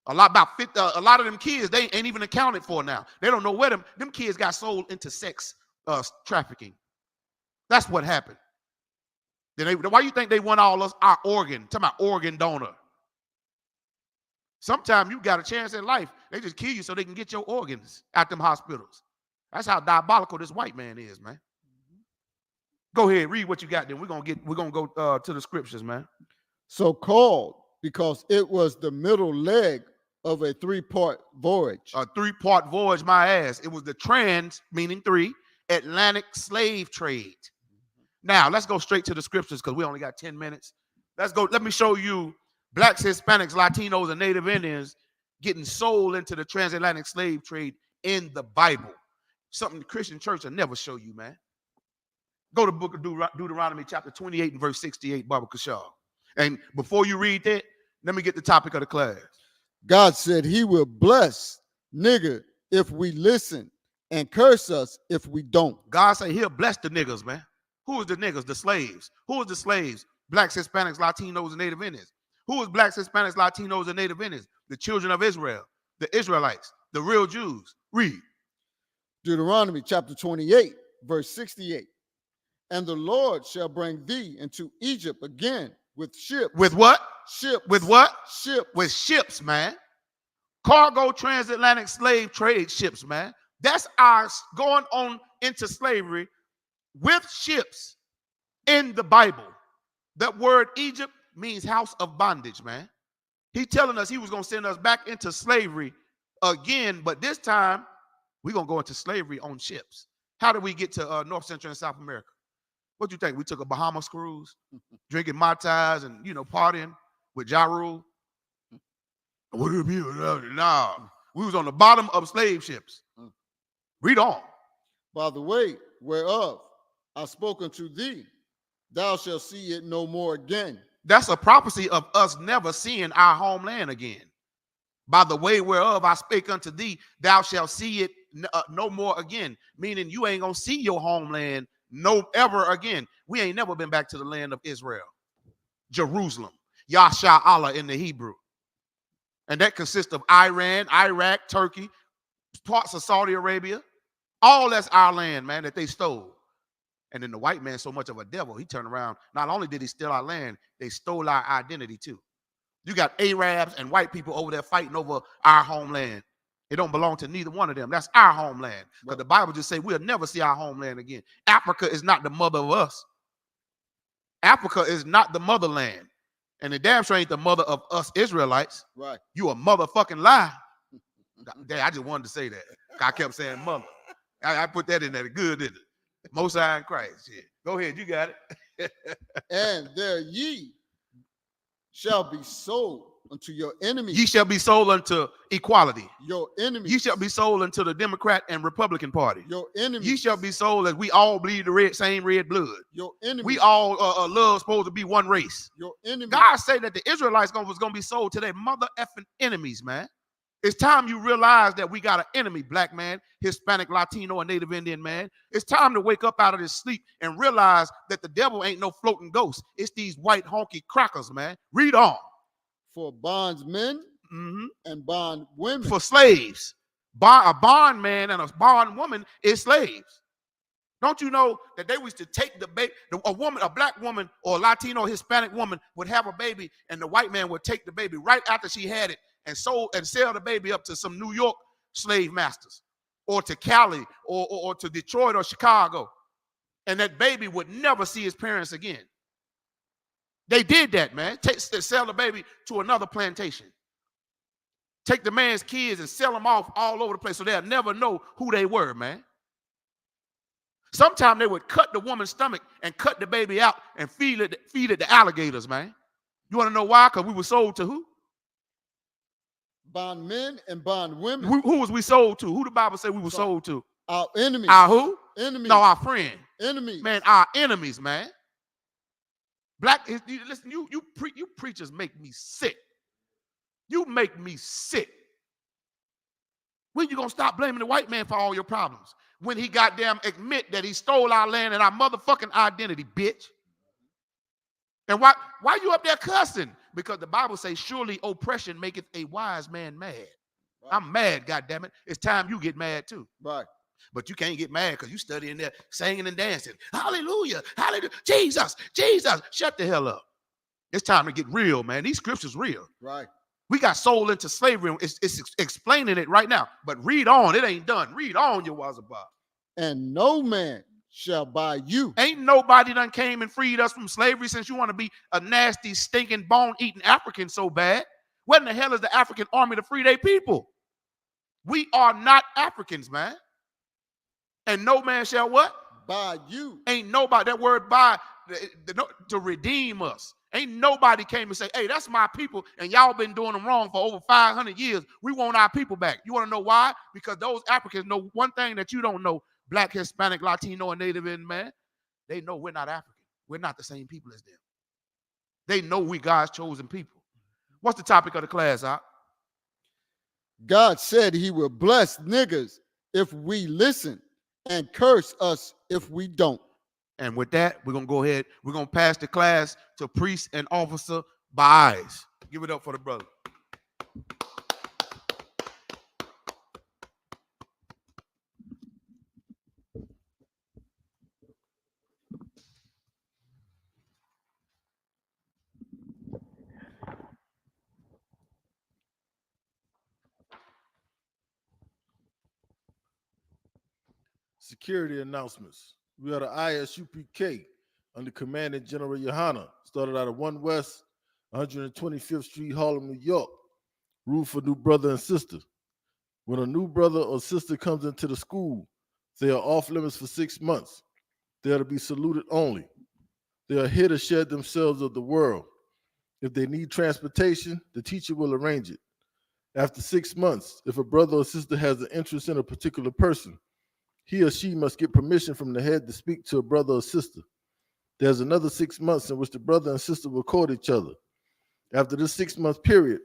A lot of them kids, they ain't even accounted for now. They don't know where them kids got sold into sex trafficking. That's what happened. Why you think they want all us our organ? Talking about organ donor. Sometimes you got a chance in life. They just kill you so they can get your organs at them hospitals. That's how diabolical this white man is, man. Go ahead, read what you got. Then we're gonna go to the scriptures, man. So called because it was the middle leg of a three-part voyage. A three-part voyage, my ass. It was the meaning three, Atlantic slave trade. Now let's go straight to the scriptures because we only got 10 minutes. Let's go. Let me show you blacks, Hispanics, Latinos, and Native Indians getting sold into the transatlantic slave trade in the Bible. Something the Christian church will never show you, man. Go to the book of Deuteronomy chapter 28 and verse 68, Baba Kashal. And before you read that, let me get the topic of the class. God said he will bless nigger if we listen and curse us if we don't. God said he'll bless the niggas, man. Who is the niggas? The slaves. Who is the slaves? Blacks, Hispanics, Latinos, and Native Indians. Who is blacks, Hispanics, Latinos, and Native Indians? The children of Israel, the Israelites, the real Jews. Read. Deuteronomy chapter 28, verse 68. And the Lord shall bring thee into Egypt again with ships. With what? Ships. With what? Ships. With ships, man. Cargo transatlantic slave trade ships, man. That's our going on into slavery with ships in the Bible. That word Egypt means house of bondage, man. He's telling us he was going to send us back into slavery again, but this time we're going to go into slavery on ships. How did we get to North, Central, and South America? What do you think? We took a Bahamas cruise, drinking Mai Tais and, partying with Ja Rule? Nah, we was on the bottom of slave ships. Read on. By the way, whereof I spoke unto thee, thou shalt see it no more again. That's a prophecy of us never seeing our homeland again. By the way whereof I spake unto thee, thou shalt see it no more again. Meaning you ain't gonna see your homeland no ever again. We ain't never been back to the land of Israel, Jerusalem, Yasha Allah in the Hebrew. And that consists of Iran, Iraq, Turkey, parts of Saudi Arabia. All that's our land, man, that they stole. And then the white man, so much of a devil, he turned around. Not only did he steal our land, they stole our identity too. You got Arabs and white people over there fighting over our homeland. It don't belong to neither one of them. That's our homeland. Because the Bible just say we'll never see our homeland again. Africa is not the mother of us. Africa is not the motherland. And the damn sure ain't the mother of us Israelites. Right. You a motherfucking lie. I just wanted to say that. I kept saying mother. I put that in there good, didn't it? Most High in Christ. Yeah. Go ahead, you got it. And there ye shall be sold unto your enemies. Ye shall be sold unto equality. Your enemies. Ye shall be sold unto the Democrat and Republican Party. Your enemies. Ye shall be sold as we all bleed the same red blood. Your enemies. We all love supposed to be one race. Your enemies. God say that the Israelites was going to be sold to their mother effing enemies, man. It's time you realize that we got an enemy, black man, Hispanic, Latino, and Native Indian man. It's time to wake up out of this sleep and realize that the devil ain't no floating ghost. It's these white honky crackers, man. Read on. For bondsmen and bondwomen. For slaves. A bondman and a bondwoman is slaves. Don't you know that they used to take the baby, a black woman or a Latino, Hispanic woman would have a baby and the white man would take the baby right after she had it and sell the baby up to some New York slave masters or to Cali or to Detroit or Chicago. And that baby would never see his parents again. They did that, man. Sell the baby to another plantation. Take the man's kids and sell them off all over the place so they'll never know who they were, man. Sometimes they would cut the woman's stomach and cut the baby out and feed it to alligators, man. You want to know why? Because we were sold to who? Bondmen and bondwomen. Who was we sold to? Who the Bible say we were sold to? Our enemies. Our who? Enemies. No, our friend. Enemies. Man, our enemies, man. Listen, you preachers make me sick. You make me sick. When you gonna stop blaming the white man for all your problems? When he goddamn admit that he stole our land and our motherfucking identity, bitch. And why you up there cussing? Because the Bible says, surely oppression maketh a wise man mad. Right. I'm mad, goddammit. It's time you get mad too. Right. But you can't get mad because you studying there singing and dancing. Hallelujah, hallelujah, Jesus, Jesus. Shut the hell up. It's time to get real, man. These scriptures real. Right. We got sold into slavery. It's explaining it right now. But read on. It ain't done. Read on, your Wazabah. And no man shall buy you. Ain't nobody done came and freed us from slavery since you want to be a nasty, stinking, bone-eating African so bad. What in the hell is the African army to free their people? We are not Africans, man. And no man shall what? Buy you. Ain't nobody, that word buy, to redeem us. Ain't nobody came and say, hey, that's my people, and y'all been doing them wrong for over 500 years. We want our people back. You want to know why? Because those Africans know one thing that you don't know, Black, Hispanic, Latino, and Native Indian, man. They know we're not African. We're not the same people as them. They know we God's chosen people. What's the topic of the class, Op? God said he will bless niggas if we listen and curse us if we don't. And with that, we're going to go ahead. We're going to pass the class to priest and officer by eyes. Give it up for the brother. Security announcements. We are the ISUPK under Commandant General Yohana. Started out of 1 West, 125th Street, Harlem, New York. Rule for new brother and sister. When a new brother or sister comes into the school, they are off limits for 6 months. They are to be saluted only. They are here to shed themselves of the world. If they need transportation, the teacher will arrange it. After 6 months, if a brother or sister has an interest in a particular person, he or she must get permission from the head to speak to a brother or sister. There's another 6 months in which the brother and sister will court each other. After this 6-month period,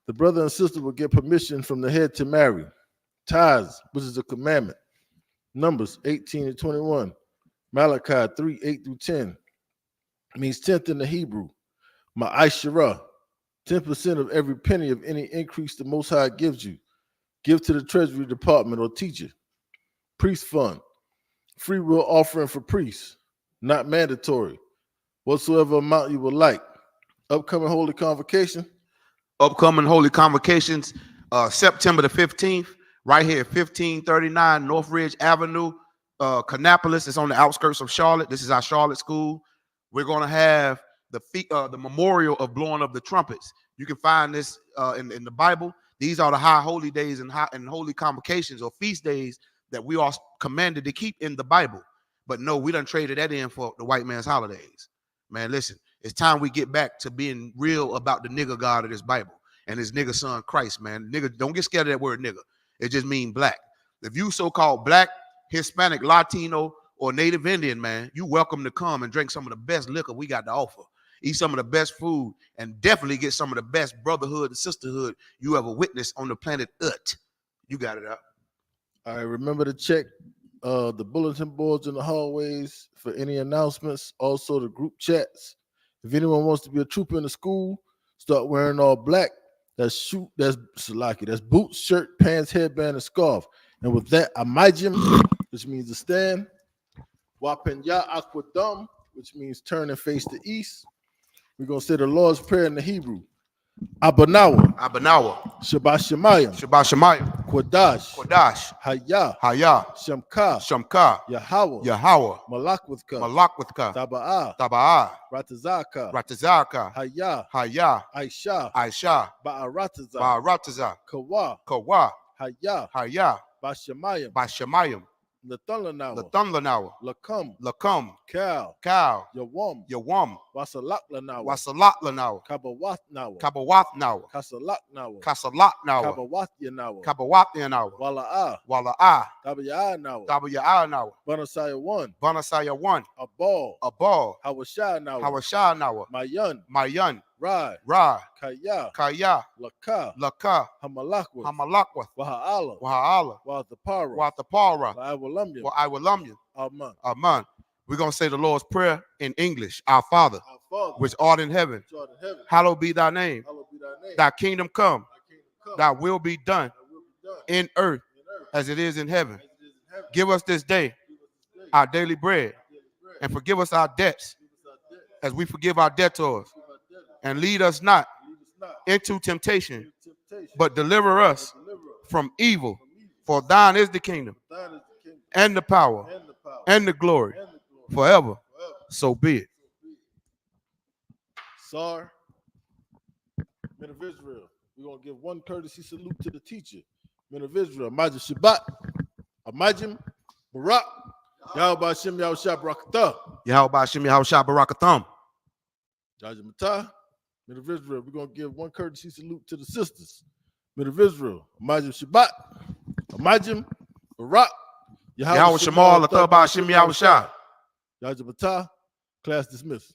the brother and sister will get permission from the head to marry. Tithes, which is a commandment. Numbers 18 and 21. Malachi 3, 8 through 10. Means tenth in the Hebrew. Ma'ashirah, 10% of every penny of any increase the Most High gives you. Give to the Treasury Department or teacher. Priest fund, free will offering for priests, not mandatory. Whatsoever amount you would like. Upcoming holy convocation. Upcoming holy convocations, September the 15th, right here, 1539 North Ridge Avenue, Kannapolis. It's on the outskirts of Charlotte. This is our Charlotte school. We're going to have the memorial of blowing of the trumpets. You can find this in the Bible. These are the high holy days and holy convocations or feast days that we are commanded to keep in the Bible. But no, we done traded that in for the white man's holidays. Man, listen, it's time we get back to being real about the nigga God of this Bible and his nigga son Christ, man. Nigga, don't get scared of that word nigga. It just means black. If you so-called Black, Hispanic, Latino, or Native Indian, man, you welcome to come and drink some of the best liquor we got to offer. Eat some of the best food and definitely get some of the best brotherhood and sisterhood you ever witnessed on the planet Earth. You got it up. All right, remember to check the bulletin boards in the hallways for any announcements. Also, the group chats. If anyone wants to be a trooper in the school, start wearing all black. That's salaki. That's boots, shirt, pants, headband, and scarf. And with that, amajim, which means to stand. Wapenya aquadum, which means turn and face the east. We're going to say the Lord's Prayer in the Hebrew. Abanawa. Shabbat Shemayim. Kodash. Hayah. Shamka. Yahweh. Malakwithka. Taba'ah. Ratazaka. Hayah. Aisha. Ba'arataza. Kawa. Hayah. Bashamayim. Latunlanawa. Lakam. Cal. Yawam. Wasalak-lanawa. Kabawath-nawa. Kasalak-nawa. Kabawath-yanawa. Wala'ah. Tabia'ah-nawa. Banasaya 1. Abal. Hawashah-nawa. Mayan. Rad, Ra, Kaya, Kaya, Laka, Laka, Hamalakwa, Hamalakwa, Waha'ala, Waha'ala, Wathapara, Wathapara, Wa'awalamya, Wa'awalamya, Aman. Aman. We're going to say the Lord's Prayer in English. Our Father, Our Father, which art in heaven, which art in heaven, hallowed be thy name. hallowed be thy name. Thy kingdom come, Thy kingdom come, thy will be done thy will be done in earth in earth as it is in heaven. as it is in heaven. Give us this day Give us this day our daily bread, our daily bread. and forgive us our debts Give us our debt as we forgive our debtors. Forgive our debtors. And lead us not Lead us not into temptation, into temptation, but deliver us but deliver us from evil. from evil. For thine is the kingdom, For thine is the kingdom, and the power, and the power, and the glory, and the glory, forever. forever. So be it. Sar, men of Israel, we're going to give one courtesy salute to the teacher. Men of Israel, Majid Shabbat, Amajim, Barak, Yahweh Shem Yahushua Barakatah, Yahweh Shem Yahushua Barakatham. Jaja Matah, men of Israel, we're going to give one courtesy salute to the sisters. Men of Israel, Amajim Shabbat, Amajim, Barak, Yahweh Shemal Atabah Shem Yahushua. Jaja Matah, class dismissed.